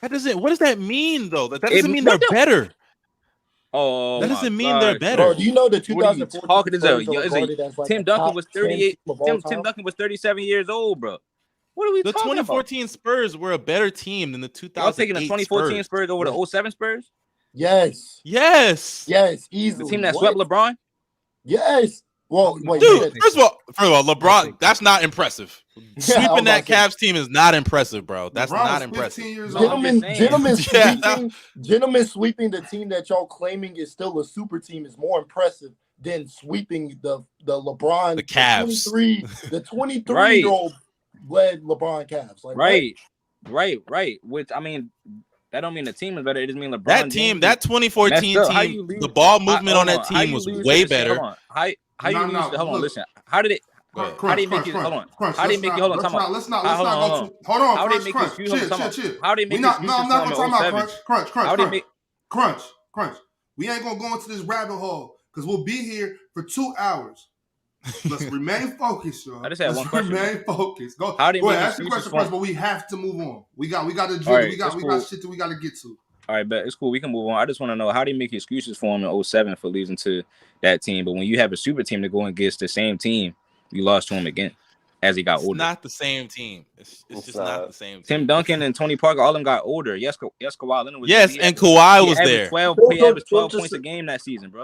F: that doesn't. What does that mean though? That
B: It-
F: doesn't mean they're
B: what the-
F: better.
B: Oh,
F: That
B: my
F: doesn't mean they're
B: gosh.
F: better.
E: Bro, do you know the
B: What are you
E: 2014
B: talking
E: Spurs
B: about?
E: are regarded as like
B: Tim
E: a
B: Duncan
E: top
B: was
E: 10
B: 38.
E: team of all
B: Tim
E: time?
B: Duncan was 37 years old, bro. What are we
F: The
B: talking
F: 2014 Spurs were a better team than the
B: about? Y'all
F: 2008
B: taking the 2014 Spurs over the 07 Spurs?
E: Yes,
F: Yes.
E: easily.
B: The team that
E: What?
B: swept LeBron?
E: Yes. Well, wait,
F: Dude,
E: wait.
F: first of all, LeBron, that's not impressive.
E: I
F: Sweeping
E: was
F: that
E: about to-
F: Cavs team is not impressive, bro. That's
A: LeBron
F: not
A: was
F: impressive.
A: 15 years
B: No,
A: old.
B: I'm
E: Gentlemen,
B: just saying.
E: gentlemen sweeping the team that y'all claiming is still a super team is more impressive than sweeping the LeBron
F: The Cavs.
E: the 23-year-old led LeBron Cavs. Like,
B: Right. Which, I mean, that don't mean the team is better. It just mean LeBron
F: That team,
B: James
F: that 2014
B: messed up. How
F: team,
B: you lose-
F: the ball movement on
B: Hold
F: that
B: How
F: team
B: you
F: was
B: lose
F: way
B: to the-
F: better.
B: Hold on. How you lose to, hold on,
A: look.
B: listen. How did it
A: Crunch,
B: how they make you
A: crunch,
B: hold on?
A: crunch.
B: How they
A: Let's
B: make
A: not-
B: you hold on?
A: let's
B: Time out.
A: Let's not
B: Hold
A: go
B: on.
A: too. Hold on,
B: How they
A: crunch,
B: make
A: crunch.
B: excuses? Hold on, time out.
A: Chill.
B: How they make
A: No, I'm
B: excuses
A: not
B: for
A: gonna
B: him
A: talk
B: in
A: about
B: 07?
A: crunch.
B: How they make
A: Crunch. We ain't gonna go into this rabbit hole because we'll be here for 2 hours. Let's remain focused, y'all.
B: I just had one question,
A: Remain focused. Go
B: How they
A: ahead,
B: make
A: ask the
B: excuses
A: question
B: for
A: first,
B: him?
A: but we have to move on. We got to
B: All
A: drill.
B: right,
A: we got
B: cool.
A: shit that we got to get to.
B: All right, but it's cool. We can move on. I just want to know how they make excuses for him in 07 for losing to that team. But when you have a super team to go against the same team, you lost to him again as he got
F: It's
B: older.
F: not the same team. It's just not the same team.
B: Tim Duncan and Tony Parker, all of them got older. Yes, Kawhi Leonard was
F: Yes,
B: he
F: and
B: averaged-
F: Kawhi
B: he
F: was
B: averaged
F: there.
B: 12,
E: Don't-
B: he averaged
E: don't
B: 12
E: just-
B: points a game that season, bro.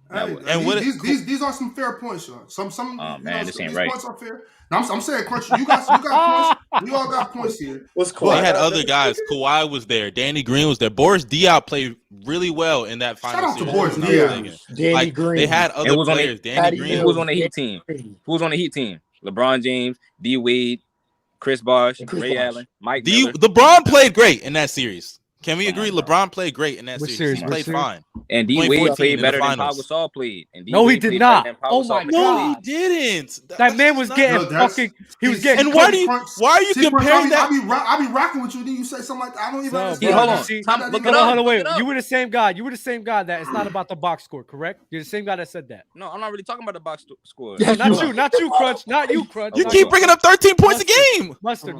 F: And what is-
A: these are some fair points, Sean. Some
B: Oh,
A: you
B: man,
A: know,
B: this ain't
A: these
B: right.
A: points are fair. Now, I'm saying, Crunch, you got points. We all got points here.
C: What's
F: They
C: Kawhi?
F: had other guys. Kawhi was there. Danny Green was there. Boris Diaw played really well in that final
A: Shout out to
F: series.
A: Boris
F: if I'm not
A: Diaw.
F: mistaken.
E: Danny
F: Like,
E: Green.
F: they had other
B: It was on
F: players.
E: Patty
F: Danny Green.
B: Who was
E: Mills.
B: on the Heat team? Who was on the Heat team? LeBron James, D Wade, Chris Bosh,
E: And Chris
B: Ray
E: Bosh.
B: Allen, Mike Miller.
F: LeBron played great in that series. Can we
B: Come
F: agree?
B: on, bro.
F: LeBron played great in that
D: What
F: series.
D: series?
F: He
D: What
F: played
D: series?
F: fine.
B: And D Wade
F: 2014
B: played
F: in the
B: better than Pau
F: finals.
B: Gasol played. And D
D: No, he
B: Wade
D: did
B: played
D: not.
B: better than Pau
D: Oh
B: Gasol
D: my
B: played.
F: No, he
D: God.
F: didn't.
D: That man was getting
A: No, that's-
D: fucking. He was getting.
F: And why do you
A: Crunch,
F: comparing that?
A: I be rocking with you. Then you say something like that. I don't even
D: So,
A: understand.
B: hold
A: that.
B: on.
A: That
B: Tom,
A: doesn't
B: look
A: even-
B: it up.
D: Hold on, wait.
B: Look it up.
D: You were the same guy. You were the same guy that it's not about the box score, correct? You're the same guy that said that.
B: No, I'm not really talking about the box score.
E: Yeah,
D: Not you, not you, Crunch. Not you, Crunch.
F: You
D: Not
F: keep bringing up 13 points a game.
D: Mustard.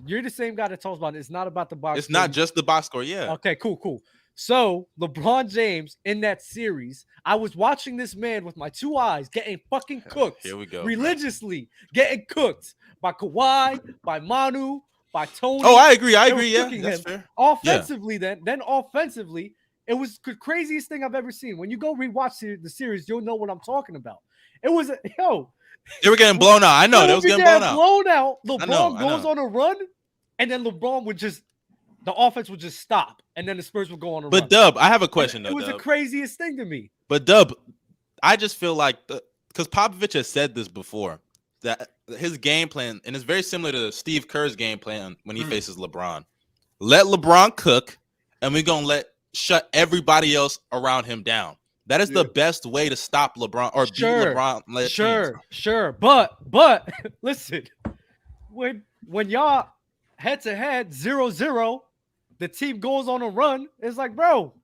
D: You're the same guy that talks about it. It's not about the box
F: It's
D: score.
F: not just the box score. Yeah.
D: Okay, cool. So LeBron James in that series, I was watching this man with my 2 eyes getting fucking cooked.
F: Here we go.
D: Religiously getting cooked by Kawhi, by Manu, by Tony.
F: Oh, I agree. Yeah, that's fair.
D: Offensively, then offensively, it was the craziest thing I've ever seen. When you go rewatch the series, you'll know what I'm talking about. It was
F: they were getting blown out. I know they was getting blown out.
D: LeBron goes on a run, and then LeBron would the offense would just stop, and then the Spurs would go on a run.
F: But Dub, I have a question though.
D: It was the craziest thing to me.
F: But Dub, I just feel like because Popovich has said this before, that his game plan, and it's very similar to Steve Kerr's game plan when he faces LeBron. Let LeBron cook, and we're gonna shut everybody else around him down. That is the best way to stop LeBron or beat LeBron.
D: Sure. But listen, when y'all head to head 0-0, the team goes on a run. It's like, bro,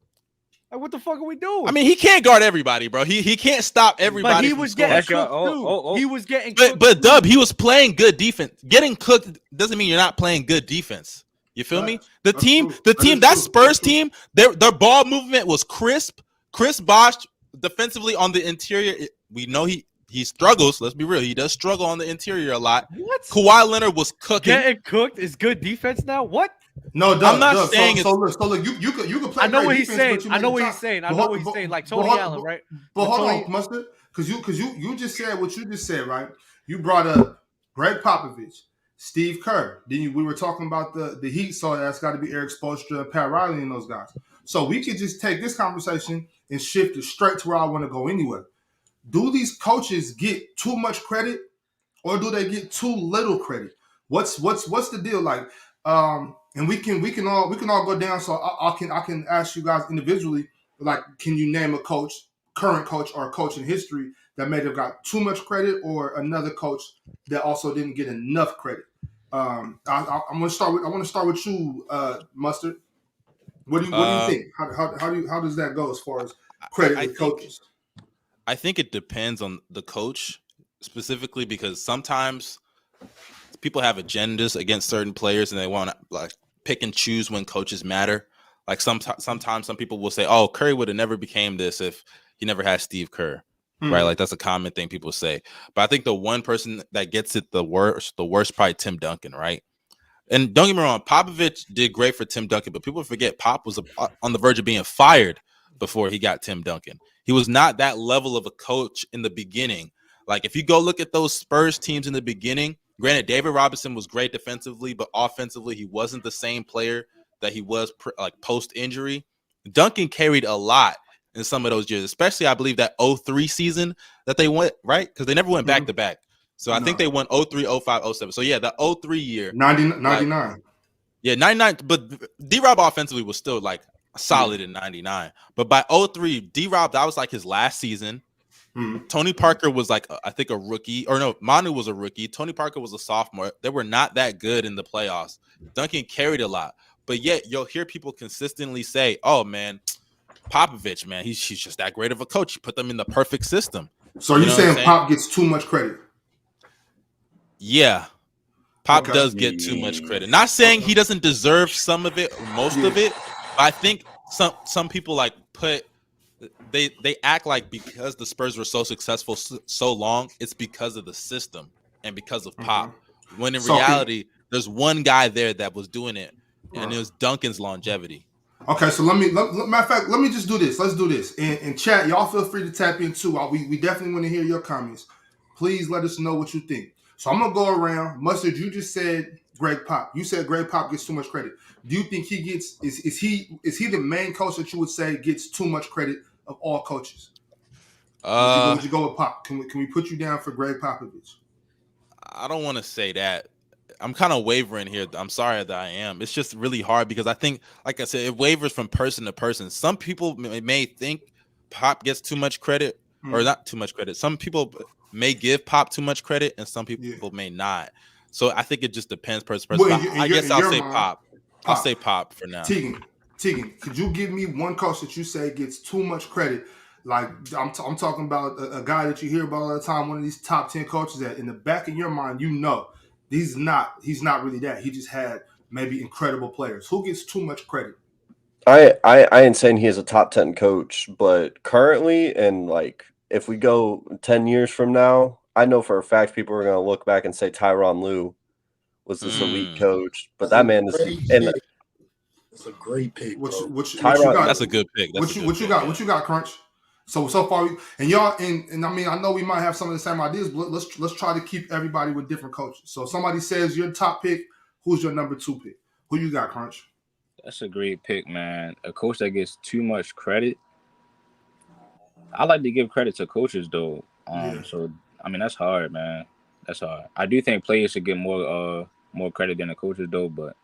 D: what the fuck are we doing?
F: I mean, he can't guard everybody, bro. He can't stop everybody.
D: But he was getting cooked. He was getting cooked.
F: But Dub, he was playing good defense. Getting cooked doesn't mean you're not playing good defense. You feel me? That Spurs team, their ball movement was crisp. Chris Bosh defensively on the interior. We know he struggles. Let's be real. He does struggle on the interior a lot.
D: What?
F: Kawhi Leonard was cooking.
D: Getting cooked is good defense now. What?
A: No,
F: I'm not saying
A: so look, you could play.
D: I know what he's
A: defense,
D: saying. I know what he's saying. Like Tony Allen, right?
A: But hold on, Mustard, because you just said what you just said, right? You brought up Greg Popovich, Steve Kerr. Then we were talking about the Heat, so that's got to be Eric Spoelstra and Pat Riley and those guys. So we could just take this conversation and shift it straight to where I want to go anyway. Do these coaches get too much credit, or do they get too little credit? What's the deal? Like, and we can all go down. So I can ask you guys individually. Like, can you name a coach, current coach, or a coach in history that may have got too much credit, or another coach that also didn't get enough credit? I want to start with you, Mustard. What do you think? How does that go as far as credit with coaches?
F: I think it depends on the coach specifically, because sometimes people have agendas against certain players and they want to like pick and choose when coaches matter. Like sometimes some people will say, "Oh, Curry would have never became this if he never had Steve Kerr." Right? Like that's a common thing people say. But I think the one person that gets it the worst, probably Tim Duncan, right? And don't get me wrong, Popovich did great for Tim Duncan, but people forget Pop was on the verge of being fired before he got Tim Duncan. He was not that level of a coach in the beginning. Like if you go look at those Spurs teams in the beginning, granted, David Robinson was great defensively, but offensively, he wasn't the same player that he was post-injury. Duncan carried a lot in some of those years, especially I believe that 03 season that they went, right? Because they never went back-to-back. So I think they won 03, 05, 07. So yeah, the 03 year.
A: 99.
F: Yeah, 99. But D-Rob offensively was still like solid in 99. But by 03, D-Rob, that was like his last season. Tony Parker was like, I think a rookie. Or no, Manu was a rookie. Tony Parker was a sophomore. They were not that good in the playoffs. Duncan carried a lot. But yet you'll hear people consistently say, oh, man, Popovich, man, he's just that great of a coach. He put them in the perfect system.
A: So you're saying Pop gets too much credit?
F: Yeah. Pop does get too much credit. Not saying he doesn't deserve some of it, most of it. But I think some people like they act like because the Spurs were so successful so long, it's because of the system and because of Pop. When in reality, there's one guy there that was doing it, and it was Duncan's longevity.
A: Okay, so matter of fact, let me just do this. Let's do this. And chat, y'all feel free to tap in too. We definitely want to hear your comments. Please let us know what you think. So I'm gonna go around. Mustard, you just said Greg Pop. You said Greg Pop gets too much credit. Do you think he gets is he the main coach that you would say gets too much credit of all coaches? Would you go with Pop? Can we put you down for Greg Popovich?
F: I don't want to say that. I'm kind of wavering here. I'm sorry that I am. It's just really hard because I think, like I said, it wavers from person to person. Some people may think Pop gets too much credit or not too much credit. Some people may give Pop too much credit and some people may not. So I think it just depends person to person.
A: Well,
F: I guess I'll say Pop. I'll say Pop for now.
A: Tegan, could you give me one coach that you say gets too much credit? Like I'm talking about a guy that you hear about all the time, one of these top 10 coaches that in the back of your mind, you know, he's not really that. He just had maybe incredible players. Who gets too much credit?
C: I ain't saying he is a top 10 coach, but currently, and like if we go 10 years from now, I know for a fact people are going to look back and say Tyronn Lue was this elite coach, but that man is
E: it's a great pick.
A: What you
C: got?
F: That's a good pick.
A: What you got, Crunch? So far, and y'all, and I mean, I know we might have some of the same ideas, but let's try to keep everybody with different coaches. So if somebody says your top pick, who's your number 2 pick? Who you got, Crunch?
B: That's a great pick, man. A coach that gets too much credit. I like to give credit to coaches, though. So I mean, that's hard, man. That's hard. I do think players should get more credit than the coaches, though. But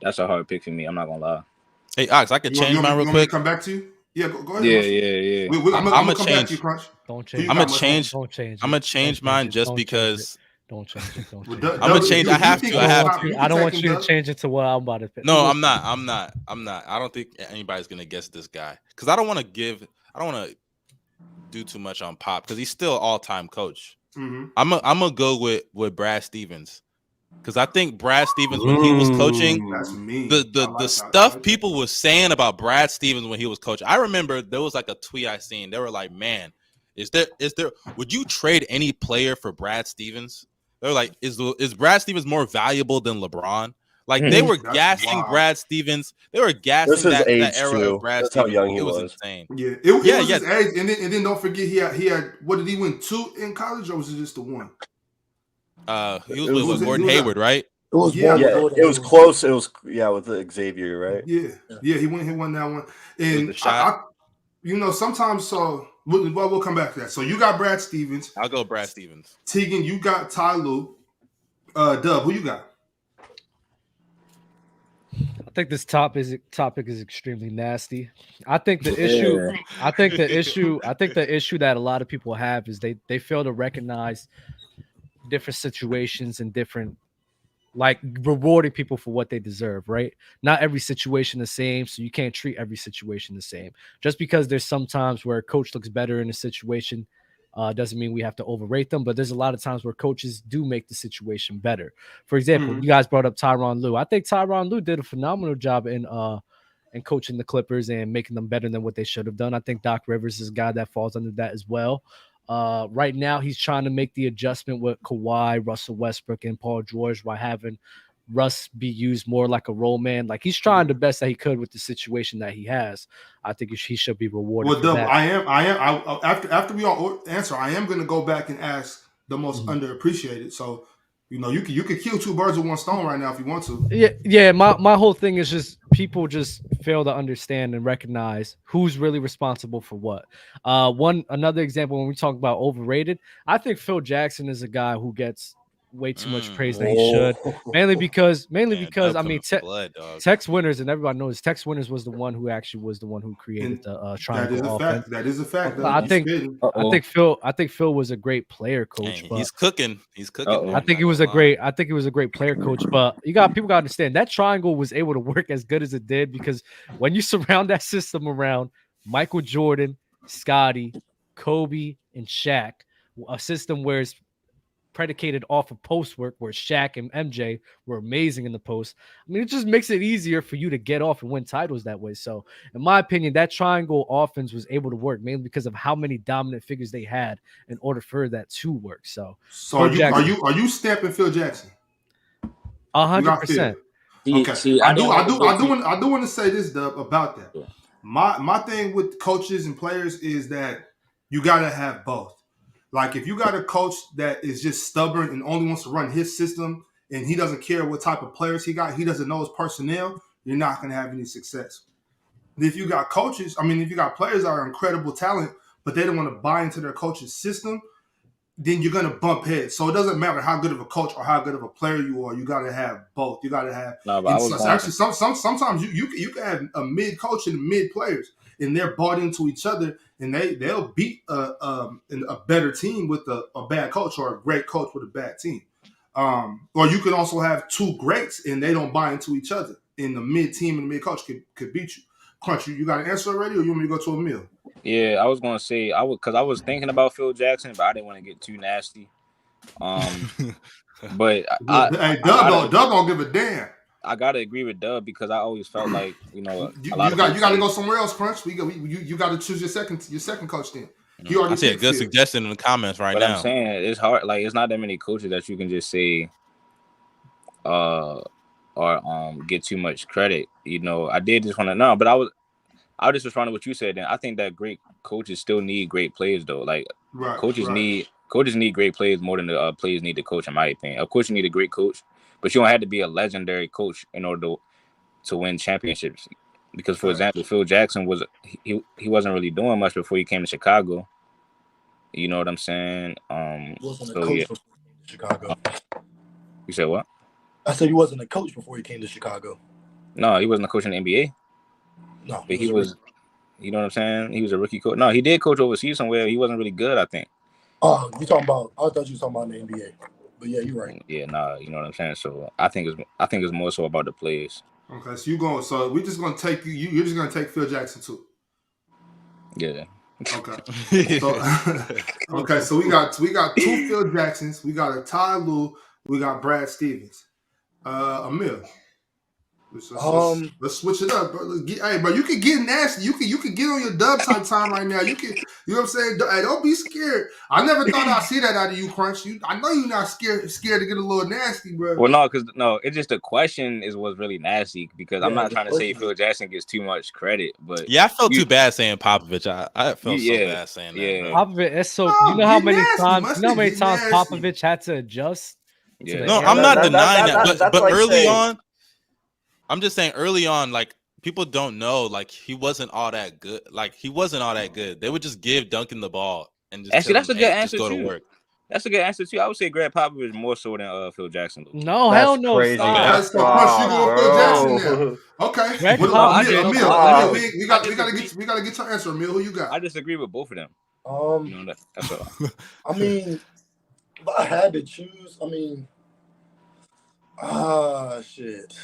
B: that's a hard pick for me. I'm not gonna lie.
F: Hey, Ox, I can change mine real quick.
A: Come back to you. Yeah, go ahead.
B: Yeah.
A: I'm gonna come back to you, Crunch.
D: Don't change.
F: I'm gonna change mine just because.
D: Don't change it. Don't change.
F: I'm gonna change. I have to.
D: I don't want you to change it to what I'm about to pick.
F: No, I'm not. I don't think anybody's gonna guess this guy because I don't want to do too much on Pop because he's still all-time coach.
A: Mm-hmm.
F: I'm gonna go with Brad Stevens because I think Brad Stevens when he was coaching, the stuff people were saying about Brad Stevens when he was coaching. I remember there was like a tweet I seen. They were like, "Man, is there? Would you trade any player for Brad Stevens?" They're like, "Is Brad Stevens more valuable than LeBron?" Like they were gassing Brad Stevens. They were gassing that era of Brad Stevens.
C: How young he
F: was insane.
A: Yeah, it was his age. And then don't forget he had what did he win 2 in college or was it just the 1?
F: He was with Gordon Hayward, right?
E: It was
C: it was close. It was with Xavier, right?
A: Yeah. He won that one. And sometimes we'll come back to that. So you got Brad Stevens.
F: I'll go Brad Stevens.
A: Tegan, you got Ty Lue. Dub, who you got?
D: I think this topic is extremely nasty. I think the issue that a lot of people have is they fail to recognize different situations and different, like, rewarding people for what they deserve, right? Not every situation the same, so you can't treat every situation the same. Just because there's some times where a coach looks better in a situation doesn't mean we have to overrate them, but there's a lot of times where coaches do make the situation better. For example, you guys brought up Tyronn Lue. I think Tyronn Lue did a phenomenal job in coaching the Clippers and making them better than what they should have done. I think Doc Rivers is a guy that falls under that as well. Right now, he's trying to make the adjustment with Kawhi, Russell Westbrook, and Paul George while having Russ be used more like a role man. Like, he's trying the best that he could with the situation that he has. I think he should be rewarded.
A: Well, Dub, I am. After we all answer, I am going to go back and ask the most underappreciated. So, you could kill 2 birds with 1 stone right now if you want to.
D: Yeah. My whole thing is just people just fail to understand and recognize who's really responsible for what. Another example when we talk about overrated, I think Phil Jackson is a guy who gets way too much praise than he should. Mainly because I mean, Tex Winters, and everybody knows Tex Winters was the one who created the triangle offense.
A: That is a fact.
D: I think Phil was a great player coach.
F: Dang, he's cooking.
D: I think he was a great player coach. But people gotta understand that triangle was able to work as good as it did because when you surround that system around Michael Jordan, Scottie, Kobe, and Shaq, a system where it's predicated off of post work where Shaq and MJ were amazing in the post. I mean, it just makes it easier for you to get off and win titles that way. So in my opinion, that triangle offense was able to work mainly because of how many dominant figures they had in order for that to work. So
A: are you stamping Phil Jackson?
D: 100%.
A: Okay. See, I do want to say this, Dub, about that. Yeah. My thing with coaches and players is that you gotta have both. Like, if you got a coach that is just stubborn and only wants to run his system and he doesn't care what type of players he got, he doesn't know his personnel, you're not going to have any success. If you got players that are incredible talent, but they don't want to buy into their coach's system, then you're going to bump heads. So it doesn't matter how good of a coach or how good of a player you are. You got to have both. You got to have. Sometimes you can have a mid coach and mid players, and they're bought into each other, and they'll beat a better team with a bad coach or a great coach with a bad team. Or you can also have 2 greats, and they don't buy into each other, and the mid team and the mid coach could beat you. Crunch, you got an answer already, or you want me to go to a meal?
B: Yeah, I was gonna say because I was thinking about Phil Jackson, but I didn't want to get too nasty. But
A: Doug don't give a damn.
B: I gotta agree with Dub because I always felt like
A: you got to go somewhere else, Crunch. You got to choose your second coach then.
F: I see a good suggestion in the comments right now.
B: I'm saying it's hard. Like it's not that many coaches that you can just say, or get too much credit. I did just want to know, but I was just responding to what you said. Then I think that great coaches still need great players though. Like coaches need great players more than the players need the coach. In my opinion, of course you need a great coach, but you don't have to be a legendary coach in order to win championships. Because for example, Phil Jackson he wasn't really doing much before he came to Chicago. You know what I'm saying?
E: He wasn't a coach before he came to Chicago.
B: You said what?
E: I said he wasn't a coach before he came to Chicago.
B: No, he wasn't a coach in the NBA.
E: No,
B: but he was. You know what I'm saying? He was a rookie coach. No, he did coach overseas somewhere. He wasn't really good, I think.
E: Oh, you talking about? I thought you were talking about the NBA. But yeah, you're right.
B: Yeah, nah, you know what I'm saying. So I think it's more so about the players.
A: Okay, so we're just gonna take you. You're just gonna take Phil Jackson too.
B: Yeah.
A: Okay. So we got two Phil Jacksons. We got a Ty Lue. We got Brad Stevens. Amir. Let's switch it up, bro. Hey, bro, you can get nasty. You can get on your dub type time right now. You know what I'm saying? Hey, don't be scared. I never thought I'd see that out of you, Crunch. I know you're not scared to get a little nasty, bro.
B: Well, no, it's just the question was really nasty because I'm not trying to say Phil Jackson gets too much credit, but
F: I felt too bad saying Popovich. I felt so bad saying that.
B: Yeah,
D: Popovich. It's so you know how many times Popovich had to adjust.
B: Yeah.
F: No, I'm not denying that, but early on. I'm just saying early on, like people don't know, like he wasn't all that good. They would just give Duncan the ball and just
B: actually that's a good answer
F: go
B: too.
F: To work.
B: That's a good answer too. I would say Greg Popovich more so than Phil Jackson.
D: No, hell no.
C: Crazy.
A: That's Phil Jackson now. Okay.
D: Greg
A: Popovich. We gotta get your answer, Emil. Who you got?
B: I disagree with both of them. That's all.
E: I mean, if I had to choose, shit.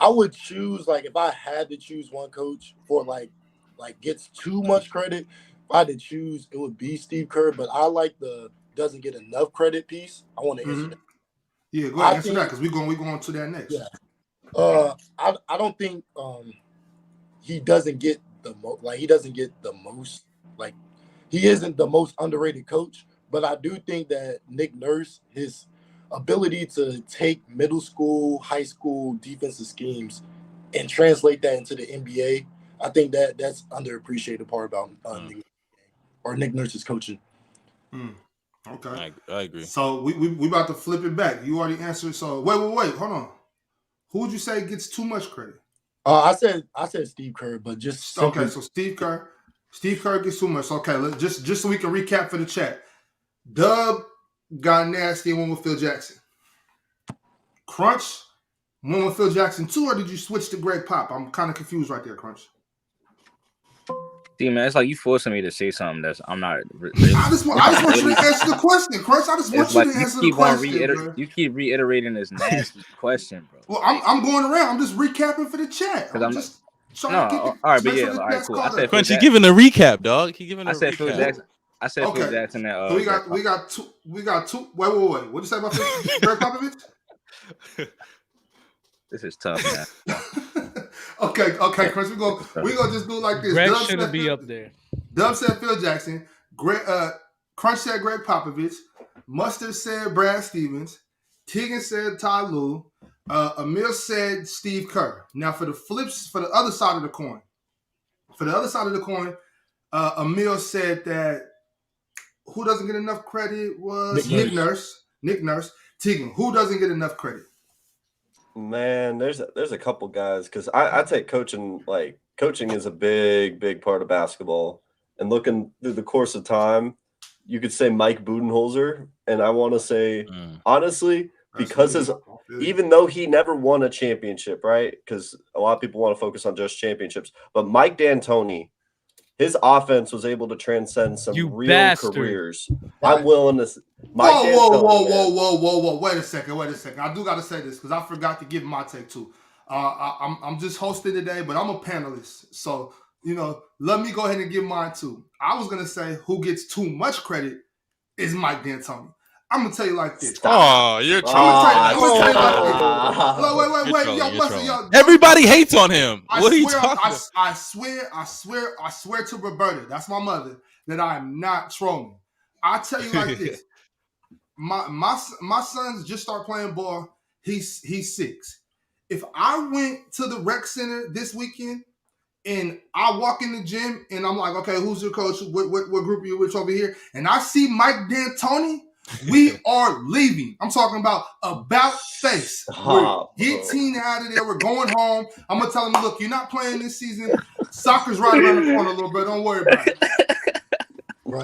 E: I would choose, like, if I had to choose one coach for, like gets too much credit, if I had to choose, it would be Steve Kerr, but I like the doesn't get enough credit piece. I want to answer that.
A: Yeah, go ahead, answer that, because we're going to that next.
E: Yeah. I don't think he doesn't get the most, like, he isn't the most underrated coach, but I do think that Nick Nurse, his ability to take middle school, high school defensive schemes and translate that into the NBA, I think that's underappreciated part about Nick Nurse's coaching.
A: Okay,
F: I agree.
A: So we about to flip it back. You already answered. So wait, hold on. Who would you say gets too much credit?
E: I said Steve Kerr, but just simply...
A: okay. So Steve Kerr gets too much. Okay, just so we can recap for the chat. Dub got nasty and went with Phil Jackson. Crunch went with Phil Jackson too, or did you switch to Greg Pop? I'm kind of confused right there, Crunch.
B: See, man, it's like you forcing me to say something that's I'm not. Really,
A: I just want you to answer the question, Crunch. I just want you to answer the question.
B: You keep reiterating this nasty question, bro.
A: Well, I'm going around. I'm just recapping for the chat. I'm just trying to get
B: all right, but yeah, all right, cool. I said
F: Crunch, he giving a recap, dog.
B: I said Phil Jackson. I said
A: okay.
B: Phil Jackson.
A: So we got two. Wait. What'd you say about Greg Popovich?
B: This is tough, man.
A: okay, Chris. We gonna just do it like this.
D: Greg shouldn't be up there.
A: Dub said Phil Jackson. Crunch said Greg Popovich. Mustard said Brad Stevens. Tegan said Ty Lue. Amir said Steve Kerr. Now for the other side of the coin. Amir said that who doesn't get enough credit was Nick Nurse. Tegan, who doesn't get enough credit?
C: Man, there's a couple guys, because I take coaching, like coaching is a big part of basketball. And looking through the course of time, you could say Mike Budenholzer, and I want to say honestly, because even though he never won a championship, right? Because a lot of people want to focus on just championships, but Mike D'Antoni, his offense was able to transcend some real careers. I'm willing to.
A: Whoa! Wait a second. I do got to say this because I forgot to give my take too. I'm just hosting today, but I'm a panelist, so let me go ahead and give mine too. I was gonna say who gets too much credit is Mike D'Antoni. I'm gonna tell you like this.
F: Oh, you're trolling.
A: I'm gonna tell you like this. Wait. Yo, Buster, yo.
F: Everybody hates on him. What are you talking about?
A: I swear to Roberta, that's my mother, that I am not trolling. I tell you like this. My sons just start playing ball. He's 6. If I went to the rec center this weekend and I walk in the gym and I'm like, okay, who's your coach? What group are you with over here? And I see Mike D'Antoni, we are leaving. I'm talking about face. We're getting out of there. We're going home. I'm going to tell him, look, you're not playing this season. Soccer's right around the corner a little bit. Don't worry about it.
E: Bro,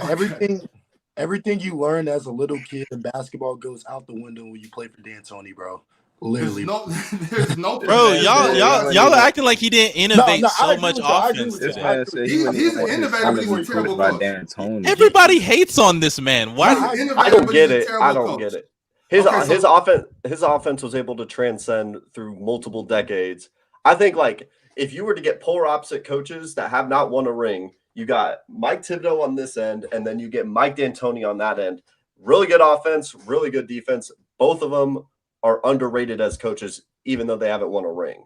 E: everything you learn as a little kid in basketball goes out the window when you play for Dantoni, bro. Literally,
A: there's no
F: bro. Y'all are acting like he didn't innovate so much offense.
A: He's an innovator, but he's a terrible coach.
F: Everybody hates on this man. Why?
C: I don't get it. I don't get it. His offense was able to transcend through multiple decades. I think like if you were to get polar opposite coaches that have not won a ring, you got Mike Thibodeau on this end, and then you get Mike D'Antoni on that end. Really good offense, really good defense. Both of them are underrated as coaches, even though they haven't won a ring.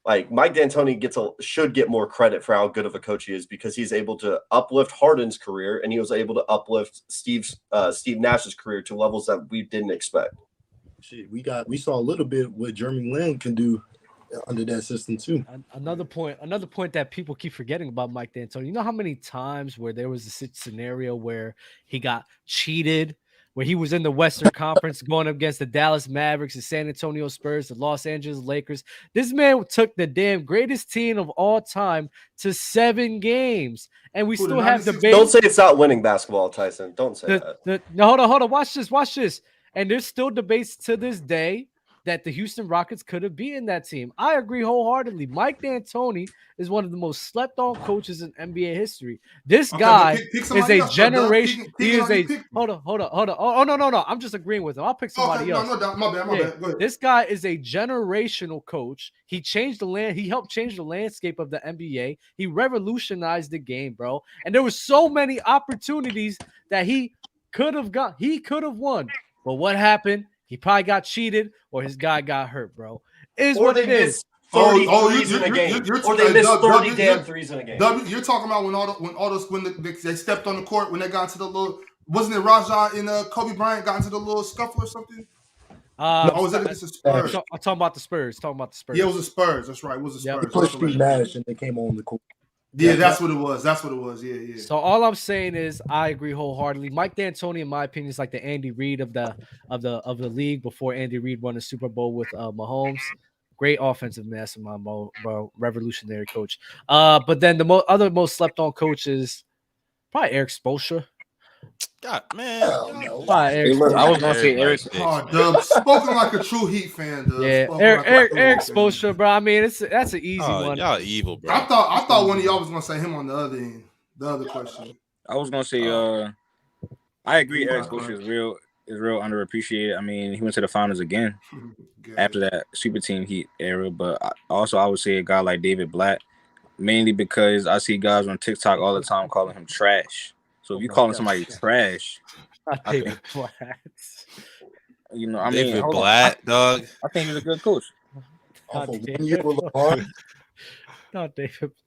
C: Like Mike D'Antoni should get more credit for how good of a coach he is because he's able to uplift Harden's career and he was able to uplift Steve Nash's career to levels that we didn't expect.
E: Shit, we saw a little bit what Jeremy Lin can do under that system too.
D: Another point that people keep forgetting about Mike D'Antoni. You know how many times where there was a scenario where he got cheated, where he was in the Western Conference going up against the Dallas Mavericks, the San Antonio Spurs, the Los Angeles Lakers. This man took the damn greatest team of all time to 7 games, and we still have debate.
C: Don't say it's not winning basketball, Tyson. Don't say that.
D: No, hold on. Watch this. And there's still debates to this day that the Houston Rockets could have beaten that team. I agree wholeheartedly. Mike D'Antoni is one of the most slept-on coaches in NBA history. This guy is a generation. Hold on. Oh, no. I'm just agreeing with him. I'll pick somebody else.
A: No, my bad. Go ahead.
D: This guy is a generational coach. He helped change the landscape of the NBA. He revolutionized the game, bro. And there were so many opportunities that he could have won. But what happened? He probably got cheated or his guy got hurt, bro. Is what it is.
C: 30 threes in a game. Or they missed 30 damn threes in a game.
A: You're talking about when they stepped on the court, when they got into the little, wasn't it Raja and Kobe Bryant got into the little scuffle or something? Was that against the Spurs?
D: I'm talking about the Spurs.
A: Yeah, it was the Spurs. That's right. It was the Spurs.
E: He pushed Steve Nash and they came on the court.
A: Yeah, that's what it was. Yeah.
D: So all I'm saying is I agree wholeheartedly. Mike D'Antoni, in my opinion, is like the Andy Reid of the league before Andy Reid won the Super Bowl with Mahomes. Great offensive mastermind, bro, revolutionary coach. But then the other most slept on coach is probably Eric Spoelstra.
F: God, man.
B: I was gonna say Eric.
A: Dub, spoken like a true Heat fan. Dub.
D: Yeah, Eric Spoelstra, bro. I mean, that's an easy one.
F: Y'all evil, bro.
A: I thought one of y'all was gonna say him on the other end. The other question.
B: I was gonna say, I agree. Eric Spoelstra is real underappreciated. I mean, he went to the finals again after that Super Team Heat era. But I would say a guy like David Blatt, mainly because I see guys on TikTok all the time calling him trash. So if you calling somebody trash,
D: David Blatt.
B: You know, I
F: mean,
B: David
F: Blatt, dog.
B: I think he's a good coach.
D: Not David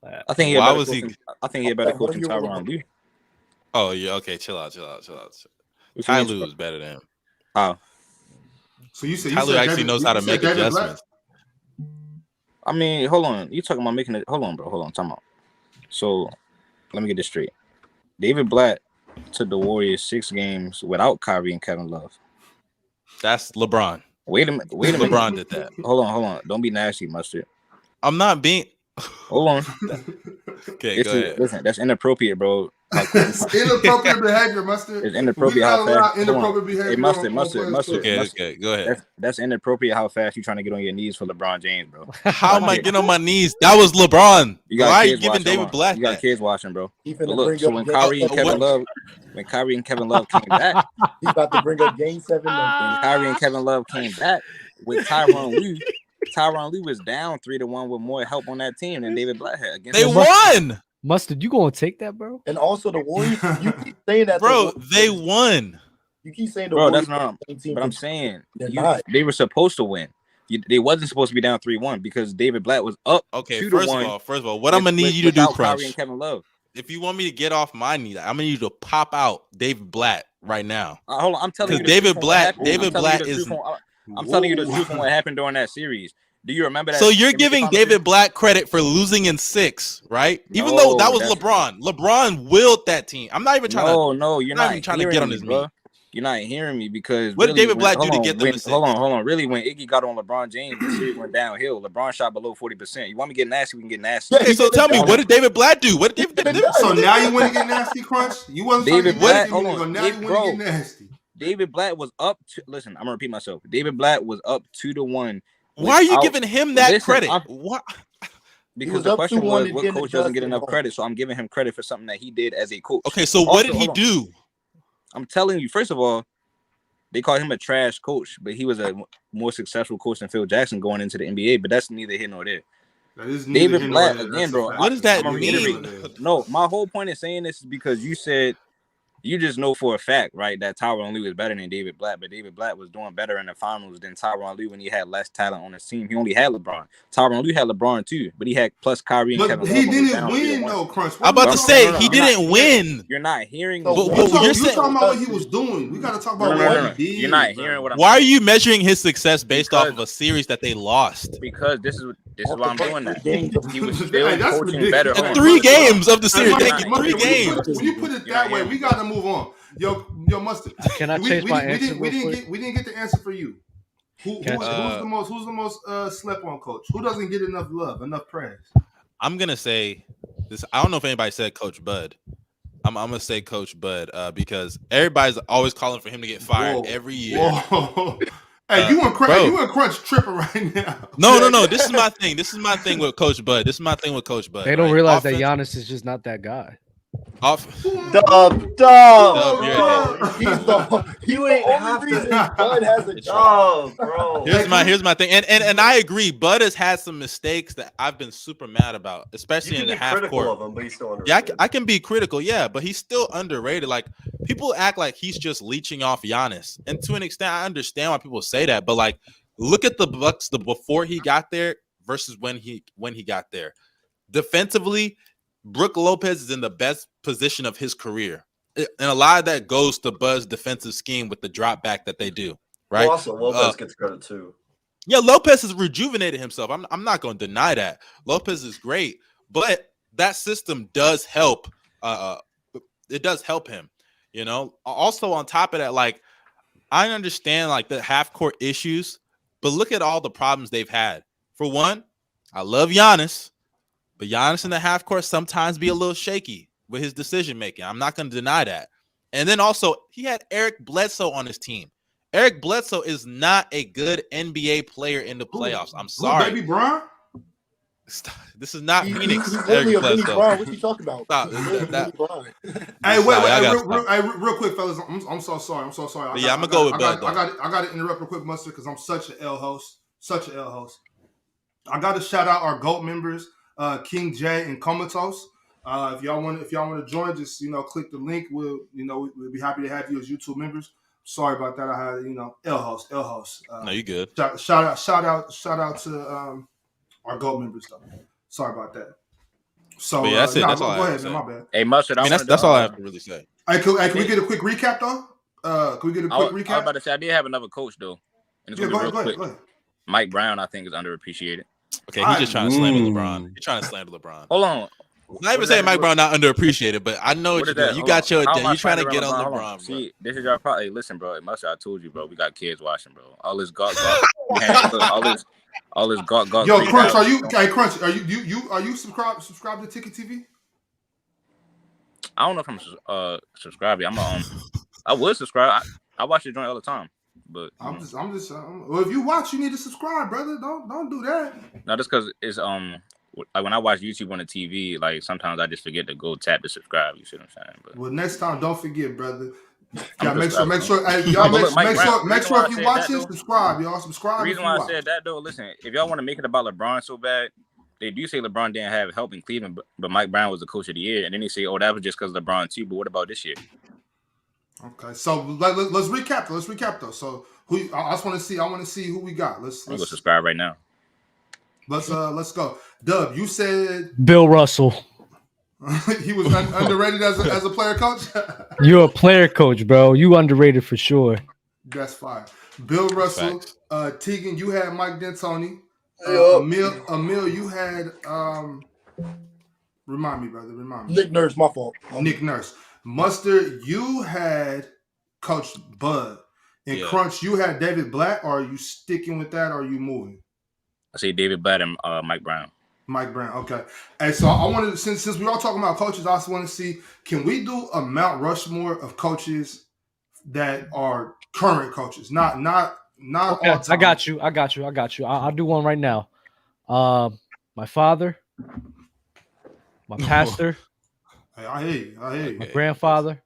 D: Blatt.
B: I think he had better coach than Tyronn Lue.
F: Oh yeah, okay, chill out. Ty Lue is better than him.
B: Oh,
A: so you said
F: Ty Lue actually knows how to make adjustments.
B: I mean, hold on. You talking about making it? Hold on, bro. Hold on. Time out. So let me get this straight. David Blatt took the Warriors 6 games without Kyrie and Kevin Love.
F: That's LeBron.
B: Wait a minute.
F: LeBron did that.
B: Hold on. Don't be nasty, Mustard.
F: I'm not being.
B: Hold on.
F: Okay, go ahead.
B: Listen, that's inappropriate, bro.
A: Inappropriate behavior, Mustard.
B: It's inappropriate how fast.
A: Inappropriate behavior.
B: Hey, Mustard.
F: Okay, go ahead.
B: That's inappropriate how fast you trying to get on your knees for LeBron James, bro.
F: How am I getting on my knees? That was LeBron. Why are you giving David Blatt?
B: You got kids watching, bro. Look, so when Kyrie and Kevin Love came back,
E: he's about to bring up Game 7.
B: When Kyrie and Kevin Love came back with Tyronn Lue was down 3-1 with more help on that team than David Blatt had.
F: They won.
D: Mustard, you gonna take that, bro?
E: And also the Warriors, you keep saying that,
F: bro. They won.
E: You keep saying
B: bro, that's not. But I'm saying they were supposed to win. They wasn't supposed to be down 3-1 because David Blatt was up.
F: Okay,
B: 2-1.
F: First of all, what I'm gonna need you to do, Crunch,
B: Kyrie and Kevin Love.
F: If you want me to get off my knee, I'm gonna need you to pop out David Blatt right now.
B: Hold on, I'm telling you,
F: David Blatt is.
B: I'm telling you the truth on what happened during that series. Do you remember that?
F: So you're giving David Blatt credit for losing in 6, right? Even though that was LeBron. LeBron willed that team. I'm not even trying to.
B: No, you're not
F: even trying to get on his knee.
B: You're not hearing me because
F: what did David Blatt do to get them to 6?
B: Hold on. Really, when Iggy got on LeBron James, the series went downhill. LeBron shot below 40%. You want me to get nasty? We can get nasty.
F: Okay, so tell me, what did David Blatt do? What did David?
A: So now you want to get nasty, Crunch? You wasn't
B: David Blatt.
A: Hold on. Now you want to get nasty.
B: David Blatt was up. Listen, I'm gonna repeat myself. David Blatt was up 2-1.
F: Why are you giving him that credit? What?
B: Because the question was, what coach doesn't get enough credit? So I'm giving him credit for something that he did as a coach.
F: Okay, so what did he do?
B: I'm telling you, first of all, they call him a trash coach, but he was a more successful coach than Phil Jackson going into the NBA. But that's neither here nor there. David Blatt, again, bro.
F: What does that mean?
B: No, my whole point in saying this is because you said you just know for a fact, right, that Tyronn Lue was better than David Blatt, but David Blatt was doing better in the finals than Tyronn Lue when he had less talent on his team. He only had LeBron. Tyronn Lue had LeBron too, but he had plus Kyrie and Kevin Love.
A: He didn't win, though, Crunch.
F: I'm about to say he didn't win.
B: You're not hearing me.
A: You're talking about what he was doing. We got to talk about what he did.
B: You're not hearing what I'm saying.
F: Why are you measuring his success based off of a series that they lost?
B: Because this is why I'm doing that. He was still coaching better.
F: 3 games of the series. Thank you. 3 games.
A: When you put it that way, we got to move on. Yo, Mustard.
D: Can I change my answer?
A: We didn't get the answer for you. Who's the most slept on coach? Who doesn't get enough love, enough praise?
F: I'm gonna say this. I don't know if anybody said Coach Bud. I'm gonna say Coach Bud because everybody's always calling for him to get fired every year.
A: Whoa. Hey, you and Crunch tripping right now.
F: No. This is my thing. With Coach Bud.
D: They don't realize that Giannis is just not that guy.
C: Dub.
E: You ain't half the reason Bud has a job, bro.
F: Here's my thing, and I agree. Bud has had some mistakes that I've been super mad about, especially in the half court.
C: Of him, but he's still underrated.
F: Yeah, I can be critical, but he's still underrated. Like people act like he's just leeching off Giannis, and to an extent, I understand why people say that. But like, look at the Bucks before he got there versus when he got there. Defensively, Brook Lopez is in the best position of his career. And a lot of that goes to Bud's defensive scheme with the drop back that they do, right?
C: Well, also, Lopez gets credit too.
F: Yeah, Lopez has rejuvenated himself. I'm not going to deny that. Lopez is great, but that system does help. It does help him, you know? Also, on top of that, like, I understand, like, the half-court issues, but look at all the problems they've had. For one, I love Giannis. But Giannis in the half court sometimes be a little shaky with his decision making. I'm not going to deny that. And then also, he had Eric Bledsoe on his team. Eric Bledsoe is not a good NBA player in the playoffs. I'm sorry.
A: Baby Bron?
F: This is not Phoenix.
E: He's only a Benny Bron. What you talking about?
F: Stop.
A: Hey, real quick, fellas. I'm so sorry. I'm gonna go with Bud. I got to interrupt real quick, Mustard, because I'm such an L host. I got to shout out our GOAT members. King J and Comatose. If y'all want to join, just click the link. We'll be happy to have you as YouTube members. Sorry about that. I had L host.
F: No, you good.
A: Shout out to our GOAT members though. Sorry about that. So
F: that's it. That's all
A: go
F: I
A: ahead, man. My bad.
B: Hey, Mustard.
F: That's all I have to really say.
A: Hey, can we get a quick recap though? Can we get a quick recap?
B: I was about to say I did have another coach though. And
A: go ahead.
B: Mike Brown, I think, is underappreciated.
F: Okay, he's just trying to slander LeBron. He's trying to slander LeBron.
B: Hold on.
F: Not even saying Mike Brown not underappreciated, but I know what you're doing. You got your agenda. You're trying to get on LeBron, bro.
B: See, this is your problem. Hey, listen, bro. I told you, bro. We got kids watching, bro. All this gawk. all this gawk.
A: Yo, Crunch, are you subscribed to Ticket TV?
B: I don't know if I'm subscribed. I would subscribe. I watch the joint all the time. But
A: I'm just well, if you watch, you need to subscribe, brother. Don't do that.
B: No, just because it's like when I watch YouTube on the TV, like sometimes I just forget to go tap to subscribe. You see what I'm saying? But
A: well, next time, don't forget, brother. Yeah, make sure. Make sure if you watch it, subscribe. Y'all subscribe.
B: The reason why I said that though, listen, if y'all want to make it about LeBron so bad, they do say LeBron didn't have help in Cleveland, but Mike Brown was the coach of the year, and then they say, oh, that was just because LeBron too. But what about this year?
A: Okay, so let's recap. Let's recap though. So who? I just want to see. I want to see who we got. Let's
B: go subscribe right now.
A: Let's go. Dub, you said
D: Bill Russell.
A: he was underrated as a player coach.
D: You're a player coach, bro. You underrated for sure.
A: That's fine. Bill Russell, Tegan, you had Mike D'Antoni. Emil, you had remind me, brother. Remind me.
E: Nick Nurse, my fault.
A: Nick Nurse. Mustard, you had Coach Bud. And Crunch, you had David Black. Or are you sticking with that, or are you moving?
B: I say David Black and Mike Brown.
A: Mike Brown, okay. And so I wanted to, since we all talking about coaches, I also want to see, can we do a Mount Rushmore of coaches that are current coaches, not okay, all time.
D: I got you. I'll do one right now. My father, my pastor,
A: I hear you.
D: My grandfather,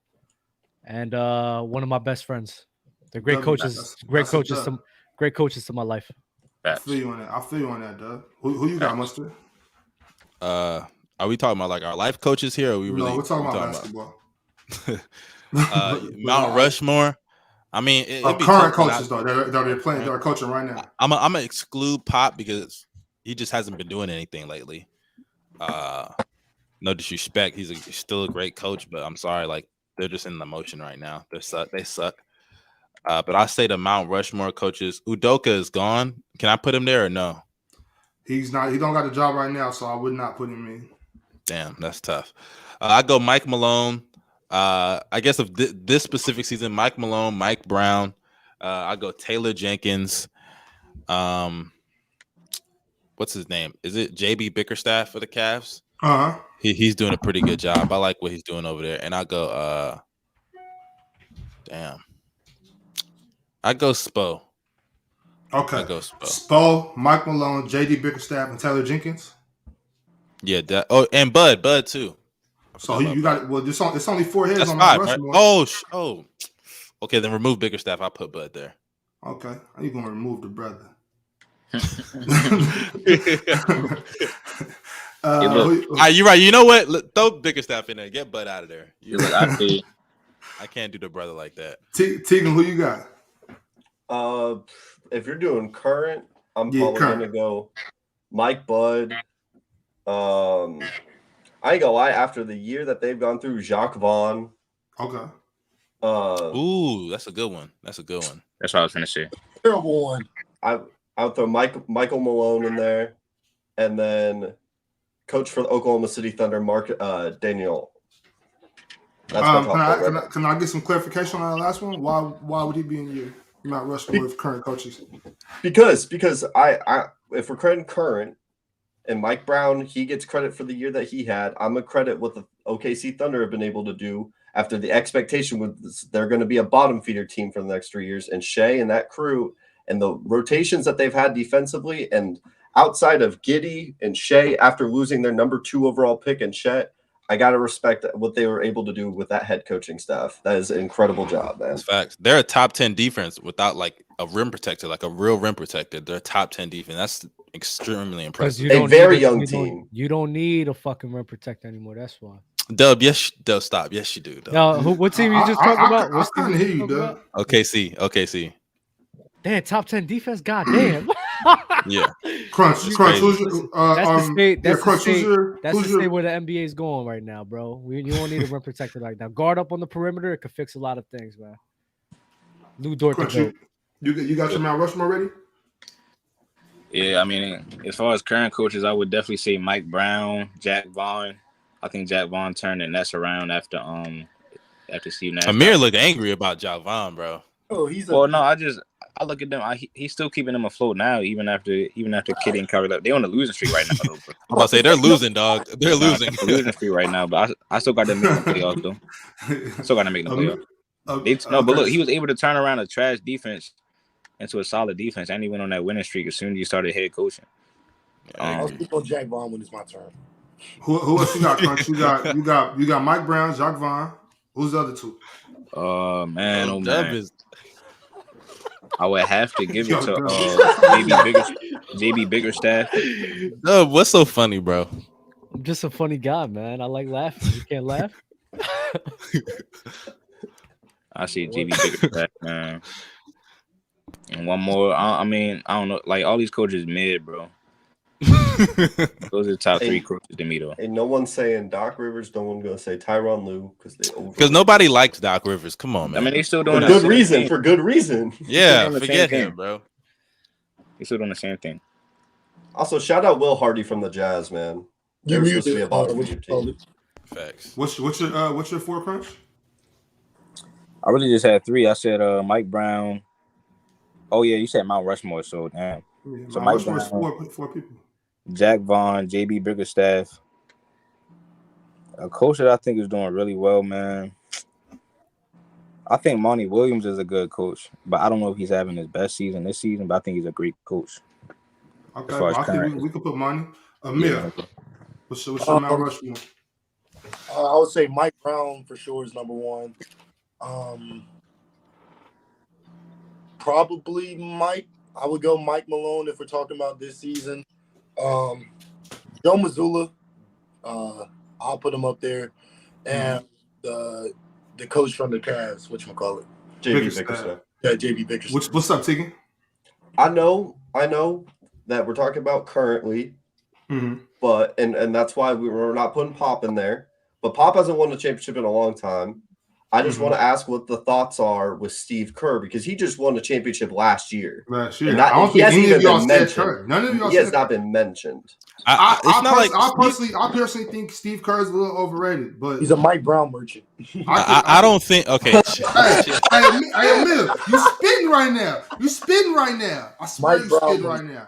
D: and one of my best friends. They're great coaches. Great coaches to my life.
A: I feel you on that, Doug. Who you got, Mustard?
F: Are we talking about like our life coaches here? Or
A: we're talking about basketball.
F: Mount Rushmore. I mean, it'd be
A: current coaches though. They're playing. They're coaching right now.
F: I'm gonna exclude Pop because he just hasn't been doing anything lately. No disrespect, he's still a great coach, but I'm sorry, like they're just in the motion right now. They suck. But I say the Mount Rushmore coaches. Udoka is gone. Can I put him there or no?
A: He's not. He don't got a job right now, so I would not put him in.
F: Damn, that's tough. I go Mike Malone. I guess of this specific season, Mike Malone, Mike Brown. I go Taylor Jenkins. What's his name? Is it JB Bickerstaff for the Cavs?
A: Uh-huh.
F: He's doing a pretty good job. I like what he's doing over there. And I go I go Spo.
A: Okay.
F: I go Spo.
A: Spo, Mike Malone, JD Bickerstaff, and Taylor Jenkins.
F: Yeah, and Bud too.
A: So you got it's only 4 heads. That's on
F: 5,
A: Rushmore.
F: Right? Oh. Okay, then remove Bickerstaff. I'll put Bud there.
A: Okay. How you gonna remove the brother?
F: You're right. You know what? Throw Bickerstaff in there. Get Bud out of there. I can't do the brother like that.
A: Tegan, who you got?
C: If you're doing current, I'm probably gonna go Mike Bud. I ain't gonna lie, after the year that they've gone through, Jacques Vaughn.
A: Okay.
F: Ooh, that's a good one. That's what
B: I was gonna say.
E: Terrible one.
C: I'll throw Michael Malone in there, and then coach for the Oklahoma City Thunder, Daniel.
A: That's can I get some clarification on that last one? Why would he be in your Mount Rushmore with current coaches?
C: Because I if we're crediting current, and Mike Brown, he gets credit for the year that he had. I'm a credit what the OKC Thunder have been able to do after the expectation was they're going to be a bottom feeder team for the next 3 years. And Shea and that crew and the rotations that they've had defensively and outside of Giddey and Shea after losing their number 2 overall pick and Chet, I got to respect what they were able to do with that head coaching staff. That is an incredible job, man.
F: That's facts. They're a top 10 defense without like a rim protector, like a real rim protector. They're a top 10 defense. That's extremely impressive.
C: A very young team.
D: You don't need a fucking rim protector anymore. That's why.
F: Dub, stop. Yes, you do. Dub.
D: No, what team you just talking about?
A: I couldn't hear you, Dub.
F: OKC.
D: Damn, top 10 defense. God damn.
F: Yeah.
A: Crunch. Who's your,
D: that's the state
A: your...
D: where the NBA is going right now, bro. You don't need a rim protector like that. Guard up on the perimeter. It could fix a lot of things, man. Lou Dort.
A: You got your Mount Rushmore ready?
B: Yeah, I mean, as far as current coaches, I would definitely say Mike Brown, Jack Vaughn. I think Jack Vaughn turned the Nets around after Steve Nash.
F: Amir looked angry about Jack Vaughn, bro.
E: Oh,
B: I look at them. He's still keeping them afloat now, even after Kitty and Kyrie left. They're on the losing streak right now. Though,
F: I'm about to say they're losing, dog. They're losing.
B: They're losing streak right now, but I still got to make the playoffs though. Still got to make the playoffs. But look, he was able to turn around a trash defense into a solid defense, and he went on that winning streak as soon as he started head coaching.
E: I'll speak on Jack Vaughn when it's my turn.
A: Who else you got, Crunch? You got Mike Brown, Jacques Vaughn. Who's the other two?
B: Man. I would have to give it to JB Bickerstaff.
F: No, what's so funny, bro?
D: I'm just a funny guy, man. I like laughing. You can't laugh.
B: I see GB Bickerstaff, man. And one more. I mean, I don't know. Like all these coaches mid, bro. Those are the top 3 coaches to me, though.
C: And no one's saying Doc Rivers. No one's gonna say Tyronn Lue
F: because nobody likes Doc Rivers. Come on, man.
B: I mean, they still doing
C: for good reason. For good reason.
F: Yeah, forget him, bro.
B: They still doing the same thing.
C: Also, shout out Will Hardy from the Jazz, man.
E: You
C: supposed to be a
E: muted.
F: Facts.
A: What's your 4 crunch?
B: I really just had 3. I said Mike Brown. Oh yeah, you said Mount Rushmore. So damn.
A: Yeah,
B: So
A: Mike
B: Mike Brown,
A: four people.
B: Jack Vaughn, JB Bickerstaff. A coach that I think is doing really well, man. I think Monty Williams is a good coach, but I don't know if he's having his best season this season. But I think he's a great coach.
A: Okay, well, I think we could put Monty. Amir, what's your Mount Rushmore?
E: I would say Mike Brown for sure is number 1. Probably Mike. I would go Mike Malone if we're talking about this season. Joe Mazzulla, I'll put him up there, and the coach from the Cavs, whatchamacallit?
C: JB Bickerstaff.
E: Yeah, JB Bickerstaff.
A: What's up, Tiggy?
C: I know that we're talking about currently, but and that's why we're not putting Pop in there. But Pop hasn't won a championship in a long time. I just want to ask what the thoughts are with Steve Kerr because he just won a championship last year.
A: I don't think any of y'all said Kerr. None of y'all.
C: He has not been mentioned.
A: I personally think Steve Kerr is a little overrated, but
E: he's a Mike Brown merchant.
F: I don't think. Okay.
A: Hey, Emil, you spitting right now. I swear you spitting right now.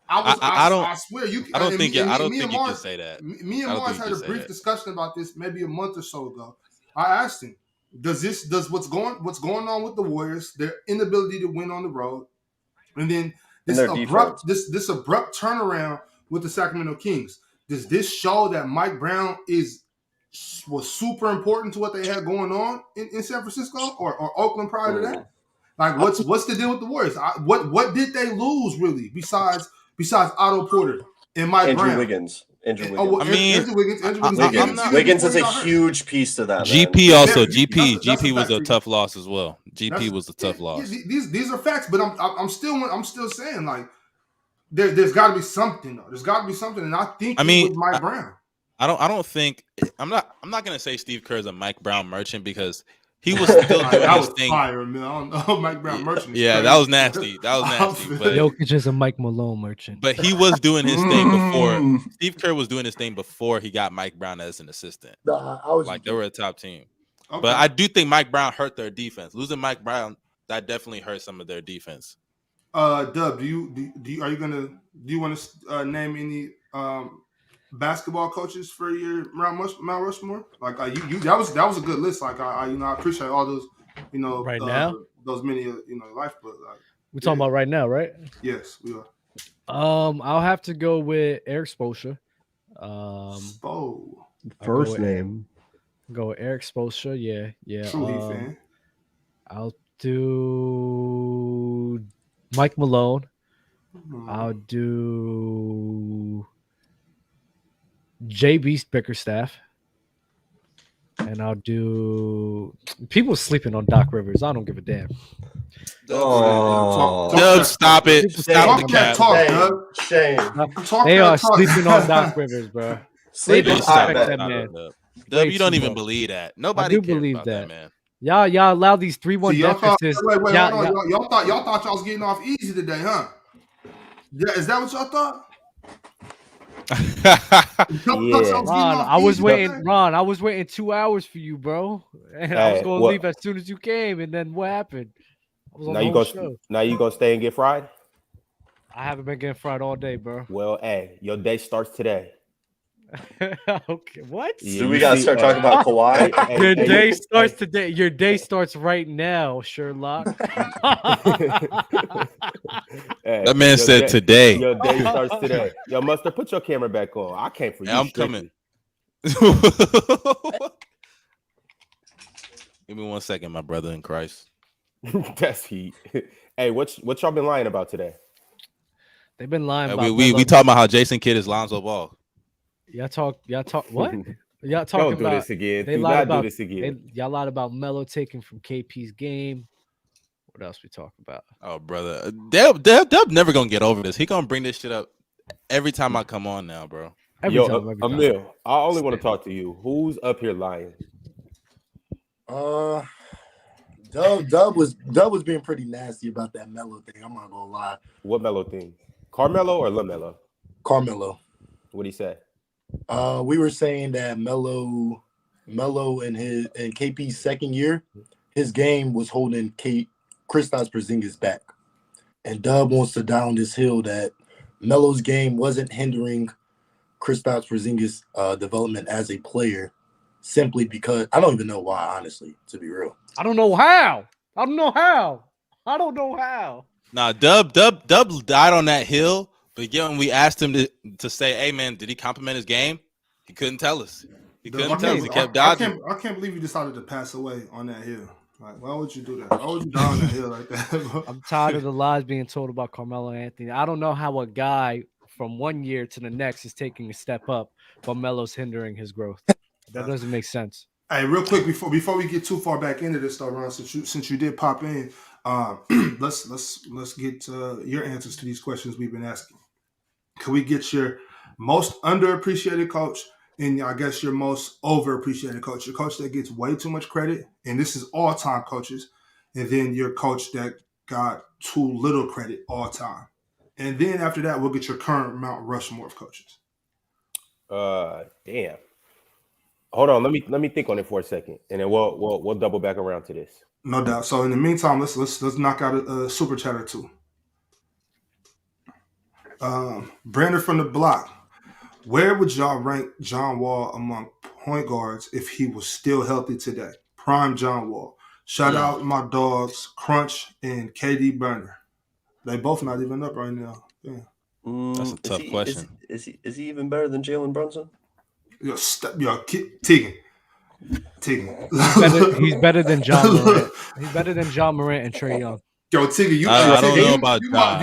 A: I swear you.
F: I don't think you can say that.
A: Me and Mars had a brief discussion about this maybe a month or so ago. I asked him, does what's going on with the Warriors, their inability to win on the road, and then this abrupt turnaround with the Sacramento Kings, does this show that Mike Brown was super important to what they had going on in San Francisco or Oakland prior to that? Like what's the deal with the Warriors? What did they lose really besides Otto Porter and Mike Brown?
C: Andrew
A: Wiggins.
C: Wiggins is a huge piece to that.
F: GP man. Also, GP was a tough loss as well. GP was a tough loss.
A: These are facts, but I'm still saying like there's got to be something though. There's got to be something, and I think it was Mike Brown.
F: I don't think I'm not gonna say Steve Kerr is a Mike Brown merchant because he was still doing his thing.
A: Fire, man. I don't know, Mike Brown merchant.
F: Yeah, that was nasty. But
D: Jokic is a Mike Malone merchant.
F: But he was doing his thing before. Steve Kerr was doing his thing before he got Mike Brown as an assistant. They were a top team. Okay. But I do think Mike Brown hurt their defense. Losing Mike Brown, that definitely hurt some of their defense.
A: Dub, do you want to name any basketball coaches for your Mount Rushmore? Like that was a good list. Like I appreciate all those
D: right now
A: those many life, but
D: we're talking about right now, right?
A: Yes, we are.
D: I'll have to go with Eric Spoelstra.
H: First name.
D: Go with Eric Spoelstra. Yeah.
A: True Heat fan.
D: I'll do Mike Malone. I'll do JB Bickerstaff. And I'll do people sleeping on Doc Rivers. I don't give a damn.
F: Dub, stop it. Stop the cap.
C: Shame.
D: They are sleeping on Doc Rivers, bro. They disrespect that man.
F: Dub, you don't even believe that. Nobody
D: believe
F: that, man.
D: Y'all allow these 3-1 deficits.
A: Y'all thought y'all was getting off easy today, huh? Yeah, is that what y'all thought?
D: Ron, I was waiting 2 hours for you, bro. And I was gonna leave as soon as you came, and then what happened?
H: Now you gonna stay and get fried?
D: I haven't been getting fried all day, bro.
H: Well, hey, your day starts today.
D: Okay, what?
C: So we gotta start talking about Kawhi.
D: Your day starts today. Your day starts right now, Sherlock.
F: That man said today.
H: Your day starts today. Yo, Mustard, put your camera back on. I came for you.
F: I'm coming. Give me 1 second, my brother in Christ.
H: That's heat. Hey, what y'all been lying about today?
D: They've been lying about
F: we talking about how Jason Kidd is Lonzo Ball.
D: Y'all talk what? Y'all talking
H: Don't do
D: about
H: this again.
D: They
H: Do
D: lied
H: not
D: about
H: do this again.
D: y'all lied about Melo taking from KP's game. What else we talk about?
F: Oh, brother, Dub never gonna get over this. He gonna bring this shit up every time I come on now, bro.
D: Every time.
H: Emil, I only want to talk to you. Who's up here lying?
E: Dub was being pretty nasty about that Melo thing. I'm not gonna lie.
H: What Melo thing? Carmelo or LaMelo?
E: Carmelo.
H: What'd he say?
E: We were saying that Melo in KP's second year, his game was holding Kristaps Porzingis back, and Dub wants to down this hill that Melo's game wasn't hindering Kristaps Porzingis' development as a player, simply because I don't even know why. Honestly, to be real,
D: I don't know how.
F: Nah, Dub died on that hill. But again, when we asked him to say, "Hey man, did he compliment his game?" He couldn't tell us. He couldn't tell us. He kept dodging.
A: I can't believe you decided to pass away on that hill. Like, why would you do that? Why would you die on that hill like that? Bro?
D: I'm tired of the lies being told about Carmelo Anthony. I don't know how a guy from one year to the next is taking a step up, but Melo's hindering his growth. That doesn't make sense.
A: Hey, real quick before we get too far back into this, though, Ron, since you did pop in, let's get your answers to these questions we've been asking. Can we get your most underappreciated coach and I guess your most overappreciated coach? Your coach that gets way too much credit, and this is all-time coaches, and then your coach that got too little credit all time. And then after that, we'll get your current Mount Rushmore of coaches.
H: Damn. Hold on, let me think on it for a second, and then we'll double back around to this.
A: No doubt. So in the meantime, let's knock out a super chat or two. Brandon from the block. Where would y'all rank John Wall among point guards if he was still healthy today? Prime John Wall. Shout out my dogs, Crunch and KD Burner. They both not even up right now. Yeah.
F: That's a tough question.
C: Is he even better than Jalen Brunson?
A: Tegan.
D: He's better than John Morant. He's better than John Morant and Trae Young.
A: Yo, Tigger,
F: I don't know about that.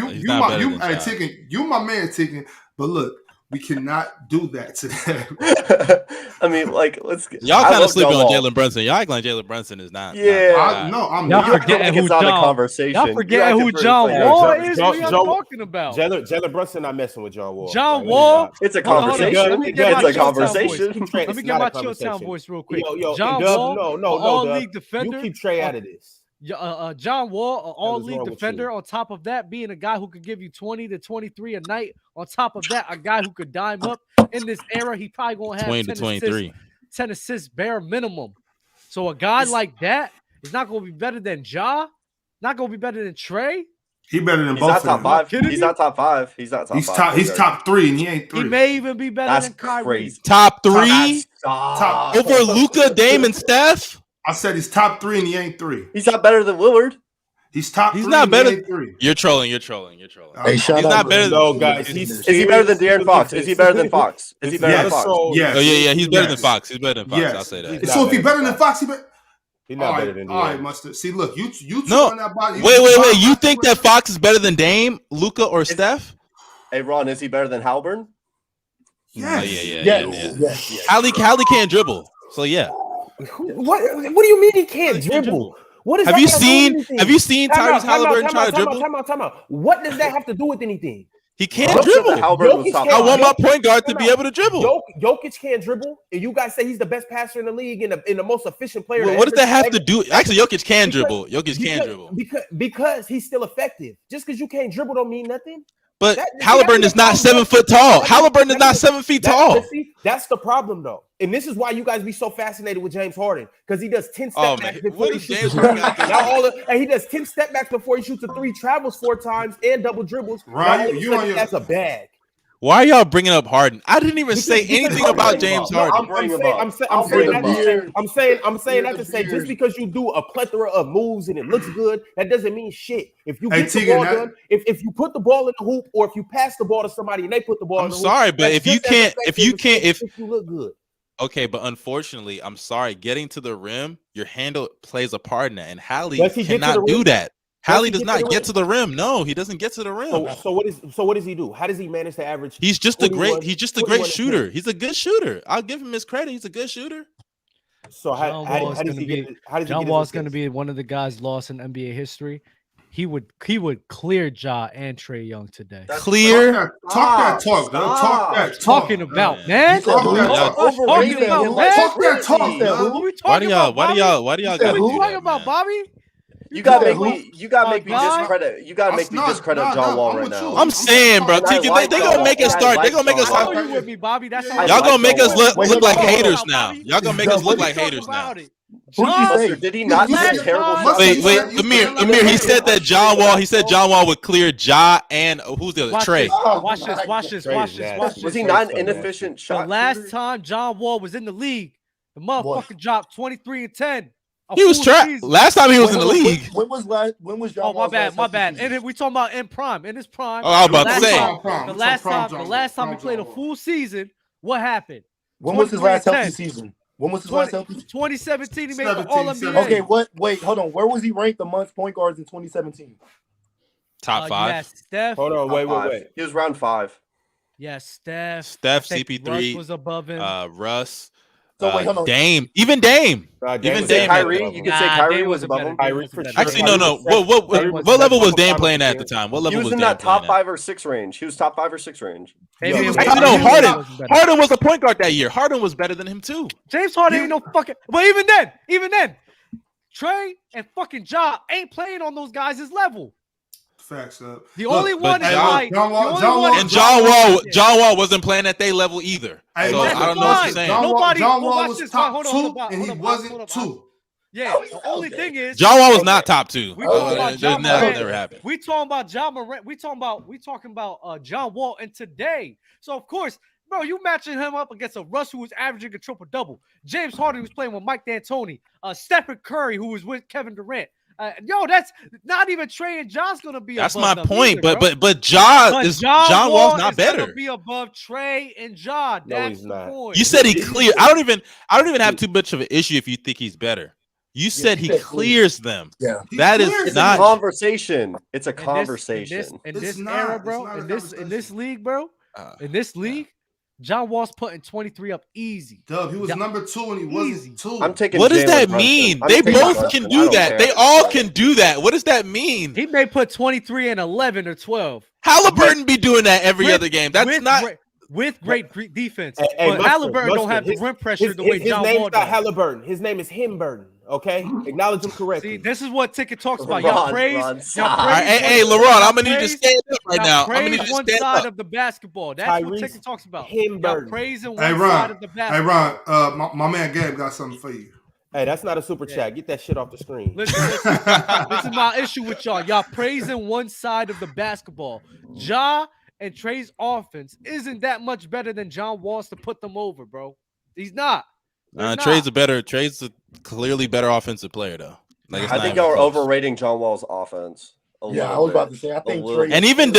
A: Tigger, you my man, Tigger. But look, we cannot do that today.
C: I mean, like, let's get
F: y'all kind of sleeping on Jalen Brunson. Y'all act like Jalen Brunson is not.
C: Yeah,
A: I'm
D: not.
C: Y'all forgetting who's on the conversation.
D: Y'all forgetting who John Wall is. What y'all talking about?
H: Jalen Brunson not messing with John Wall.
D: John Wall.
C: It's a conversation. It's a conversation.
D: Let me get my chill town voice real quick.
H: Yo,
D: John Wall,
H: no,
D: all-league defender.
H: You keep Trae out of this.
D: John Wall, an all-league defender. On top of that, being a guy who could give you 20 to 23 a night. On top of that, a guy who could dime up. In this era, he probably gonna have
F: 20 to 23,
D: 10 assists bare minimum. So a guy like that is not gonna be better than Ja. Not gonna be better than Trae.
A: He better than
C: He's
A: both
C: not top
A: of them.
C: five. He's not top five. He's not top five.
A: He's top three, and he ain't three.
D: He may even be better than Kyrie.
C: Crazy.
F: Top three?
A: Top
F: Over Luka, Dame, and Steph?
A: I said he's top three, and he ain't three.
C: He's not better than Lillard.
A: He's top
F: He's
A: three.
F: Not better.
A: He ain't three.
F: You're trolling.
E: Hey,
F: He's not better than.
H: No, guys.
C: Is he better than De'Aaron Fox? Is he better than Fox? Is he better than Fox?
A: Yes.
F: Oh yeah. He's better than
A: Yes.
F: Fox. He's better than Fox.
A: Yes.
F: I'll say that.
A: So if he's better than Fox,
H: he's not better than
A: all right,
H: De'Aaron.
A: Mustard. See, look, you
F: No.
A: on that body.
F: Wait. You think that Fox is better than Dame, Luka, or Steph?
C: Hey, Ron, is he better than Halburn?
A: Yes.
F: Yeah. Hallie can't dribble. So yeah.
H: What do you mean he can't dribble? What is
F: Have you seen Tyrese Halliburton try to dribble?
H: Time out. What does that have to do with anything?
F: He can't dribble. I want my point guard to be able to dribble.
H: Jokic can't dribble, and you guys say he's the best passer in the league and the most efficient player.
F: What does that have to do? Actually, Jokic can dribble.
H: Because he's still effective. Just because you can't dribble don't mean nothing.
F: But Halliburton is not 7 foot tall. Halliburton is not 7 feet tall.
H: That's the problem, though. And this is why you guys be so fascinated with James Harden, because he does 10 step backs before he shoots. And he does 10 step backs before he shoots a three, travels 4 times, and double dribbles.
A: Right,
H: that's a bag.
F: Why are y'all bringing up Harden? I didn't even say anything about James Harden.
H: I'm saying that to say just because you do a plethora of moves and it looks good, that doesn't mean shit. If you get the ball done, if you put the ball in the hoop, or if you pass the ball to somebody and they put the ball in the hoop. I'm sorry,
F: but if
H: you look good.
F: Okay, but unfortunately, I'm sorry. Getting to the rim, your handle plays a part in that, and Hallie cannot do that. Hallie does not get to the rim. No, he doesn't get to the rim.
H: So what does he do? How does he manage to average?
F: He's just a great shooter. He's a good shooter. I'll give him his credit. He's a good shooter.
H: So how does he get?
D: John Wall's going to be one of the guys lost in NBA history. He would clear Ja and Trae Young today.
F: Clear.
A: Talk that talk.
D: Talking about, man.
A: Talk that talk.
F: Why do y'all got to do that,
D: about, Bobby?
C: You gotta make me discredit. You gotta make me discredit John Wall right now.
F: I'm saying, bro, they gonna make us start. They gonna make us start.
D: You with me, Bobby? That's
F: y'all gonna make us look like haters now. Y'all gonna make us look like haters now.
C: Did he not make a terrible shot?
F: Wait, Amir. He said that John Wall. He said John Wall would clear Ja and who's the other? Trae.
D: Watch this.
C: Was he not an inefficient shot?
D: The last time John Wall was in the league, the motherfucker dropped 23 and 10.
F: He was trapped. Last time he was in the league.
E: When was John Wall?
D: My bad. And then we talking about in his prime.
F: Oh, I was about to say.
D: The last time he played a full season, what happened?
E: When was his last healthy season? When was his last healthy season?
D: 2017. He made the All-NBA.
E: Okay, wait, hold on. Where was he ranked amongst point guards in 2017?
F: Top 5.
D: Yes, Steph.
H: Hold on, wait.
C: He was round 5.
D: Yes, Steph.
F: CP3.
D: Russ was above him.
F: Russ.
E: So wait, hold on.
F: Dame.
C: Even Kyrie. You can say Kyrie was above him.
F: Actually, no. What level was Dame playing at the time? What level
C: was
F: Dame
C: in that top
F: playing
C: 5 or 6 range. He was top 5 or 6 range.
F: Actually, no. Harden was a point guard that year. Harden was better than him too.
D: James Harden ain't no fucking. But even then, Trae and fucking Ja ain't playing on those guys' level.
A: Facts up.
D: The only one is
F: John Wall wasn't playing at their level either. So I don't know what you're saying.
A: John Wall was top 2 and he wasn't 2.
D: Yeah, the only thing is
F: John Wall was not top 2.
D: That
F: never happened.
D: We talking about John Morant. We talking about John Wall and today. So of course, bro, you matching him up against a Russ who was averaging a triple-double. James Harden was playing with Mike D'Antoni. Stephen Curry who was with Kevin Durant. That's not even Trae and John's gonna be.
F: That's
D: above
F: my point.
D: either,
F: but John Wall's not better.
D: Gonna be above Trae and John.
H: No, he's not.
D: Point.
F: You said he cleared. I don't even have too much of an issue if you think he's better. You said he clears them.
E: Yeah,
F: that is not
C: a conversation. It's a conversation.
D: In this era, bro. In this league, bro. In this league. John Wall's putting 23 up easy.
A: Dub, he was number 2 and he wasn't 2.
C: I'm taking.
F: What does that mean? They both can do that. They all can do that. What does that mean?
D: He may put 23 and 11 or 12.
F: Halliburton be doing that every other game. That's not
D: with great defense. But Halliburton don't have the rim pressure the way John Wall does.
H: His name's not Halliburton. His name is Himburton. Okay, acknowledge him correctly.
D: See, this is what Ticket talks about. Y'all praise.
F: Hey, Laron, I'm gonna need you to stand up right now. I'm gonna need you to
D: one
F: stand
D: side
F: up.
D: of the basketball. That's what Ticket talks about.
H: Y'all
D: praising one side of the basketball.
A: Hey, Ron, my man Gabe got something for you.
H: Hey, that's not a super chat. Get that shit off the screen.
D: Listen, this is my issue with y'all. Y'all praising one side of the basketball. Ja and Trae's offense isn't that much better than John Wall's to put them over, bro. He's not.
F: Trae's a clearly better offensive player though.
C: I think y'all are overrating John Wall's offense.
E: Yeah, I was about to say. I think Trae,
F: and even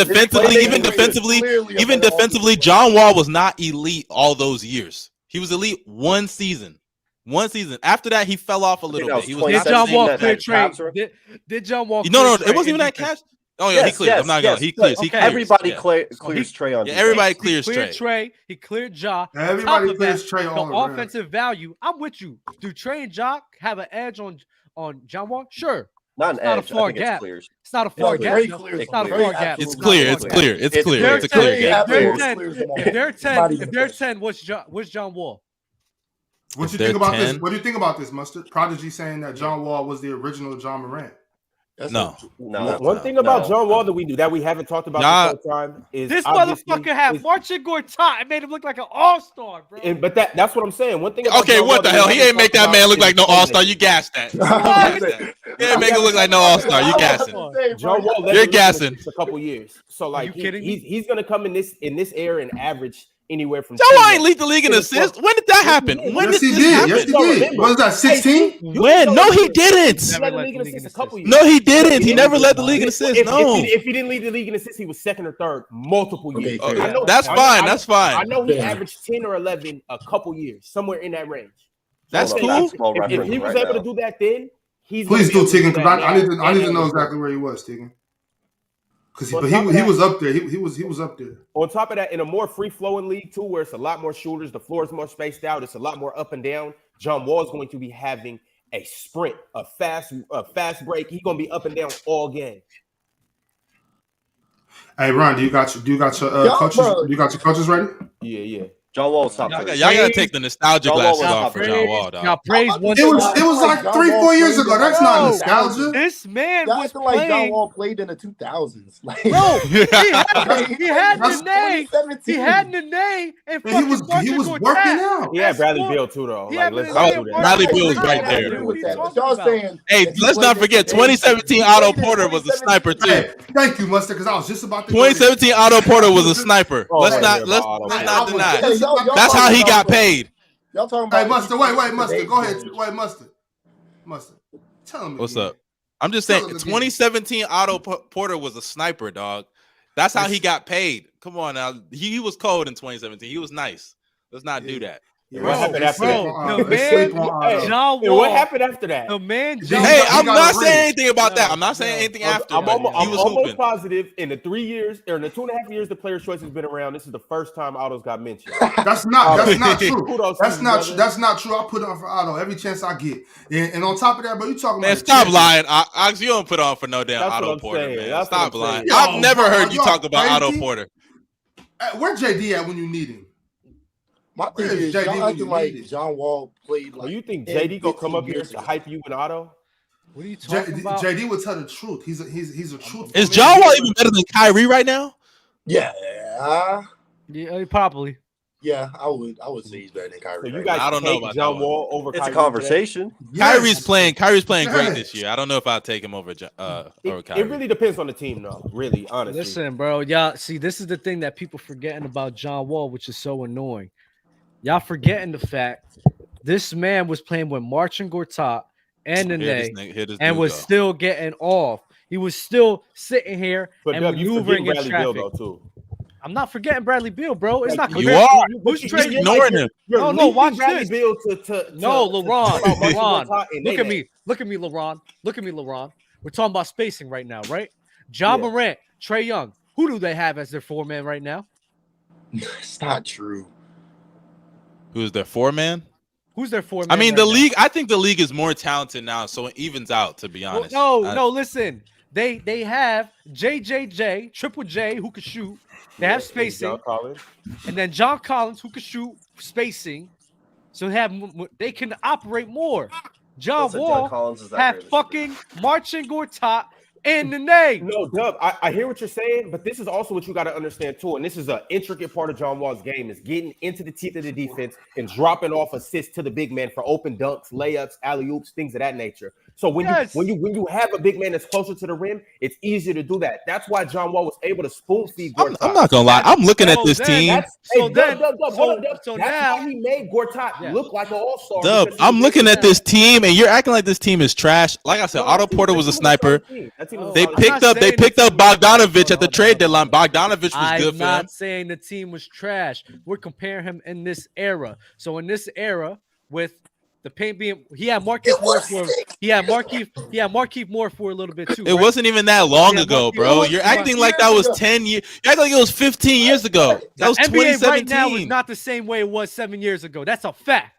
F: defensively, John Wall was not elite all those years. He was elite one season. After that, he fell off a little bit.
D: Did John Wall clear Trae? Did John Wall?
F: No, it wasn't even that catch. Oh yeah, he clears. I'm not gonna. He clears.
C: Everybody clears Trae on.
F: Yeah, everybody clears
D: Trae. He cleared Ja.
A: Everybody clears Trae on.
D: The offensive value. I'm with you. Do Trae and Ja have an edge on John Wall? Sure.
C: Not an edge.
D: Not a far gap. It's not a far gap. It's not a far gap.
F: It's clear. It's a clear gap.
D: If they're 10, what's John Wall?
A: What do you think about this? What do you think about this, Mustard? Prodigy saying that John Wall was the original John Morant.
F: No.
H: One thing about John Wall that we haven't talked about this whole time is
D: this motherfucker had Marcin Gortat. It made him look like an all-star, bro.
H: But that's what I'm saying. One thing.
F: Okay, what the hell? He ain't make that man look like no all-star. You gassed that. He ain't make him look like no all-star. You gassing.
H: John Wall.
F: You're gassing.
H: A couple years. So like he's gonna come in this era and average anywhere from.
F: John Wall ain't lead the league in assists. When did that happen? When did this happen?
A: Yes, he did. Was that 16?
F: When? No, he didn't. No, he didn't. He never led the league in assists. No.
H: If he didn't lead the league in assists, he was second or third multiple years.
F: That's fine. That's fine.
H: I know he averaged 10 or 11 a couple years, somewhere in that range.
F: That's cool.
H: If he was able to do that then,
A: Please do, Tegan, because I need to know exactly where he was, Tegan. Because he was up there. He was up there.
H: On top of that, in a more free-flowing league too, where it's a lot more shooters, the floor is more spaced out, it's a lot more up and down. John Wall is going to be having a sprint, a fast break. He's going to be up and down all game.
A: Hey, Ron, do you got your coaches? Do you got your coaches ready?
H: Yeah.
C: John Wall, stop.
F: Y'all gotta take the nostalgia glasses off for John Wall, dog.
D: Now praise one.
A: It was like 3-4 years ago. That's not nostalgia.
D: This man was
E: like
D: playing.
E: John Wall played in the 2000s. Like,
D: Bro, he had Nene. He had Nene, and
A: he was working out.
H: Yeah, Bradley Beal too, though. Like, let's not do that.
F: Bradley Beal was right there.
E: Y'all saying?
F: Hey, let's not forget 2017 Otto Porter was a sniper too.
A: Hey, thank you, Mustard, because I was just about to.
F: 2017 Otto Porter was a sniper. Let's not deny. That's how he got paid.
E: Y'all talking about?
A: Hey, Mustard, wait, Mustard, go ahead. Wait, Mustard, tell him.
F: What's up? I'm just saying, 2017 Otto Porter was a sniper, dog. That's how he got paid. Come on now, he was cold in 2017. He was nice. Let's not do that.
H: What happened after that?
D: John Wall.
H: What happened after that?
D: The man.
F: Hey, I'm not saying anything about that. I'm not saying anything after.
H: I'm almost positive in the 3 years or in the 2.5 years the Player's Choice has been around. This is the first time Otto's got mentioned.
A: That's not true. That's not true. I put on for Otto every chance I get. And on top of that, bro, you talking
F: man,
A: about
F: stop lying. Ox, you don't put on for no damn Otto Porter, man. Stop lying. I've never heard you talk about Otto Porter.
A: Where JD at when you need him?
E: My thing is, y'all acting like John Wall played like.
H: Do you think JD gonna come up here to hype you and Otto?
D: What are you talking about?
A: JD would tell the truth. He's a truth.
F: Is John Wall even better than Kyrie right now?
E: Yeah,
D: probably.
E: Yeah, I would say he's better than Kyrie.
H: So you guys,
F: I don't know about
H: John Wall over.
C: It's
H: Kyrie
C: a conversation.
F: Kyrie's playing great this year. I don't know if I'll take him over Kyrie.
H: It really depends on the team, though. Really, honestly.
D: Listen, bro. Y'all see, this is the thing that people forgetting about John Wall, which is so annoying. Y'all forgetting the fact this man was playing with Marcin Gortat and Nene and was still getting off. He was still sitting here and maneuvering in traffic. I'm not forgetting Bradley Beal, bro. It's not.
F: You are.
D: Who's trading?
F: Ignoring him.
D: No. Watch
H: Bradley
D: this.
H: Beal
D: LaRon. Look at me, LaRon. Look at me, LaRon. We're talking about spacing right now, right? John Morant, Trae Young. Who do they have as their four-man right now?
E: It's not true.
F: Who's their four-man?
D: Who's their four-man?
F: I mean, the league. I think the league is more talented now, so it evens out. To be honest.
D: No. Listen, they have JJJ, Triple J, who can shoot. They have spacing, and then John Collins, who can shoot spacing. So they can operate more. John Wall have fucking Marcin Gortat and Nene.
H: No, Dub, I hear what you're saying, but this is also what you got to understand too. And this is an intricate part of John Wall's game is getting into the teeth of the defense and dropping off assists to the big man for open dunks, layups, alley-oops, things of that nature. So when you have a big man that's closer to the rim, it's easier to do that. That's why John Wall was able to spoon feed Gortat.
F: I'm not gonna lie. I'm looking at this team.
H: So now he made Gortat look like an all-star.
F: Dub, I'm looking at this team, and you're acting like this team is trash. Like I said, Otto Porter was a sniper. They picked up Bogdanovich at the trade deadline. Bogdanovich was good for them.
D: I'm not saying the team was trash. We're comparing him in this era. So in this era, with the paint being, he had Markieff Morris for a little bit too.
F: It wasn't even that long ago, bro. You're acting like that was 10 years. You act like it was 15 years ago. That was 2017.
D: NBA right now is not the same way it was 7 years ago. That's a fact.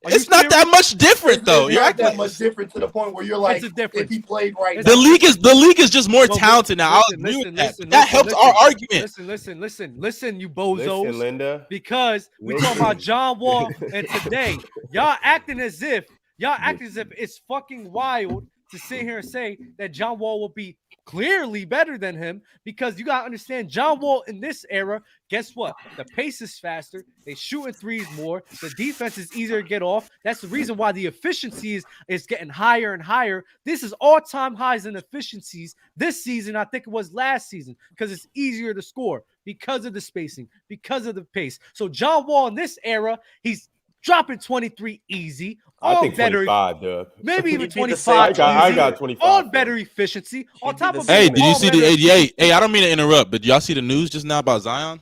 F: It's not that much different, though. You're acting
E: that much different to the point where you're like, if he played right,
F: the league is just more talented now. I'll agree with that. That helps our argument.
D: Listen, you bozos.
H: Listen, Linda.
D: Because we talking about John Wall, and today y'all acting as if it's fucking wild to sit here and say that John Wall will be clearly better than him, because you gotta understand John Wall in this era, guess what? The pace is faster, they shooting threes more, the defense is easier to get off. That's the reason why the efficiency is getting higher and higher. This is all-time highs in efficiencies this season. I think it was last season, because it's easier to score because of the spacing, because of the pace. So John Wall in this era, he's dropping 23 easy.
H: I think 25, Doug.
D: Maybe even 25.
H: I got 25.
D: On better efficiency. On top of
F: hey, did you see the 88? Hey, I don't mean to interrupt, but y'all see the news just now about Zion?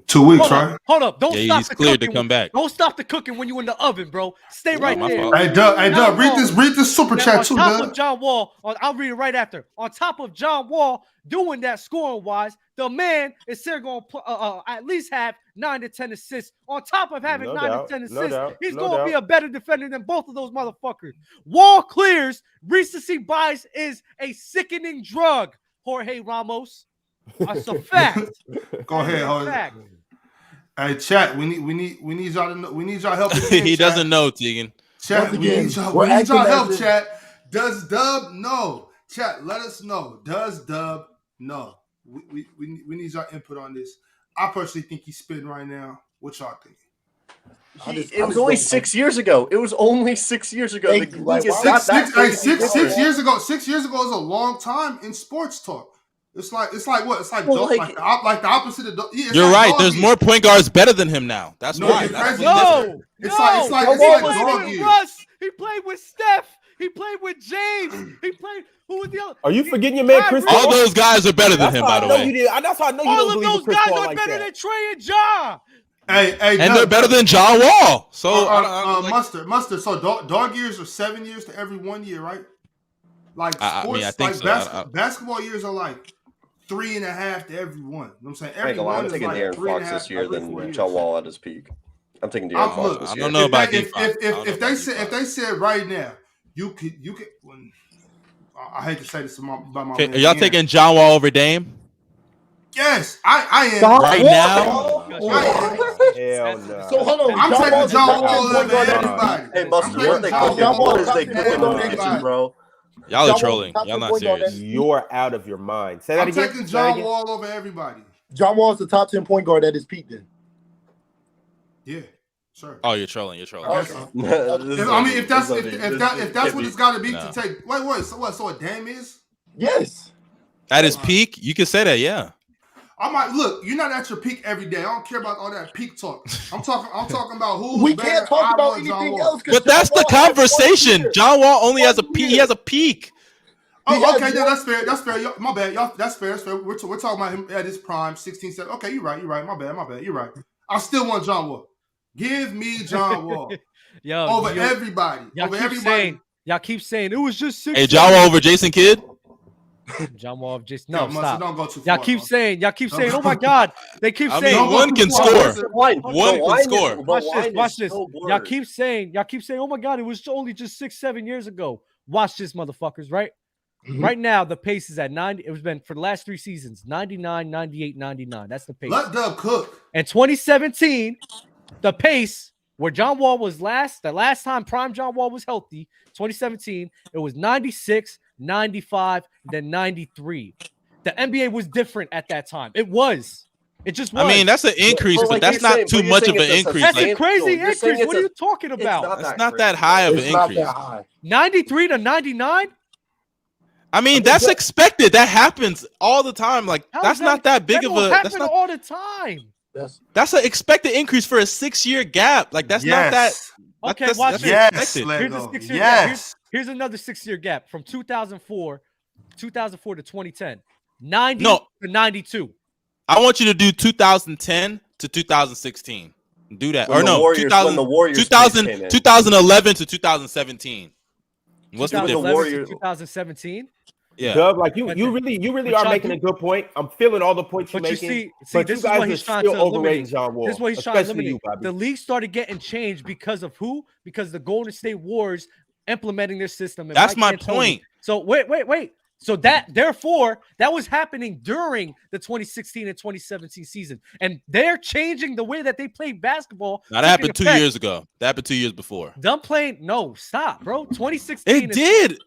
A: 2 weeks, right?
I: Hold up. Don't
F: Yeah,
I: stop
F: he's
I: the
F: cleared
I: cooking.
F: to come back.
I: Don't stop the cooking when you in the oven, bro. Stay right
F: my
I: there.
F: fault.
A: Hey, Doug, read this super
I: Now,
A: chat too,
I: on top
A: Doug.
I: of John Wall, I'll read it right after. On top of John Wall doing that scoring wise, the man is still going to at least have 9 to 10 assists. On top of having 9 to 10 assists, he's going to be a better defender than both of those motherfuckers. Wall clears. Recency bias is a sickening drug, Jorge Ramos. That's a fact.
A: Go ahead, Jorge. Hey, chat. We need y'all to know. We need y'all help. Again,
F: He
A: chat.
F: doesn't know, Tegan.
A: Chat. We need y'all help. Chat. Does Dub know? Chat. Let us know. Does Dub know? We need y'all input on this. I personally think he's spitting right now. What y'all think?
C: It was only 6 years ago. It was only 6 years ago.
A: Six years ago. 6 years ago is a long time in sports talk. It's like what? It's like
C: Well,
A: like the opposite of. Yeah,
F: You're
A: like
F: right. There's more point guards better than him now. That's why.
A: It's like dog years.
I: Russ. He played with Steph. He played with James. He played. Who was the other?
H: Are you forgetting your man Chris?
F: All those guys are better than him, by the way.
H: That's how I know you
I: All
H: don't
I: of
H: believe
I: those
H: Chris
I: guys
H: Paul
I: are
H: like
I: better
H: that.
I: than Trey and Ja.
A: Hey,
F: and they're better than John Wall. So
A: Mustard. So dog years are 7 years to every 1 year, right? Like sports,
F: I think so.
A: Basketball years are like 3.5 to every 1. You know what I'm saying? Every
C: I'm taking De'Aaron Fox this year than John Wall at his peak. I'm taking De'Aaron Fox this year.
F: I don't know about
A: if they said right now, you could. I hate to say this about my
F: man. Are y'all taking John Wall over Dame?
A: Yes, I am.
F: Right now?
H: Hell no.
E: So hold on.
A: I'm taking John Wall over everybody.
C: Hey, Buster, what they cooking in the kitchen, bro?
F: Y'all are trolling. Y'all not serious.
H: You're out of your mind. Say that
A: I'm
H: again.
A: taking John Wall over everybody.
E: John Wall's the top 10 point guard at his peak then.
A: Yeah, sure.
F: Oh, you're trolling. You're trolling.
A: Okay. If that's what it's got to be to take. Wait. So what? So a Dame is?
E: Yes.
F: At his peak, you can say that. Yeah.
A: I might look. You're not at your peak every day. I don't care about all that peak talk. I'm talking about who.
E: We can't talk about anything else.
F: But that's the conversation. John Wall only has a peak. He has a peak.
A: Oh, okay, yeah, that's fair. That's fair. My bad. Y'all, that's fair. That's fair. We're talking about him at his prime, 16, 17. Okay, you're right. My bad. You're right. I still want John Wall. Give me John Wall over everybody.
I: Y'all keep saying it was just 6.
F: Hey, John Wall over Jason Kidd.
I: John Wall just no. Stop.
A: Don't go too far.
I: Y'all keep saying. Oh my God. They keep saying
F: one can score. One can score.
I: Watch this. Y'all keep saying. Oh my God, it was only just 6-7 years ago. Watch this, motherfuckers. Right. Mm-hmm. Right now, the pace is at 90. It was been for the last 3 seasons, 99, 98, 99. That's the pace.
A: Let Dub cook.
I: In 2017, the pace where John Wall was the last time prime John Wall was healthy, 2017, it was 96, 95, then 93. The NBA was different at that time. It was. It just was.
F: I mean, that's an increase, but that's not too much of an increase.
I: That's a crazy increase. What are you talking about?
F: That's not that high of an increase.
I: 93 to 99?
F: I mean, that's expected. That happens all the time. Like, that's not that big of a.
I: That's not all the time.
F: That's an expected increase for a 6-year gap. Like, that's not that.
I: Okay, watch this.
A: Yes,
I: here's a 6-year gap. Here's another 6-year gap from 2004 to 2010. 90 to 92.
F: I want you to do 2010 to 2016. Do that.
C: When
F: or no, 2011 to 2017.
I: What's the difference? 2017?
F: Yeah.
H: Dub, like you really are making a good point. I'm feeling all the points you're making. But
I: this
H: you guys are still overrating John Wall.
I: This is what he's trying to eliminate. The league started getting changed because of who? Because the Golden State Warriors implementing their system. And
F: that's my point.
I: So wait. So therefore, that was happening during the 2016 and 2017 season. And they're changing the way that they play basketball.
F: Now, that happened 2 years ago. That happened 2 years before.
I: Them playing, no, stop, bro. 2016.
F: It did.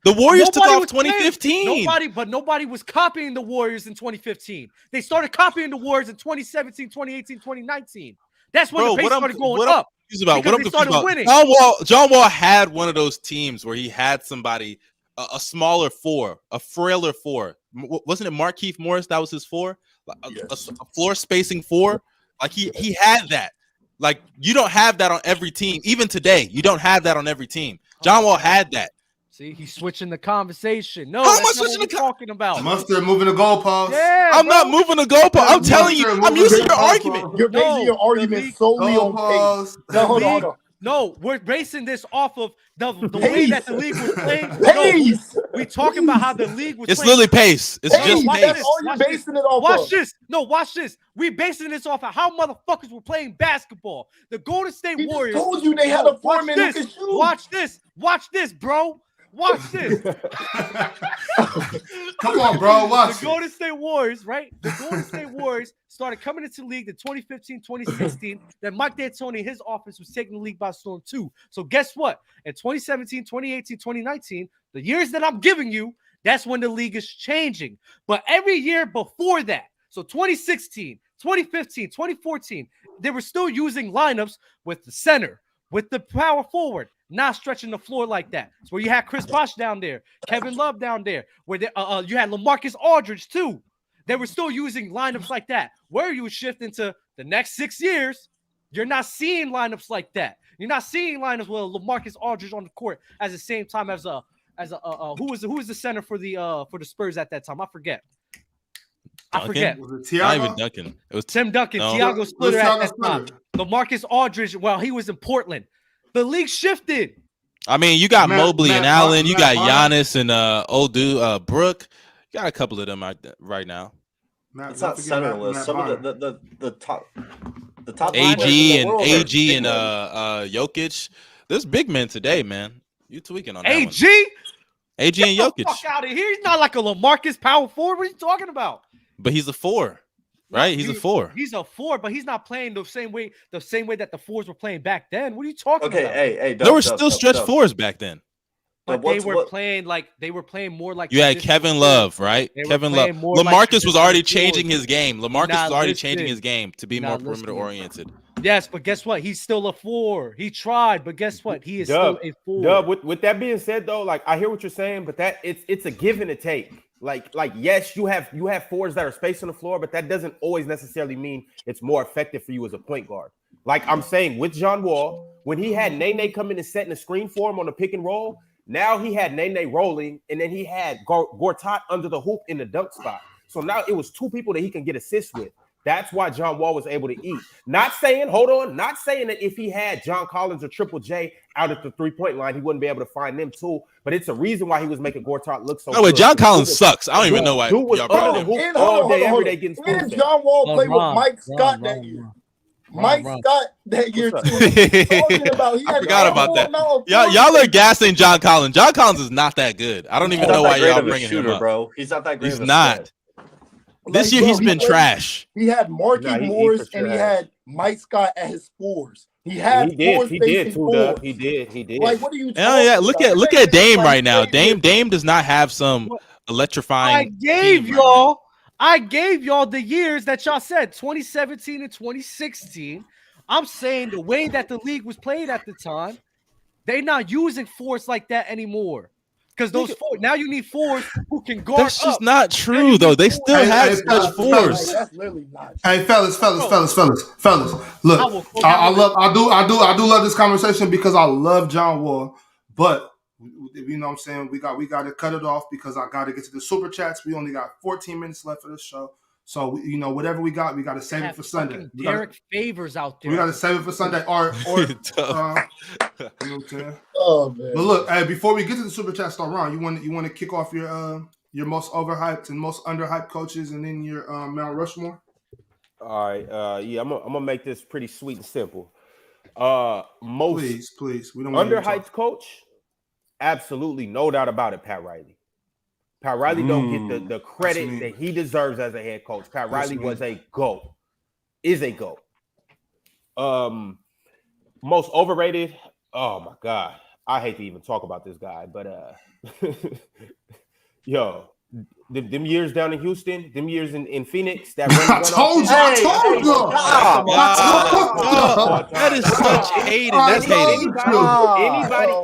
F: The Warriors took off 2015.
I: Nobody was copying the Warriors in 2015. They started copying the Warriors in 2017, 2018, 2019. That's when the pace started going up.
F: What I'm confused about. John Wall had one of those teams where he had somebody, a smaller four, a frailer four. Wasn't it Markieff Morris? That was his four? A floor spacing four? Like he had that. Like, you don't have that on every team. Even today, you don't have that on every team. John Wall had that.
I: See, he's switching the conversation. No,
F: how am I
I: that's not
F: switching
I: what we're talking about.
A: Mustard moving the goalpost.
I: Yeah, Yeah,
F: I'm
I: bro.
F: not moving the goalpost. I'm telling you, I'm using your argument.
E: You're basing your argument solely on pace. No, hold on.
I: No, we're basing this off of the way that the league was playing.
E: Pace.
I: No, we talking about how the league was
F: It's
I: playing.
F: literally pace. It's just pace.
E: That's all you're basing it off
I: Watch
E: of.
I: this. No, watch this. We basing this off of how motherfuckers were playing basketball. The Golden State Warriors.
E: I told you they had a 4-man who could shoot.
I: Watch this. Watch this, bro. Watch this.
A: Come on, bro. Watch
I: the Golden State Warriors, right? The Golden State Warriors started coming into the league in 2015, 2016. Then Mike D'Antoni, his offense was taking the league by storm too. So guess what? In 2017, 2018, 2019, the years that I'm giving you, that's when the league is changing. But every year before that, so 2016, 2015, 2014, they were still using lineups with the center, with the power forward, not stretching the floor like that. It's where you had Chris Bosh down there, Kevin Love down there, where you had LaMarcus Aldridge too. They were still using lineups like that. Where you shift into the next 6 years, you're not seeing lineups like that. You're not seeing lineups with LaMarcus Aldridge on the court at the same time as who was the center for the Spurs at that time? I forget.
A: Was it
F: Not even Duncan. It was
I: Tim Duncan.
F: No.
I: Thiago Splitter at that
A: Splitter.
I: time. LaMarcus Aldridge while he was in Portland. The league shifted.
F: I mean, you got Mobley and Allen. You got
A: Matt
F: Giannis and old dude Brooke. You got a couple of them right now.
C: It's not centerless. Some of the top
F: AG and Jokic. There's big men today, man. You tweaking on that
I: AG?
F: one. AG and
I: Get the
F: Jokic.
I: fuck out of here. He's not like a LaMarcus power forward. What are you talking about?
F: But he's a 4, right? He's a 4.
I: He's a 4, but he's not playing the same way that the 4s were playing back then. What are you talking about?
C: Hey,
F: there were still stretch 4s back then.
I: But they were playing more like
F: you had Kevin Love, right? Kevin Love. LaMarcus was already changing his game. LaMarcus was already changing his game to be more perimeter oriented.
I: Yes, but guess what? He's still a 4. He tried, but guess what? He is still a 4.
H: Dub, with that being said, though, like I hear what you're saying, but that it's a give and a take. Like yes, you have 4s that are spacing the floor, but that doesn't always necessarily mean it's more effective for you as a point guard. Like I'm saying with John Wall, when he had Nene come in and setting a screen for him on the pick and roll, now he had Nene rolling, and then he had Gortat under the hoop in the dunk spot. So now it was 2 people that he can get assists with. That's why John Wall was able to eat. Not saying that if he had John Collins or Triple J out at the 3-point line, he wouldn't be able to find them too. But it's a reason why he was making Gortat look so.
F: No, wait, John Collins sucks. I don't even know why.
E: Dude was under the hoop all day, every day getting spoon. When did John Wall play with Mike Scott that year? Mike Scott that year too.
F: I forgot about that. Y'all are gassing John Collins. John Collins is not that good. I don't even know why y'all bringing him up.
C: Bro, he's not that great.
F: He's not. This year he's been trash.
E: He had Marquise Morris and he had Mike Scott at his 4s. He did too. He did. Like, what are you?
F: Yeah. Look at Dame right now. Dame does not have some electrifying.
I: I gave y'all the years that y'all said 2017 and 2016. I'm saying the way that the league was played at the time, they're not using 4s like that anymore. Because those 4 now you need 4s who can guard.
F: That's just not true, though. They still have such 4s.
E: That's literally not true.
A: Hey, fellas. Look, I love this conversation because I love John Wall, but you know what I'm saying, we got to cut it off because I got to get to the super chats. We only got 14 minutes left of the show. So, whatever we got to save it for Sunday.
I: Derek Favors out there.
A: We got to save it for Sunday. Or you know what I'm saying?
E: Oh, man.
A: But look, hey, before we get to the super chat, Laron, you want to kick off your most overhyped and most underhyped coaches, and then your Mount Rushmore.
H: All right. I'm gonna make this pretty sweet and simple.
A: Please, we don't want
H: underhyped coach. Absolutely, no doubt about it. Pat Riley. Pat Riley don't get the credit that he deserves as a head coach. Pat Riley was a GOAT. Is a GOAT. Most overrated. Oh my God. I hate to even talk about this guy, but yo, them years down in Houston, them years in Phoenix, that
A: I told you.
F: That is such hating. That's hating.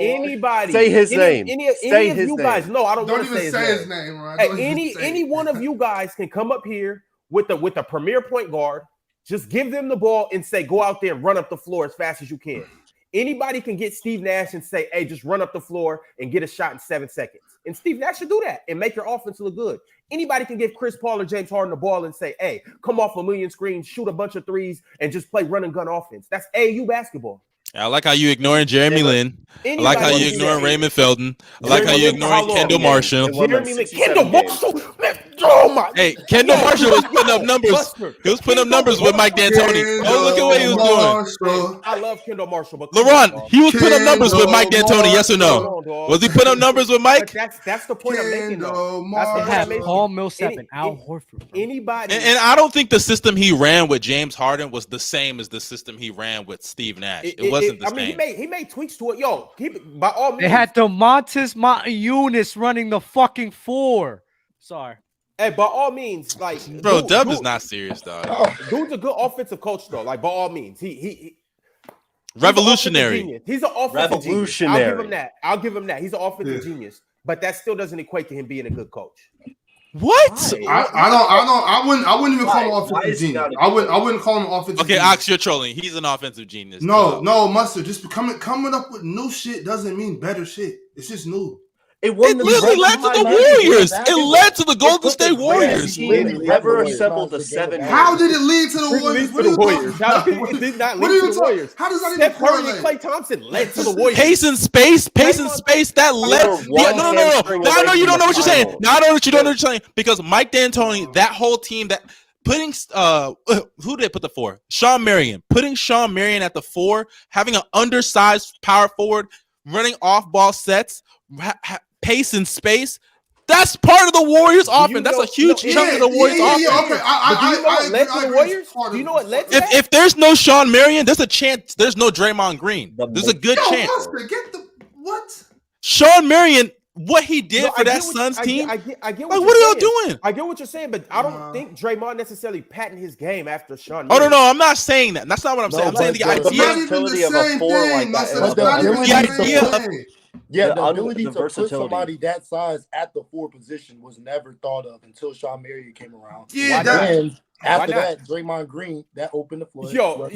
H: Anybody.
C: Say his name.
H: Any of you guys. No, I don't want to say his
A: name. Right?
H: Hey, any one of you guys can come up here with a premier point guard. Just give them the ball and say, go out there and run up the floor as fast as you can. Anybody can get Steve Nash and say, hey, just run up the floor and get a shot in 7 seconds. And Steve Nash should do that and make your offense look good. Anybody can give Chris Paul or James Harden the ball and say, hey, come off a million screens, shoot a bunch of threes, and just play run and gun offense. That's AAU basketball.
F: I like how you ignoring Jeremy Lin. I like how you ignoring Raymond Felton. I like how you ignoring Kendall Marshall.
H: Jeremy Lin, Kendall Marshall. Oh my!
F: Hey, Kendall Marshall was putting up numbers. He was putting up numbers with Mike D'Antoni. Oh, look at what he was doing.
H: I love Kendall Marshall, but
F: Laron, he was putting up numbers with Mike D'Antoni. Yes or no? Was he putting up numbers with Mike?
H: That's the point I'm making, though.
I: They had Paul Millsap and Al Horford.
H: Anybody,
F: and I don't think the system he ran with James Harden was the same as the system he ran with Steve Nash. It wasn't the same.
H: He made tweaks to it. Yo, keep it by all means.
I: They had DeMontis Montejunis running the fucking 4. Sorry.
H: Hey, by all means, like,
F: bro, Dub is not serious, dog.
H: Dude's a good offensive coach, though. Like, by all means, he
F: revolutionary.
H: He's an offensive genius. I'll give him that. He's an offensive genius, but that still doesn't equate to him being a good coach.
F: What?
A: I wouldn't even call him offensive genius. I wouldn't call him offensive.
F: Okay, Ox, you're trolling. He's an offensive genius.
A: No, Mustard. Just coming up with new shit doesn't mean better shit. It's just new.
F: It literally led to the Warriors. It led to the Golden State Warriors.
C: Never assembled the 7.
A: How did it lead to the Warriors?
H: It did not lead to the Warriors.
A: How does that
H: Steph Curry and Klay Thompson led to the Warriors.
F: Pace and space. That led. No. Now I know you don't know what you're saying. Now I know what you don't know what you're saying because Mike D'Antoni, that whole team, that putting who did they put the 4? Sean Marion. Putting Sean Marion at the 4, having an undersized power forward, running off-ball sets. Pace and space. That's part of the Warriors' offense. That's a huge chunk of the Warriors' offense.
A: Okay.
H: Do you know what led to that?
F: If there's no Sean Marion, there's a chance there's no Draymond Green. There's a good chance.
A: What?
F: Sean Marion, what he did for that Suns team.
H: I get
F: what are y'all doing?
H: I get what you're saying, but I don't think Draymond necessarily patented his game after Sean
F: Marion. No, I'm not saying that. That's not what I'm saying. I'm saying the idea
C: of a 4 like that.
E: The ability to put somebody that size at the 4 position was never thought of until Sean Marion came around. After that, Draymond Green, that opened the floor.
A: Lamar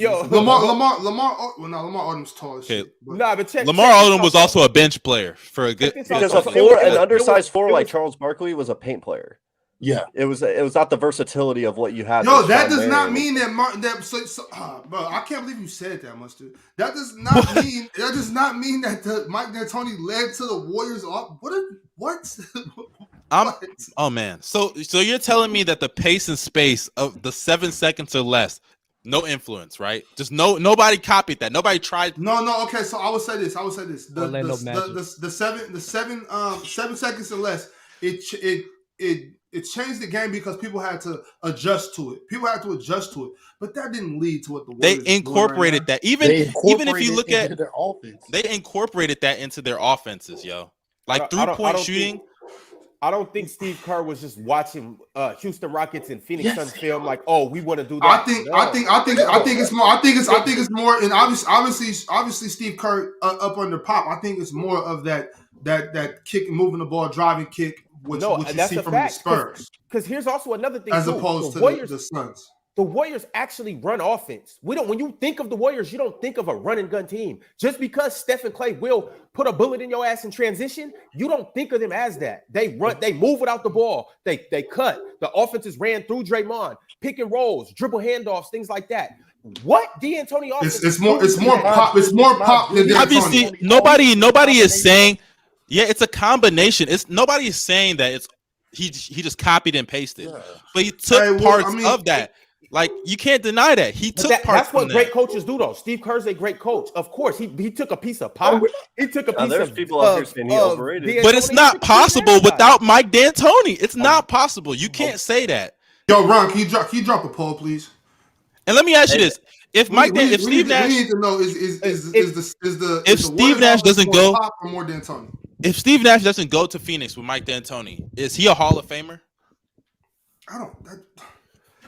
A: Odom's tall as shit.
H: But
F: Lamar Odom was also a bench player for a good.
C: Because an undersized 4 like Charles Barkley was a paint player.
E: Yeah,
C: it was not the versatility of what you had.
A: That does not mean that bro. I can't believe you said that, Mustard. That does not mean that Mike D'Antoni led to the Warriors off. What?
F: Oh man. So you're telling me that the pace and space of the 7 seconds or less, no influence, right? Just nobody copied that. Nobody tried.
A: No. Okay, so I will say this. The 7 seconds or less. It changed the game because people had to adjust to it. But that didn't lead to what the Warriors
F: they incorporated that. Even if you look at
E: their offense,
F: they incorporated that into their offenses, yo. Like 3-point shooting.
H: I don't think Steve Kerr was just watching Houston Rockets and Phoenix Suns film like, oh, we want to do that.
A: I think it's more, and obviously Steve Kerr up under Pop. I think it's more of that kick, moving the ball, driving kick. Which you see from the Spurs.
H: Because here's also another thing,
A: as opposed to the Suns.
H: The Warriors actually run offense. When you think of the Warriors, you don't think of a run and gun team. Just because Steph and Klay will put a bullet in your ass in transition, you don't think of them as that. They run, they move without the ball, they cut. The offenses ran through Draymond, pick and rolls, dribble handoffs, things like that. What D'Antoni offense?
A: It's more pop. It's more pop than D'Antoni.
F: Obviously, nobody is saying. Yeah, it's a combination. Nobody is saying that he just copied and pasted, but he took parts of that. Like you can't deny that he took parts.
H: That's what great coaches do, though. Steve Kerr's a great coach. Of course, he took a piece of pop. He took a piece
C: there's
H: of.
C: People out there saying he overrated,
F: but it's not possible without Mike D'Antoni. It's not possible. You can't say that.
A: Yo, Ron, can you drop a poll, please?
F: And let me ask you this: if Steve Nash,
A: we need to know
F: if Steve Nash doesn't go,
A: pop or more D'Antoni?
F: If Steve Nash doesn't go to Phoenix with Mike D'Antoni, is he a Hall of Famer?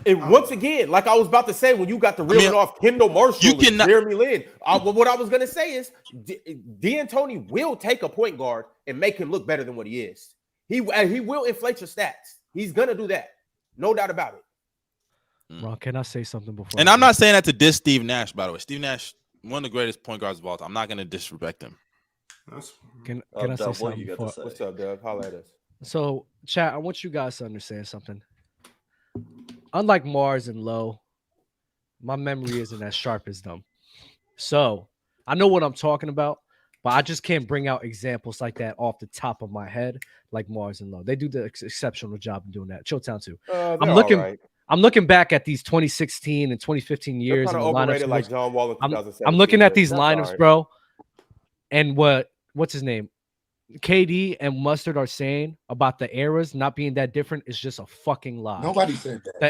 H: Once again, like I was about to say, when you got the reeling off Kendall Marshall and Jeremy Lin, what I was going to say is D'Antoni will take a point guard and make him look better than what he is. He will inflate your stats. He's going to do that. No doubt about it.
I: Ron, can I say something before?
F: And I'm not saying that to diss Steve Nash, by the way. Steve Nash, one of the greatest point guards of all time. I'm not going to disrespect him.
D: Can I say something?
J: What's up, Dub? Holla at us.
D: So, chat, I want you guys to understand something. Unlike Mars and Low, my memory isn't as sharp as them. So, I know what I'm talking about, but I just can't bring out examples like that off the top of my head like Mars and Low. They do the exceptional job in doing that. Chilltown too. I'm looking back at these 2016 and 2015 years.
J: They're kind of overrated like John Wall in 2017.
D: I'm looking at these lineups, bro. And what's his name? KD and Mustard are saying about the eras not being that different is just a fucking lie.
E: Nobody said that.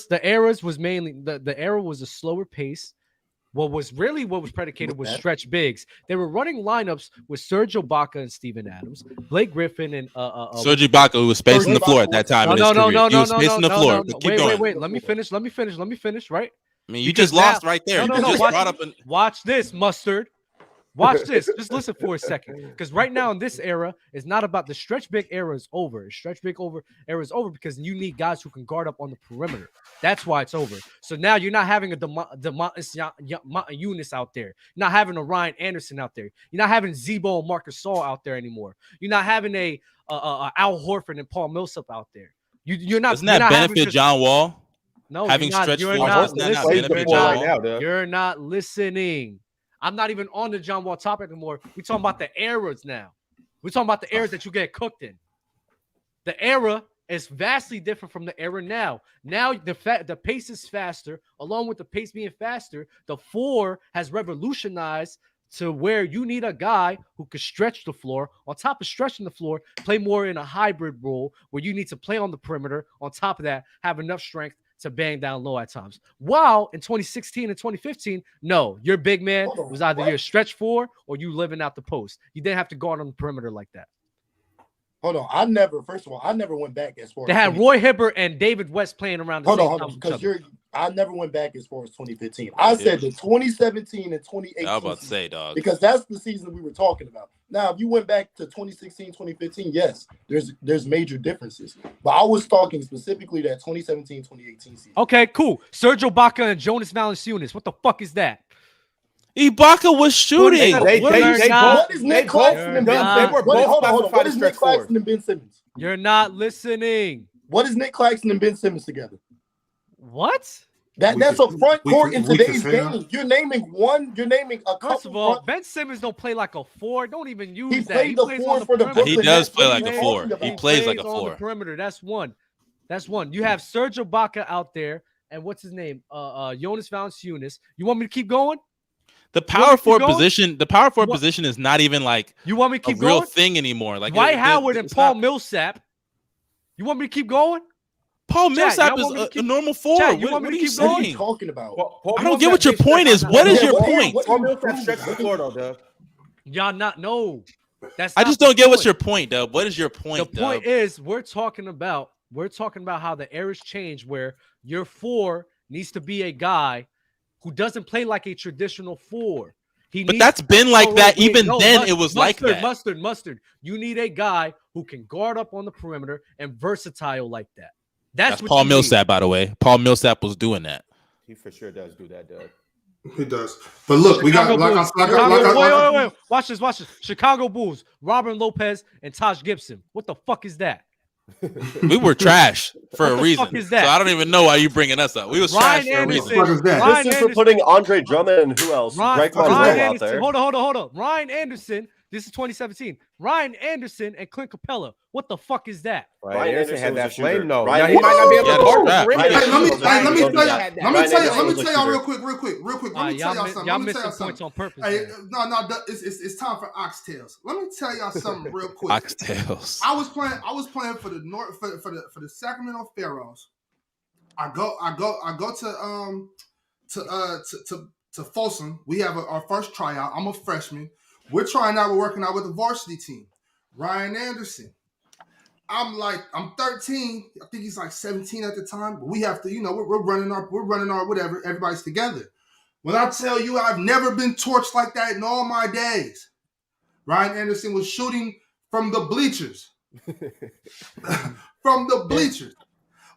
D: The eras was mainly the era was a slower pace. What was predicated was stretch bigs. They were running lineups with Serge Ibaka and Steven Adams, Blake Griffin and
F: Serge Ibaka, who was spacing the floor at that time.
D: No.
F: He was spacing the floor.
D: Wait. Let me finish. Right.
F: I mean, you just lost right there.
D: Watch this, Mustard. Watch this. Just listen for a second. Because right now in this era, it's not about the stretch big era is over. Era is over because you need guys who can guard up on the perimeter. That's why it's over. So now you're not having a Demontis Eunice out there. You're not having a Ryan Anderson out there. You're not having Zebo and Marcus Saul out there anymore. You're not having a Al Horford and Paul Millsap out there. You're not.
F: Doesn't that benefit John Wall?
D: No,
F: having stretch
D: you're not listening. I'm not even on the John Wall topic anymore. We're talking about the eras now. We're talking about the eras that you get cooked in. The era is vastly different from the era now. Now the pace is faster. Along with the pace being faster, the 4 has revolutionized to where you need a guy who could stretch the floor. On top of stretching the floor, play more in a hybrid role where you need to play on the perimeter. On top of that, have enough strength to bang down low at times. While in 2016 and 2015, no, your big man was either your stretch 4 or you living out the post. You didn't have to guard on the perimeter like that.
E: Hold on. I never went back as far as
D: they had Roy Hibbert and David West playing around the same time.
E: Because I never went back as far as 2015. I said the 2017 and 2018.
F: I was about to say, dog.
E: Because that's the season we were talking about. Now, if you went back to 2016, 2015, yes, there's major differences. But I was talking specifically that 2017, 2018 season.
D: Okay, cool. Serge Ibaka and Jonas Valanciunas. What the fuck is that?
F: Ibaka was shooting.
E: What is Nick Claxton and Ben Simmons? What is Nick Claxton and Ben Simmons?
D: You're not listening.
E: What is Nick Claxton and Ben Simmons together?
D: What?
E: That's a front court in today's game. You're naming a couple.
D: First of all, Ben Simmons don't play like a 4. Don't even use that.
E: He plays the 4 for the Brooklyn.
F: He does play like a 4. He plays like a 4.
D: On the perimeter. That's one. You have Serge Ibaka out there, and what's his name? Jonas Valanciunas. You want me to keep going?
F: The power forward position is not even like
D: you want me to keep
F: a real
D: going?
F: thing anymore. Like
D: Dwight Howard and Paul Millsap. You want me to keep going?
F: Paul Millsap is a normal 4.
D: You want me to keep
E: going? What are
D: you
E: talking about?
F: I don't get what your point is. What is your point?
J: Paul Millsap stretched the floor though, Doug.
D: Y'all not know.
F: I just don't get what's your point, Doug. What is your point?
D: The point is we're talking about how the eras change where your 4 needs to be a guy who doesn't play like a traditional 4.
F: But that's been like that. Even then, it was like that.
D: Mustard. You need a guy who can guard up on the perimeter and versatile like that. That's what
F: Paul Millsap, by the way. Paul Millsap was doing that.
J: He for sure does do that, Doug.
A: He does. But look, we got
D: wait. Watch this. Chicago Bulls, Robin Lopez and Taj Gibson. What the fuck is that?
F: We were trash for a reason.
D: Fuck is that?
F: So I don't even know why you bringing us up. We was trash for a reason.
C: This is for putting Andre Drummond and who else? Greg Monroe out there.
D: Hold on. Ryan Anderson. This is 2017. Ryan Anderson and Clint Capella. What the fuck is that?
J: Ryan Anderson had that flame though.
C: Now
J: he might not be able to guard the perimeter.
A: Let me tell y'all real quick. Let me tell y'all something.
D: Y'all missing points on purpose.
A: Hey, no, it's time for oxtails. Let me tell y'all something real quick.
F: Oxtails.
A: I was playing for the North for the Sacramento Pharaohs. I go to Folsom. We have our first tryout. I'm a freshman. We're working out with the varsity team. Ryan Anderson. I'm 13. I think he's like 17 at the time. But we have to, we're running our whatever. Everybody's together. When I tell you I've never been torched like that in all my days. Ryan Anderson was shooting from the bleachers. From the bleachers.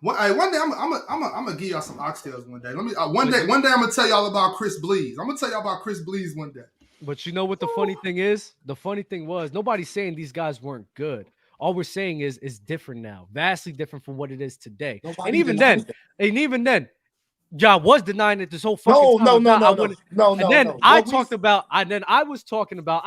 A: One day I'm gonna give y'all some oxtails one day. One day I'm gonna tell y'all about Chris Blees. I'm gonna tell y'all about Chris Blees one day.
I: But you know what the funny thing is? The funny thing was nobody's saying these guys weren't good. All we're saying is it's different now, vastly different from what it is today. And even then, Ja was denying it this whole fucking time.
E: No.
I: I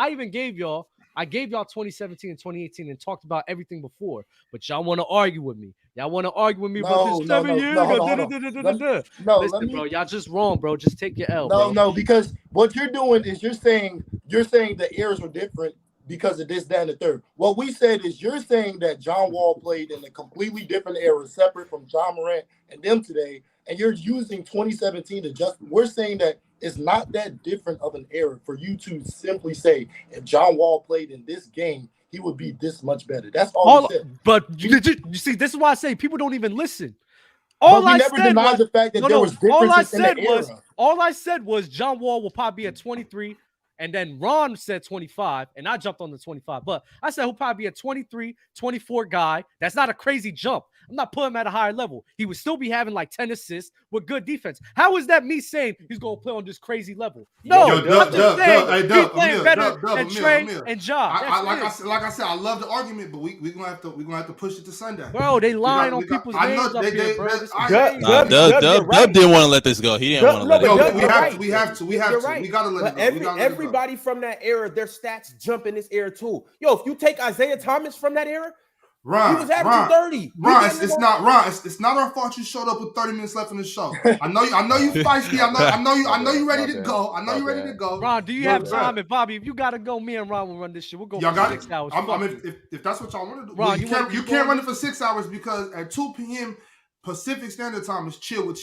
I: even gave y'all 2017 and 2018 and talked about everything before. But y'all want to argue with me. Y'all want to argue with me about this 7 years ago. Listen, bro, y'all just wrong, bro. Just take your L.
E: No, because what you're doing is you're saying the eras were different because of this, that, and the third. What we said is you're saying that John Wall played in a completely different era, separate from John Morant and them today, and you're using 2017 to just. We're saying that it's not that different of an era for you to simply say if John Wall played in this game, he would be this much better. That's all we said.
I: But you see, this is why I say people don't even listen.
E: All I
I: said was John Wall will probably be at 23, and then Ron said 25, and I jumped on the 25. But I said he'll probably be a 23, 24 guy. That's not a crazy jump. I'm not putting him at a higher level. He would still be having like 10 assists with good defense. How is that me saying he's going to play on this crazy level? No, I'm just saying he's playing better than Trey and Ja.
A: Like I said, I love the argument, but we're gonna have to push it to Sunday.
I: Bro, they lying on people's names up here, bro.
F: Dub didn't want to let this go. He didn't want to let it go.
A: We have to. We gotta let it go.
J: Everybody from that era, their stats jump in this era too. Yo, if you take Isaiah Thomas from that era, he was averaging 30.
A: It's not our fault you showed up with 30 minutes left in the show. I know you feisty. I know you ready to go.
I: Ron, do you have time? And Bobby, if you gotta go, me and Ron will run this shit. We'll go for 6 hours.
A: If that's what y'all want to do,
I: Ron,
A: you can't run it for 6 hours because at 2 p.m. Pacific Standard Time is chill,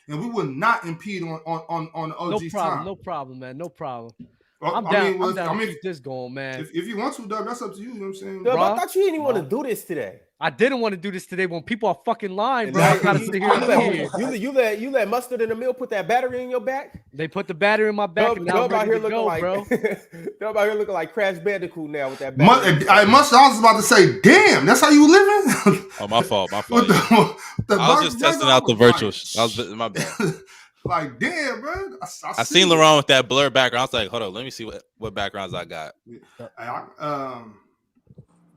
A: and we will not impede on the OG's time.
I: No problem, man. No problem.
A: Well,
I: I'm down to keep this going, man.
A: If you want to, Doug, that's up to you. You know what I'm saying?
J: Doug, I thought you didn't even want to do this today.
I: I didn't want to do this today when people are fucking lying, bro. I gotta sit here.
J: You let Mustard in the Mill put that battery in your back?
I: They put the battery in my back, and now I'm ready to go, bro.
J: Dub out here looking like Crash Bandicoot now with that battery.
A: I was about to say, damn, that's how you living?
F: Oh, my fault. I was just testing out the virtual. My bad.
A: Like, damn, bro.
F: I seen Laron with that blur background. I was like, hold on, let me see what backgrounds I got.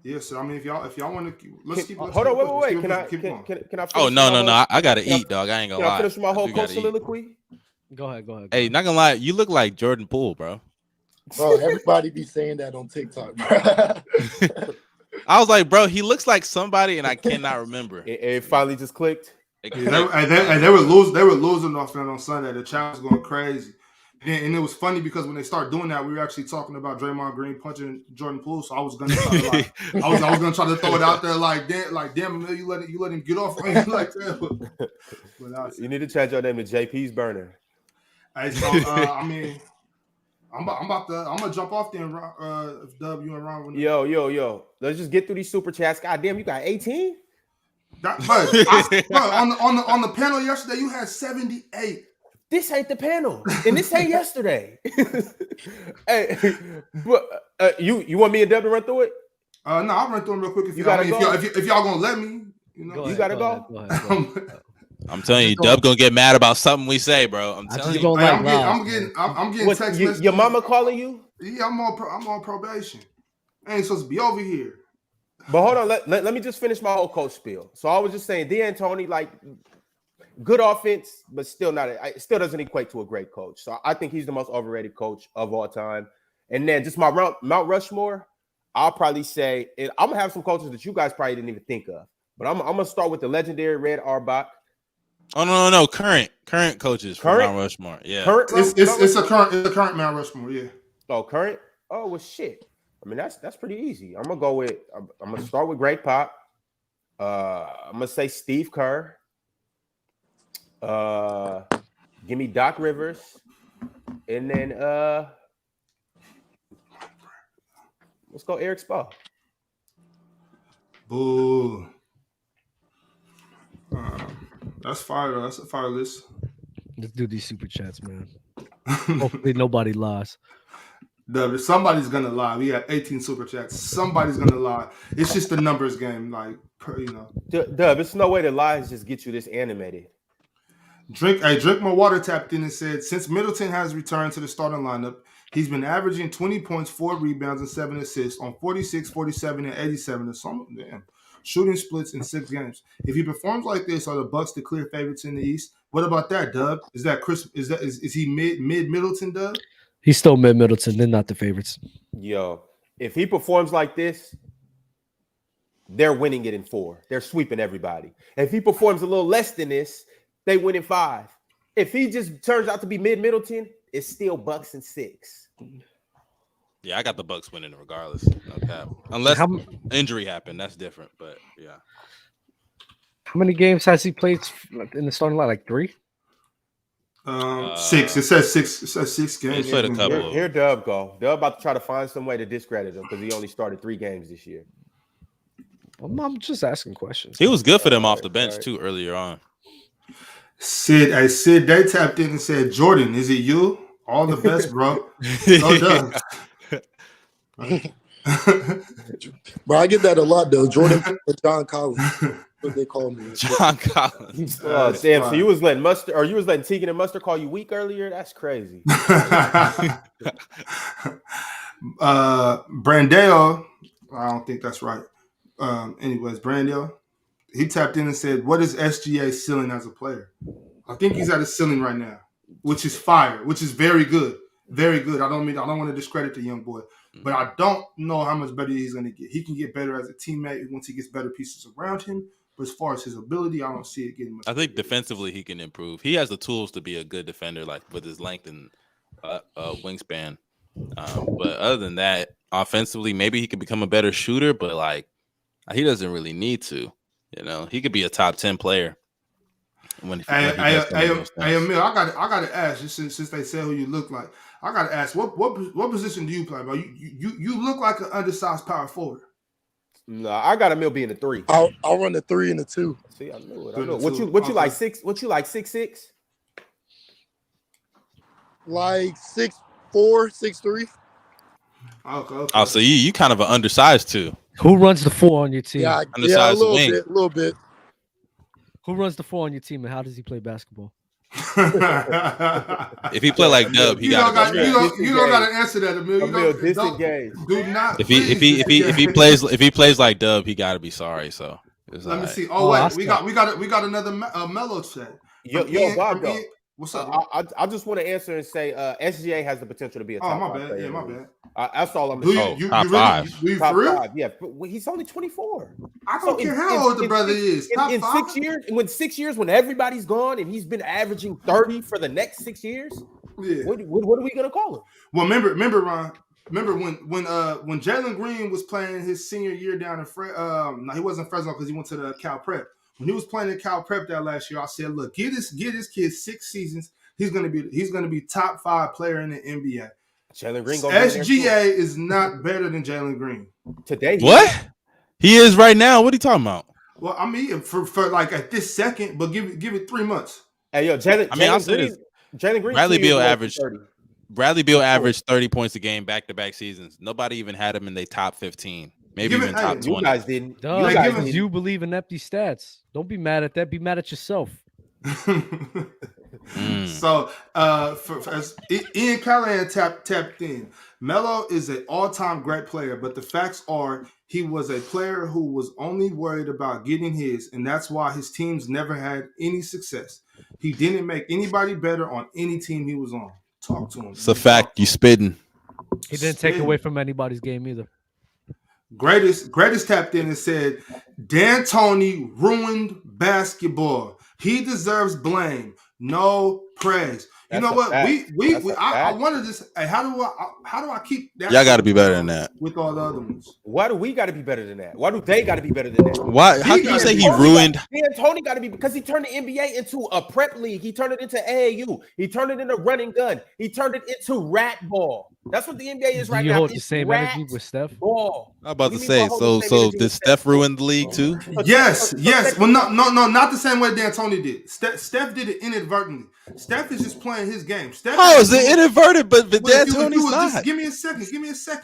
A: Yeah, so I mean, if y'all want to, let's keep.
J: Hold on, wait. Can I?
F: Oh no! I gotta eat, dog. I ain't gonna lie.
J: Can I finish my whole coach soliloquy?
I: Go ahead.
F: Hey, not gonna lie, you look like Jordan Poole, bro.
E: Bro, everybody be saying that on TikTok, bro.
F: I was like, bro, he looks like somebody, and I cannot remember.
J: It finally just clicked.
A: They were losing off on Sunday. The chat was going crazy, and it was funny because when they started doing that, we were actually talking about Draymond Green punching Jordan Poole. So I was gonna try to I was gonna try to throw it out there like damn, you let him get off like that. But
J: you need to change your name to JP's Burner.
A: Hey, so I mean, I'm gonna jump off there. If Dub, you and Ron.
J: Yo, let's just get through these super chats. God damn, you got 18.
A: On the panel yesterday, you had 78.
J: This ain't the panel, and this ain't yesterday. Hey, but you want me and Dub to run through it?
A: No, I'll run through them real quick. If y'all gonna let me,
J: you gotta go.
I: Go ahead.
F: I'm telling you, Dub gonna get mad about something we say, bro. I'm telling you.
A: I'm getting text messages.
J: Your mama calling you?
A: Yeah, I'm on probation. I ain't supposed to be over here.
J: But hold on, let me just finish my whole coach spiel. So I was just saying, Dantoni, like, good offense, but still doesn't equate to a great coach. So I think he's the most overrated coach of all time. And then just my Mount Rushmore, I'll probably say I'm gonna have some coaches that you guys probably didn't even think of. But I'm gonna start with the legendary Red Auerbach.
F: Oh no, current coaches for Mount Rushmore. Yeah,
A: it's a current Mount Rushmore. Yeah.
J: Oh, current. Oh well, shit. I mean, that's pretty easy. I'm gonna start with Great Pop. I'm gonna say Steve Kerr. Give me Doc Rivers, and then let's go Eric Spa.
A: Boo. That's fire though. That's a fire list.
I: Let's do these super chats, man. Hopefully nobody lies.
A: Somebody's gonna lie. We have 18 super chats. Somebody's gonna lie. It's just a numbers game, like
J: Dub, it's no way the lies just get you this animated.
A: Drink more water tapped in and said, since Middleton has returned to the starting lineup, He's been averaging 20 points, 4 rebounds, and 7 assists on 46, 47, and 87 and some shooting splits in 6 games. If he performs like this, are the Bucks the clear favorites in the East? What about that, Dub? Is that Chris? Is he mid Middleton, Dub?
D: He's still mid Middleton. They're not the favorites.
J: Yo, if he performs like this, they're winning it in 4. They're sweeping everybody. If he performs a little less than this, they win in 5. If he just turns out to be mid Middleton, it's still Bucks in 6.
F: Yeah, I got the Bucks winning regardless. No cap. Unless injury happened, that's different. But yeah.
D: How many games has he played in the starting line? Like 3?
A: 6. It says 6. It says 6 games.
F: He played a couple.
J: Here Dub go. Dub about to try to find some way to discredit him because he only started 3 games this year.
D: I'm just asking questions.
F: He was good for them off the bench too earlier on.
A: Sid, they tapped in and said, Jordan, is it you? All the best, bro. So done.
E: Bro, I get that a lot though. Jordan or John Collins. What they call me.
F: John Collins.
J: Oh, damn. So you was letting Mustard, or you was letting Tegan and Mustard call you weak earlier? That's crazy.
A: Brandeo, I don't think that's right. Anyways, Brandeo, he tapped in and said, what is SGA's ceiling as a player? I think he's at a ceiling right now, which is fire, which is very good. Very good. I don't want to discredit the young boy, but I don't know how much better he's going to get. He can get better as a teammate once he gets better pieces around him. But as far as his ability, I don't see it getting much.
F: I think defensively he can improve. He has the tools to be a good defender, like with his length and wingspan. But other than that, offensively, maybe he could become a better shooter. But like, he doesn't really need to. You know, he could be a top 10 player. When
A: Emil, I gotta ask, just since they said who you look like, I gotta ask, what position do you play, bro? You look like an undersized power forward.
J: No, I got Emil being a 3.
E: I'll run the 3 and the 2.
J: See, I knew it. I know. What you like 6? What you like 6'6"?
E: Like 6'4", 6'3".
A: Okay.
F: Oh, so you kind of an undersized too.
D: Who runs the 4 on your team?
E: Yeah,
F: undersized
E: a little bit.
D: Who runs the 4 on your team, and how does he play basketball?
F: If he play like Dub,
A: you don't got to answer that, Emil. Do not.
F: If he plays like Dub, he got to be sorry. So
A: let me see. Oh wait, we got another Melo chat.
J: Yo, Bob, though.
A: What's up?
J: I just want to answer and say SGA has the potential to be a top 5 player.
A: Yeah, my bad.
J: That's all I'm saying.
F: Top 5.
J: Top 5, yeah. But he's only 24.
A: I don't care how old the brother is.
J: In 6 years, when everybody's gone and he's been averaging 30 for the next 6 years, what are we gonna call him?
A: Well, remember, Ron. Remember when Jalen Green was playing his senior year down in no, he wasn't Fresno because he went to the Cal Prep. When he was playing at Cal Prep that last year, I said, "Look, get this kid 6 seasons. He's gonna be top 5 player in the NBA."
J: Jalen Green.
A: SGA is not better than Jalen Green
J: today.
F: What? He is right now. What are you talking about?
A: Well, I mean, for like at this second, but give it 3 months.
J: Hey, yo, Jalen Green.
F: Bradley Beal averaged 30 points a game back-to-back seasons. Nobody even had him in their top 15. Maybe even top 20.
J: You guys didn't.
D: You believe in empty stats. Don't be mad at that. Be mad at yourself.
A: So, as Ian Callahan tapped in, Melo is an all-time great player, but the facts are he was a player who was only worried about getting his, and that's why his teams never had any success. He didn't make anybody better on any team he was on. Talk to him.
F: It's a fact. You spitting.
D: He didn't take away from anybody's game either.
A: Greatest tapped in and said, Dantoni ruined basketball. He deserves blame. No praise. You know what? I wanted to say, hey, how do I keep that?
F: Y'all got to be better than that.
A: With all the other ones.
J: Why do we got to be better than that? Why do they got to be better than that?
F: Why? How can you say he ruined?
J: Tony got to be because he turned the NBA into a prep league. He turned it into AAU. He turned it into running gun. He turned it into rat ball. That's what the NBA is right now.
D: You hold the same energy with Steph?
J: Ball.
F: I'm about to say, so did Steph ruin the league too?
A: Yes. Well, no, not the same way Dantoni did. Steph did it inadvertently. Steph is just playing his game.
F: How is it inadvertent? But Dantoni's not.
A: Just give me a second.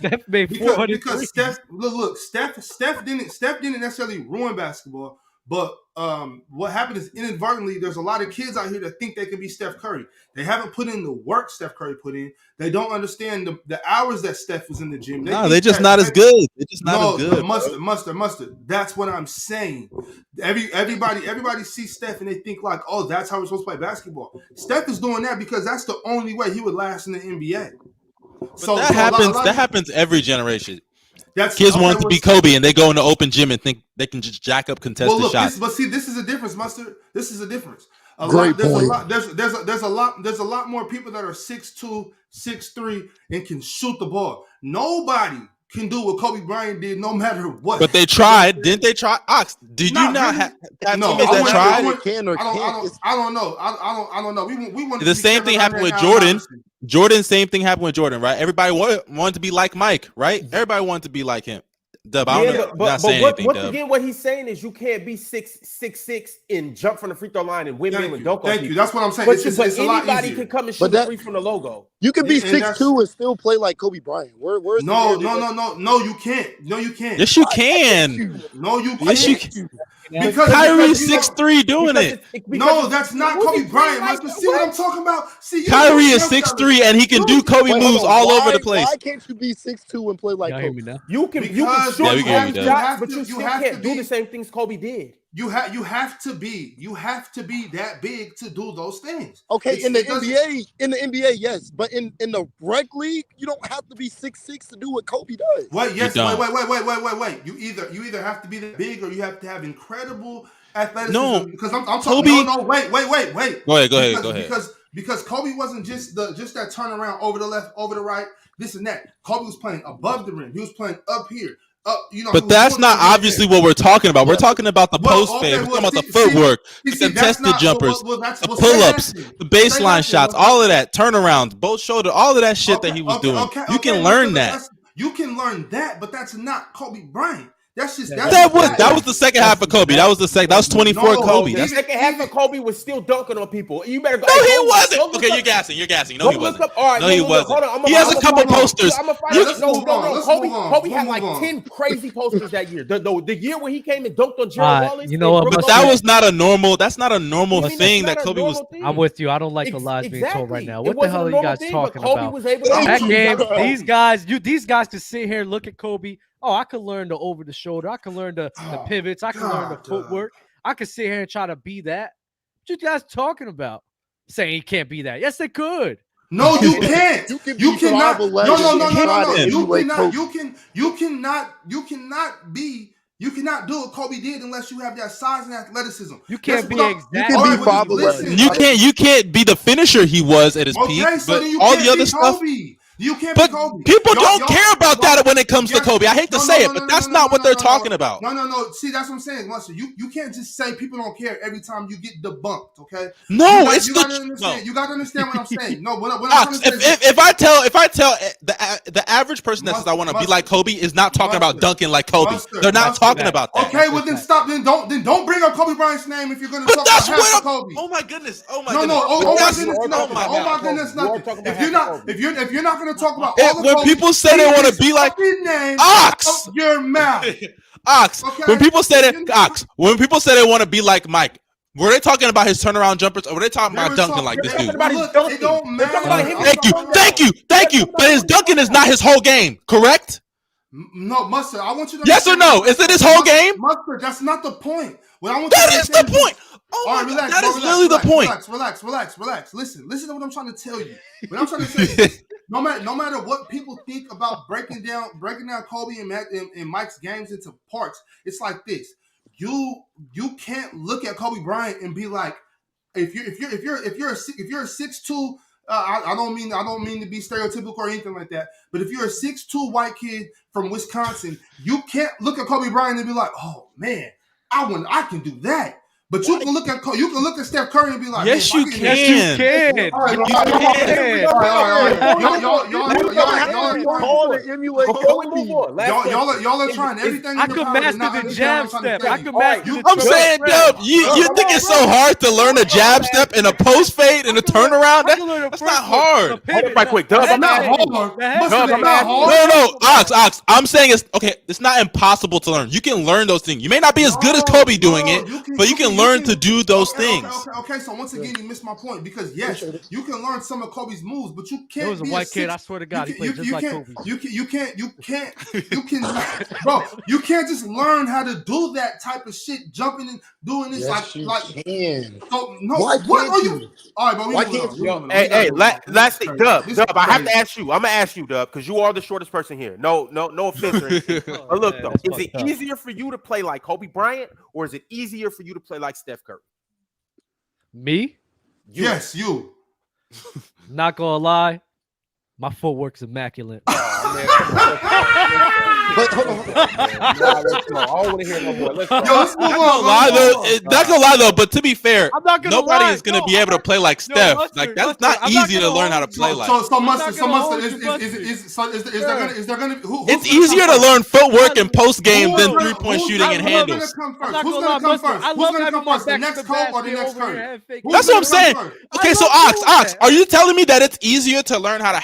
D: Steph made
A: because Steph, look, Steph didn't necessarily ruin basketball, but what happened is inadvertently, there's a lot of kids out here that think they can be Steph Curry. They haven't put in the work Steph Curry put in. They don't understand the hours that Steph was in the gym.
F: They're just not as good. They're just not as good.
A: Mustard. That's what I'm saying. Everybody sees Steph and they think like, oh, that's how we're supposed to play basketball. Steph is doing that because that's the only way he would last in the NBA.
F: But that happens every generation. Kids want to be Kobe, and they go in the open gym and think they can just jack up contested shots.
A: This is a difference, Mustard. This is a difference.
E: Great point.
A: There's a lot more people that are 6'2", 6'3", and can shoot the ball. Nobody can do what Kobe Bryant did, no matter what.
F: But they tried, didn't they? Try? Ox, did you not have teammates that tried?
A: I don't know. We want
F: the same thing happened with Jordan. Same thing happened with Jordan, right? Everybody wanted to be like Mike, right? Everybody wanted to be like him. Dub,
J: once again, what he's saying is you can't be 6'6" and jump from the free throw line and win and dunk on
A: Thank
J: people.
A: you. That's what I'm saying.
J: But anybody can come and shoot free from the logo.
E: You can be 6'2" and still play like Kobe Bryant.
A: No, you can't. No, you can't.
F: Yes, you can.
A: No, you can't.
F: Yes, you can. Because Kyrie's 6'3" doing it.
A: No, that's not Kobe Bryant. See what I'm talking about?
F: Kyrie is 6'3" and he can do Kobe moves all over the place.
E: Why can't you be 6'2" and play like Kobe?
J: You can shoot shots, but you still can't do the same things Kobe did.
A: You have to be that big to do those things.
E: Okay, in the NBA, yes, but in the rec league, you don't have to be 6'6" to do what Kobe does.
A: Wait. You either have to be that big or you have to have incredible athleticism.
F: No,
A: because I'm talking.
F: Kobe,
A: no, wait.
F: Go ahead.
A: Because Kobe wasn't just that turnaround over the left, over the right, this and that. Kobe was playing above the rim. He was playing up here.
F: But that's not obviously what we're talking about. We're talking about the post fade. We're talking about the footwork, the contested jumpers, the pull-ups, the baseline shots, all of that, turnarounds, both shoulder, all of that shit that he was doing. You can learn that.
A: You can learn that, but that's not Kobe Bryant. That's just
F: that was the second half of Kobe. That was 24 Kobe.
J: The second half of Kobe was still dunking on people. You better go.
F: No, he wasn't. Okay, you're gassing. No, he wasn't. No, he wasn't. He has a couple posters.
J: Kobe had like 10 crazy posters that year. The year when he came and dunked on Jerry Wallace.
I: You know what?
F: But that was not a normal. That's not a normal thing that Kobe was.
I: I'm with you. I don't like the lies being told right now. What the hell are you guys talking about? That game, these guys can sit here and look at Kobe. Oh, I could learn the over the shoulder. I could learn the pivots. I could learn the footwork. I could sit here and try to be that. What you guys talking about? Saying he can't be that? Yes, they could.
A: No, you can't. You cannot. You cannot do what Kobe did unless you have that size and athleticism.
I: You can't be exactly.
F: You can't be the finisher he was at his peak. But all the other stuff.
A: You can't
F: but
A: be Kobe.
F: People don't care about that when it comes to Kobe. I hate to say it, but that's not what they're talking about.
A: No. See, that's what I'm saying, Mustard. You can't just say people don't care every time you get debunked, okay?
F: No,
A: you gotta understand what I'm saying. No, what I'm
F: trying to say if I tell the average person that says I want to be like Kobe is not talking about dunking like Kobe. They're not talking about that.
A: Okay, well then stop. Then don't bring up Kobe Bryant's name if you're gonna talk about half Kobe.
F: Oh my goodness.
A: Oh my goodness. If you're not gonna talk about
F: when people say they want to be like Ox,
A: your mouth,
F: Ox. Okay. When people say that when people say they want to be like Mike, were they talking about his turnaround jumpers, or were they talking about dunking like this dude?
A: It don't matter.
F: Thank you. But his dunking is not his whole game, correct?
A: No, Mustard. I want you to.
F: Yes or no? Is it his whole game?
A: Mustard. That's not the point.
F: That is the point. Oh my God, that is literally the point.
A: Relax. Listen to what I'm trying to tell you. What I'm trying to say is, no matter what people think about breaking down Kobe and Mike's games into parts, it's like this. You can't look at Kobe Bryant and be like, if you're a 6'2", I don't mean to be stereotypical or anything like that, but if you're a 6'2" white kid from Wisconsin, you can't look at Kobe Bryant and be like, oh man, I can do that. But you can look at Steph Curry and be like,
F: yes, you can.
I: Yes, you can.
A: All right, y'all are trying everything.
I: I could master the jab step. I could master the
F: I'm saying, Dub, you think it's so hard to learn a jab step and a post fade and a turnaround? That's not hard.
J: Hold up right quick. Dub, I'm not hard.
F: No, Ox. I'm saying it's not impossible to learn. You can learn those things. You may not be as good as Kobe doing it, but you can learn to do those things.
A: Okay, so once again, you missed my point because yes, you can learn some of Kobe's moves, but you can't.
I: There was a white kid. I swear to God, he played just like Kobe.
A: You can't just learn how to do that type of shit, jumping and doing this
E: Yes, you can.
A: So, no,
E: Why
A: what are
E: can't
A: you? All right, but
E: Why can't you?
J: Hey, last thing, Dub, I have to ask you. I'm gonna ask you, Dub, because you are the shortest person here. No offense or anything. But look, though, is it easier for you to play like Kobe Bryant, or is it easier for you to play like Steph Curry?
I: Me?
A: Yes, you.
I: Not gonna lie, my footwork's immaculate.
E: But hold on.
J: Let's go. I don't want to hear no more. Let's go.
F: Not gonna lie though, but to be fair, nobody is gonna
I: lie.
F: be able to play like Steph. Like that's not easy to learn how to play like.
A: So Mustard, is there gonna
F: it's easier to learn footwork and post game than 3-point shooting and handles.
A: Who's gonna come first? The next Kobe or the next Curry?
F: That's what I'm saying. Okay, so Ox, are you telling me that it's easier to learn how to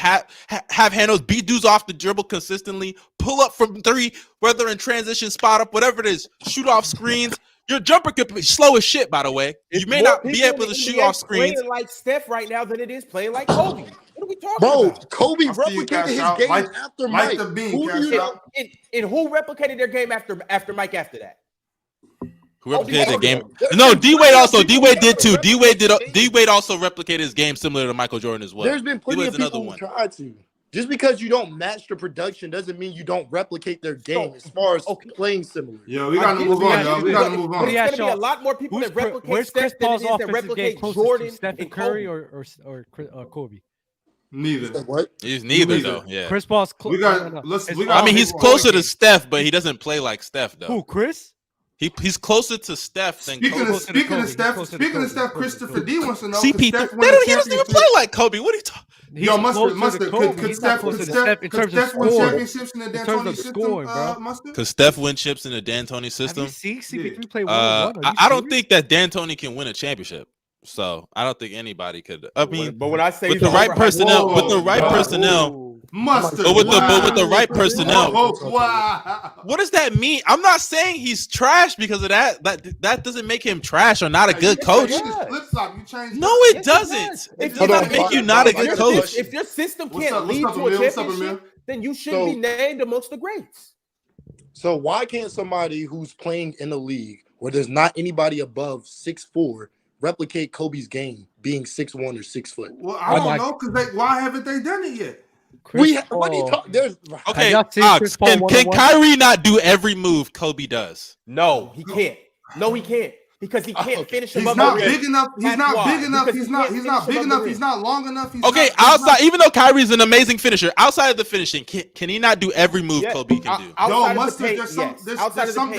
F: have handles, beat dudes off the dribble consistently, pull up from three, whether in transition, spot up, whatever it is, shoot off screens? Your jumper could be slow as shit, by the way. You may not be able to shoot off screens.
J: Playing like Steph right now than it is playing like Kobe. What are we talking about?
E: Kobe replicated his game after Mike.
J: And who replicated their game after Mike after that?
F: Who replicated the game? No, D-Wade also. D-Wade did too. D-Wade also replicated his game similar to Michael Jordan as well.
E: There's been plenty of people who tried to. Just because you don't match the production doesn't mean you don't replicate their game as far as playing similar.
A: Yeah, we gotta move on, y'all. We gotta move on.
J: There's gonna be a lot more people that replicate Steph than it is that replicate Jordan,
I: Stephen Curry, or Kobe.
A: Neither.
E: What?
F: He's neither though. Yeah.
I: Chris Paul's.
F: I mean, he's closer to Steph, but he doesn't play like Steph though.
I: Who, Chris?
F: He's closer to Steph than Kobe.
A: Speaking of Steph, Christopher D wants to know.
F: CP3, he doesn't even play like Kobe. What are you talking?
A: Yo, Mustard. Could Steph win championships in the Dantoni
I: system?
F: Could Steph win chips in the Dantoni system?
I: CP3 play 1-on-1.
F: I don't think that D'Antoni can win a championship. So I don't think anybody could. I mean,
J: but when I say
F: with the right personnel, with the right personnel.
A: Mustard.
F: But with the right personnel.
A: Wow.
F: What does that mean? I'm not saying he's trash because of that. That doesn't make him trash or not a good coach. No, it doesn't. It doesn't make you not a good coach.
J: If your system can't lead to a championship, then you shouldn't be named amongst the greats.
E: So why can't somebody who's playing in a league where there's not anybody above 6'4" replicate Kobe's game being 6'1" or 6 foot?
A: Well, I don't know because why haven't they done it yet?
E: What are you talking?
F: Okay, Ox, can Kyrie not do every move Kobe does?
J: No, he can't. No, he can't because he can't finish.
A: He's not big enough. He's not big enough. He's not big enough. He's not long enough.
F: Outside, even though Kyrie's an amazing finisher, outside of the finishing, can he not do every move Kobe can do?
J: Yo, Mustard, there's some.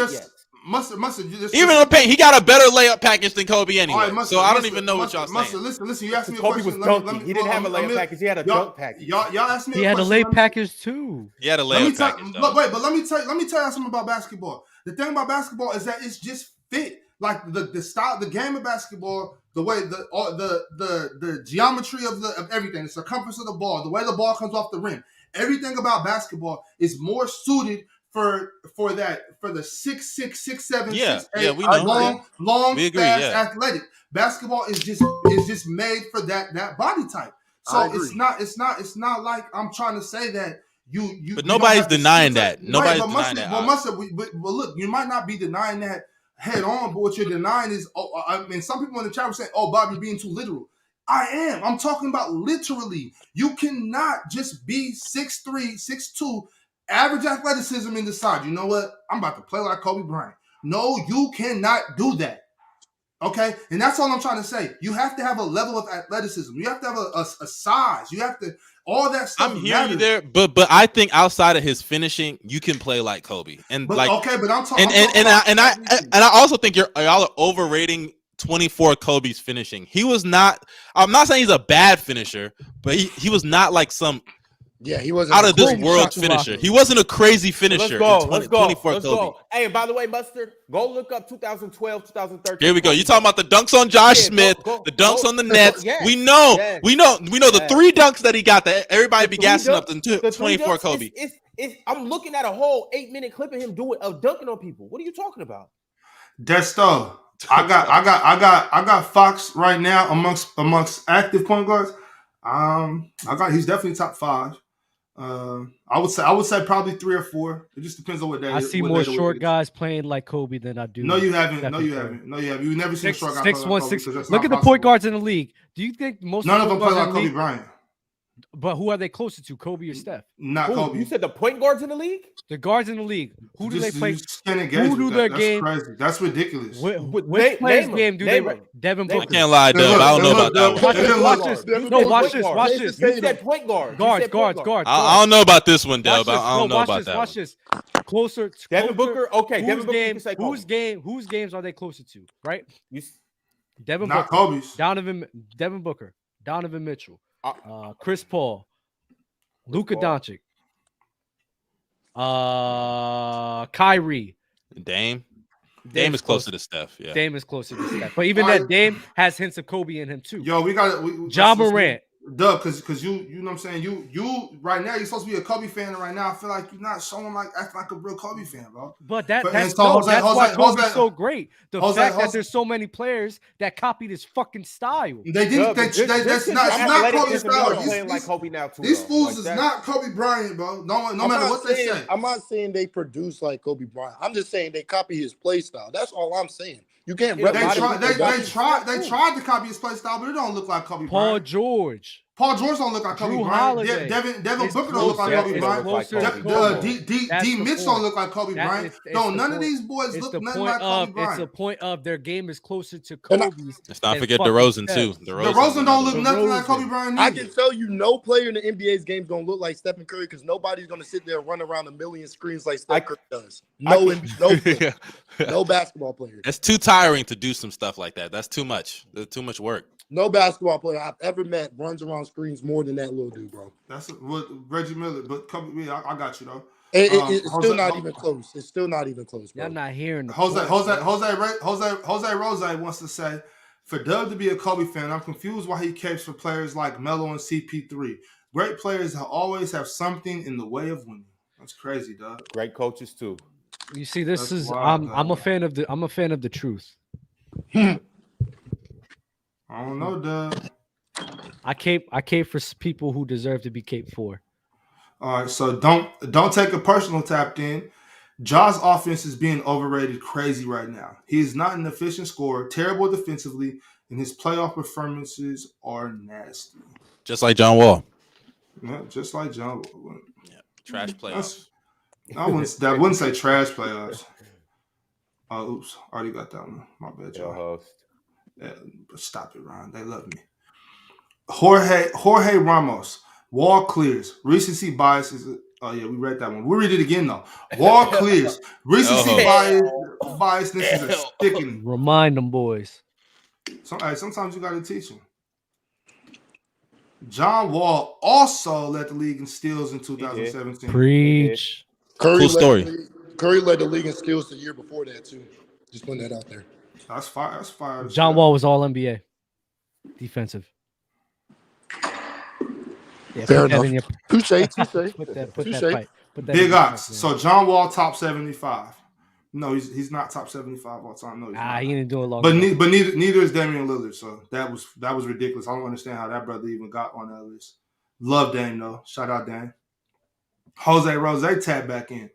A: Mustard.
F: Even in the paint, he got a better layup package than Kobe anyway. Right, so I don't even know what y'all saying.
A: Listen. You asked me a
J: Kobe
A: question.
J: Was dunking. He didn't have a layup package. He had a dunk package.
A: Y'all asked me.
I: He had a layup package too.
F: He had a layup package.
A: But let me tell you something about basketball. The thing about basketball is that it's just fit. Like the style, the game of basketball, the way the geometry of everything, the circumference of the ball, the way the ball comes off the rim, everything about basketball is more suited for the 6'6", 6'7", 6'8",
F: we know.
A: long, fast, athletic. Basketball is just made for that body type. So it's not like I'm trying to say that you.
F: But nobody's denying that. Nobody's denying that.
A: But look, you might not be denying that head on, but what you're denying is, I mean, some people in the chat were saying, "Oh, Bob, you're being too literal." I am. I'm talking about literally. You cannot just be 6'3", 6'2". Average athleticism and decide, you know what? I'm about to play like Kobe Bryant. No, you cannot do that. Okay? And that's all I'm trying to say. You have to have a level of athleticism. You have to have a size. You have to All that stuff.
F: I'm hearing you there, but I think outside of his finishing, you can play like Kobe. And
A: but,
F: like
A: okay, but I'm talking.
F: And I also think y'all are overrating 24 Kobe's finishing. He was not. I'm not saying he's a bad finisher, but he was not like some.
E: Yeah, he wasn't
F: out of this world finisher. He wasn't a crazy finisher.
J: Let's go.
F: 24
J: Let's
F: Kobe.
J: go. Hey, and by the way, Mustard, go look up 2012, 2013.
F: Here we go. You talking about the dunks on Josh Smith, the dunks on the Nets.
J: Yes,
F: we know the 3 dunks that he got that everybody be gassing up into 24 Kobe.
J: I'm looking at a whole 8-minute clip of him dunking on people. What are you talking about?
A: Desto. I got Fox right now amongst active point guards. He's definitely top 5. I would say probably 3 or 4. It just depends on what day.
I: I see more short guys playing like Kobe than I do.
A: No, you haven't. No, you haven't. You've never seen a short guy play like Kobe.
I: 6'1", 6'. Look at the point guards in the league. Do you think most
A: none of them play like
I: Kobe
A: Bryant?
I: But who are they closer to, Kobe or Steph?
A: Not Kobe.
J: You said the point guards in the league?
I: The guards in the league. Who do they play?
A: Who do their game? Crazy. That's ridiculous.
I: Which player's game do they run? Devin Booker.
F: I can't lie, Dub. I don't know about that one.
I: Watch this. No, watch this.
J: You said point guard.
I: Guards.
F: I don't know about this one, Dub. I don't know about that.
I: Watch this. Closer.
J: Devin Booker. Okay, Devin Booker.
I: Whose games are they closer to? Right? Devin
A: Not
I: Booker.
A: Kobe's.
I: Devin Booker. Donovan Mitchell. Chris Paul. Luka Doncic, Kyrie,
F: Dame is closer to Steph. Yeah,
I: Dame is closer to Steph. But even that Dame has hints of Kobe in him too.
A: Yo, we got
I: Ja Morant.
A: Dub, because you know what I'm saying. You right now you're supposed to be a Kobe fan, and right now I feel like you're not showing acting like a real Kobe fan, bro.
I: But that's why Kobe's so great. The fact that there's so many players that copied his fucking style.
A: They didn't. That's not Kobe's style.
J: Playing like Kobe now too.
A: These fools is not Kobe Bryant, bro. No matter what they say.
E: I'm not saying they produce like Kobe Bryant. I'm just saying they copy his play style. That's all I'm saying. You can't.
A: They tried to copy his play style, but it don't look like Kobe Bryant. Paul George don't look like Kobe Bryant. Devin Booker don't look like Kobe Bryant. D. Mitch don't look like Kobe Bryant. None of these boys look nothing like Kobe Bryant.
I: It's the point of their game is closer to Kobe's.
F: Let's not forget DeRozan too.
A: DeRozan don't look nothing like Kobe Bryant.
E: I can tell you, no player in the NBA's game is gonna look like Stephen Curry because nobody's gonna sit there and run around a million screens like Steph Curry does. No basketball player.
F: It's too tiring to do some stuff like that. That's too much. That's too much work.
E: No basketball player I've ever met runs around screens more than that little dude, bro.
A: That's what Reggie Miller, but Kobe, I got you though.
E: It's still not even close. It's still not even close, bro.
I: Y'all not hearing
A: Jose Rose wants to say, for Dub to be a Kobe fan, I'm confused why he capes for players like Melo and CP3. Great players always have something in the way of winning. That's crazy, Dub.
J: Great coaches too.
I: You see, I'm a fan of the truth.
A: I don't know, Dub.
I: I cape for people who deserve to be caped for.
A: All right, so don't take a personal tapped in. Ja's offense is being overrated crazy right now. He is not an efficient scorer, terrible defensively, and his playoff performances are nasty.
F: Just like John Wall.
A: Yeah, just like John Wall.
F: Yeah, trash playoffs.
A: I wouldn't say trash playoffs. Oh, oops, already got that one. My bad, John. Yeah, stop it, Ron. They love me. Jorge Ramos. Wall clears. Recency bias is. Oh yeah, we read that one. We'll read it again though. Wall clears. Recency biasness is a sticking.
I: Remind them boys.
A: Sometimes you got to teach them. John Wall also led the league in steals in 2017.
I: Preach.
F: Cool story.
E: Curry led the league in steals the year before that too. Just putting that out there.
A: That's fire.
I: John Wall was all NBA. Defensive. Yeah,
E: fair enough. Touche.
I: Put that
A: Big Ox. So John Wall top 75. No, he's not top 75 all time. No, he's not.
I: He didn't do it long.
A: But neither is Damian Lillard. So that was ridiculous. I don't understand how that brother even got on that list. Love Dame though. Shout out Dame. Jose Rose tapped back in.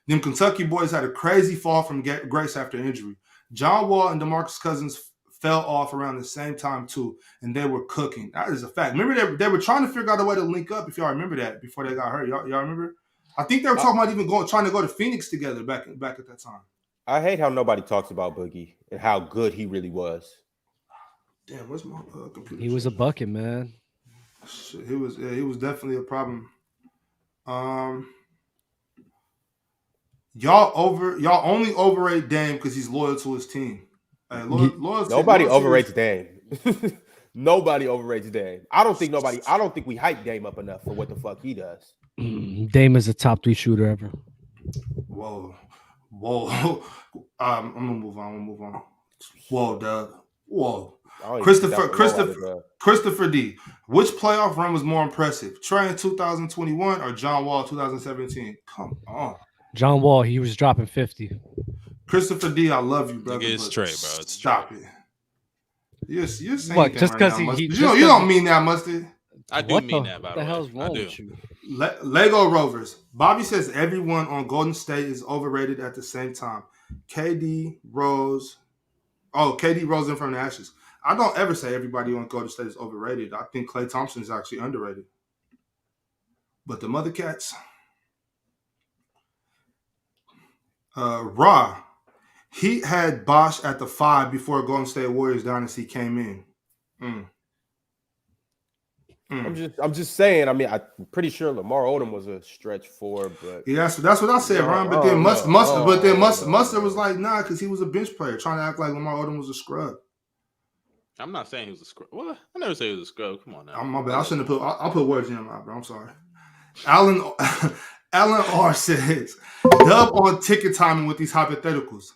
A: Them Kentucky boys had a crazy fall from grace after injury. John Wall and DeMarcus Cousins fell off around the same time too, and they were cooking. That is a fact. Remember they were trying to figure out a way to link up. If y'all remember that before they got hurt, y'all remember? I think they were talking about even trying to go to Phoenix together back at that time.
J: I hate how nobody talks about Boogie and how good he really was.
A: Damn, where's my computer?
I: He was a bucket, man.
A: Shit, he was definitely a problem. Y'all only overrate Dame because he's loyal to his team.
J: Nobody overrates Dame. Nobody overrates Dame. I don't think we hype Dame up enough for what the fuck he does.
D: Dame is a top 3 shooter ever.
A: Whoa. I'm gonna move on. Whoa, Doug. Whoa. Christopher D. Which playoff run was more impressive? Trey in 2021 or John Wall 2017? Come on.
D: John Wall, he was dropping 50.
A: Christopher D, I love you, brother.
F: It's Trey, bro.
A: Stop it. You're saying
D: what? Just because
A: you don't mean that, Mustard.
F: I do mean that. By
D: the hell's wrong with you?
A: Lego Rovers. Bobby says everyone on Golden State is overrated at the same time. KD rose in from the ashes. I don't ever say everybody on Golden State is overrated. I think Klay Thompson is actually underrated. But the Mother Cats. Raw. He had Bosch at the 5 before Golden State Warriors dynasty came in.
J: I'm just saying. I mean, I'm pretty sure Lamar Odom was a stretch 4, but
A: yeah, that's what I said, Ron. But then Mustard was like, nah, because he was a bench player trying to act like Lamar Odom was a scrub.
F: I'm not saying he was a scrub. Well, I never say he was a scrub. Come on now.
A: My bad. I shouldn't have put. I'll put words in your mouth, bro. I'm sorry. Alan R says, Dub on ticket timing with these hypotheticals.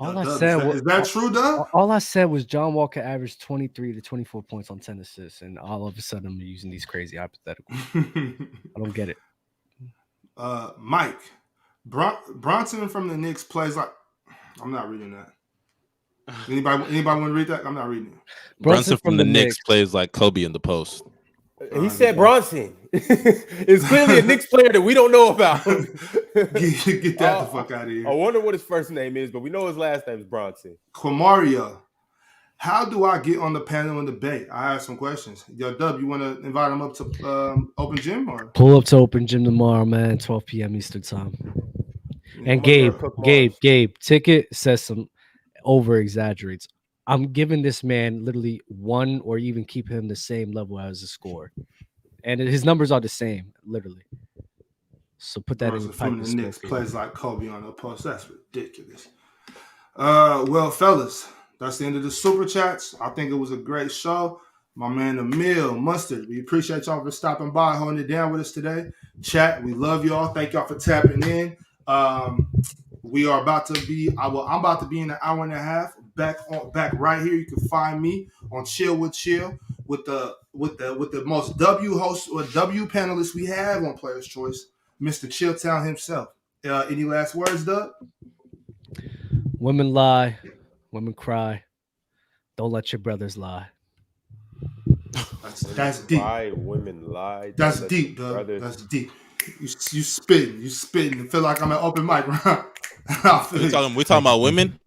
A: Is that true, Dub?
D: All I said was John Walker averaged 23 to 24 points on 10 assists, and all of a sudden I'm using these crazy hypotheticals. I don't get it.
A: Mike, Bronson from the Knicks plays like. I'm not reading that. Anybody want to read that? I'm not reading it.
F: Brunson from the Knicks plays like Kobe in the post.
J: He said Bronson. It's clearly a Knicks player that we don't know about.
A: Get that the fuck out of here.
J: I wonder what his first name is, but we know his last name is Bronson.
A: Quamaria, how do I get on the panel and debate? I have some questions. Yo, Dub, you want to invite him up to Open Gym? Or
D: pull up to Open Gym tomorrow, man, 12 p.m. Eastern time. And Gabe, ticket says some over-exaggerates. I'm giving this man literally one or even keep him the same level as a score. And his numbers are the same, literally. So put that in the pipe.
A: The Knicks plays like Kobe on the post. That's ridiculous. Well, fellas, that's the end of the Super Chats. I think it was a great show. My man, Emil, Mustard, we appreciate y'all for stopping by, holding it down with us today. Chat, we love y'all. Thank y'all for tapping in. We are about to be. I'm about to be in an hour and a half. Back right here. You can find me on Chill with Chill with the most W host or W panelists we have on Players Choice, Mr. Chilltown himself. Any last words, Doug?
D: Women lie, women cry. Don't let your brothers lie.
A: That's deep.
J: Why women lie?
A: That's deep, Doug. That's deep. You spitting. I feel like I'm at open mic, right?
F: We talking about women.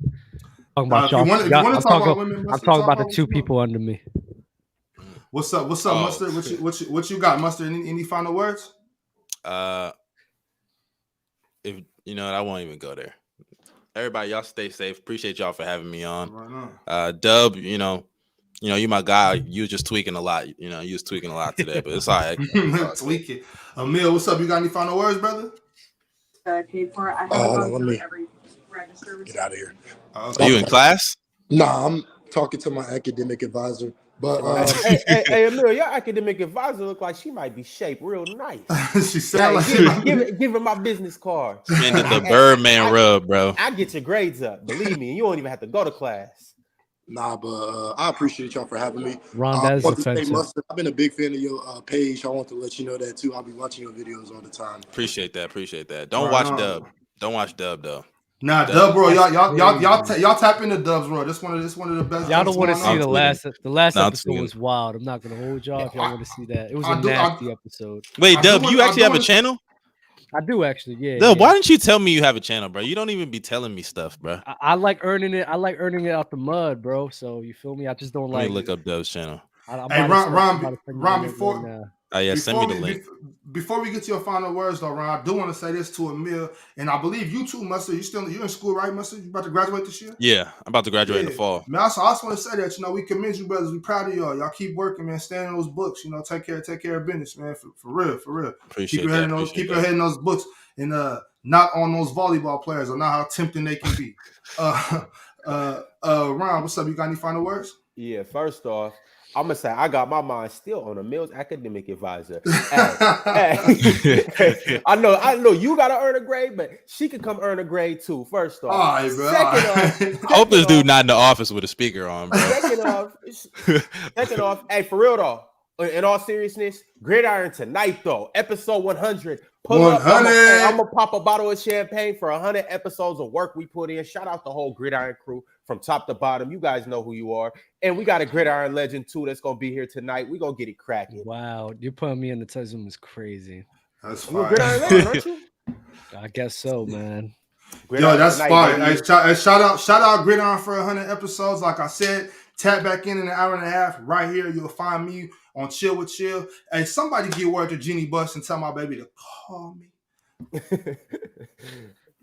D: I'm talking about the two people under me.
A: What's up, Mustard? What you got, Mustard? Any final words?
F: If you know, I won't even go there. Everybody, y'all stay safe. Appreciate y'all for having me on. Right. Dub, you know, you my guy. You was just tweaking a lot. You was tweaking a lot today, but it's all right.
A: Tweaking. Emil, what's up? You got any final words, brother?
E: Paid for. I have let me get out of here.
F: Are you in class?
E: Nah, I'm talking to my academic advisor. But
J: hey, Emil, your academic advisor look like she might be shaped real nice.
A: She sound like
J: give her my business card.
F: Man, the Birdman rub, bro.
J: I get your grades up. Believe me, you don't even have to go to class.
E: Nah, but I appreciate y'all for having me.
D: Ron, that is offensive.
E: I've been a big fan of your page. I want to let you know that too. I'll be watching your videos all the time.
F: Appreciate that. Don't watch Dub. Don't watch Dub though.
A: Nah, Dub, bro, y'all tap into Dub's, bro. This one of the best.
D: Y'all don't want to see the last episode was wild. I'm not gonna hold y'all if y'all want to see that. It was a nasty episode.
F: Wait, Dub, you actually have a channel?
D: I do actually, yeah.
F: Dub, why didn't you tell me you have a channel, bro? You don't even be telling me stuff, bro.
D: I like earning it. I like earning it out the mud, bro. So you feel me? I just don't like.
F: Let me look up Dub's channel.
A: Hey, Ron,
F: Yeah, send me the link.
A: Before we get to your final words, though, Ron, I do want to say this to Emil, and I believe you too, Mustard. You're in school, right, Mustard? You about to graduate this year?
F: Yeah, I'm about to graduate in the fall.
A: Man, I just want to say that, we commend you, brothers. We proud of y'all. Y'all keep working, man. Stand in those books. Take care of business, man. For real.
F: Appreciate
A: keep your head in those books, and not on those volleyball players, or not how tempting they can be. Ron, what's up? You got any final words?
J: Yeah, first off, I'm gonna say I got my mind still on a Mills academic advisor. Hey, I know you gotta earn a grade, but she could come earn a grade too. First off,
A: all right, bro.
F: I hope this dude not in the office with a speaker on, bro.
J: Second off, hey, for real though. In all seriousness, Gridiron tonight though, episode 100. Pull 100. Up, I'm gonna pop a bottle of champagne for 100 episodes of work we put in. Shout out the whole Gridiron crew from top to bottom. You guys know who you are, and we got a Gridiron legend too that's gonna be here tonight. We gonna get it cracking.
D: Wow, you're putting me in the touch room is crazy.
A: That's
J: fine. Gridiron legend, aren't you?
D: I guess so, man.
A: Yo, that's fine. Hey, shout out Gridiron for 100 episodes. Like I said, tap back in an hour and a half. Right here, you'll find me on Chill with Chill. Hey, somebody get word to Jeannie Buss and tell my baby to call me.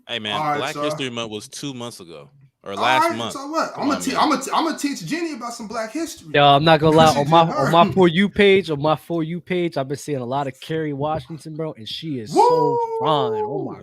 F: Hey man, Black History Month was 2 months ago or last month.
A: So what? I'm gonna teach Jeannie about some Black history.
D: Yo, I'm not gonna lie. On my For You page, I've been seeing a lot of Kerry Washington, bro, and she is so fine. Oh my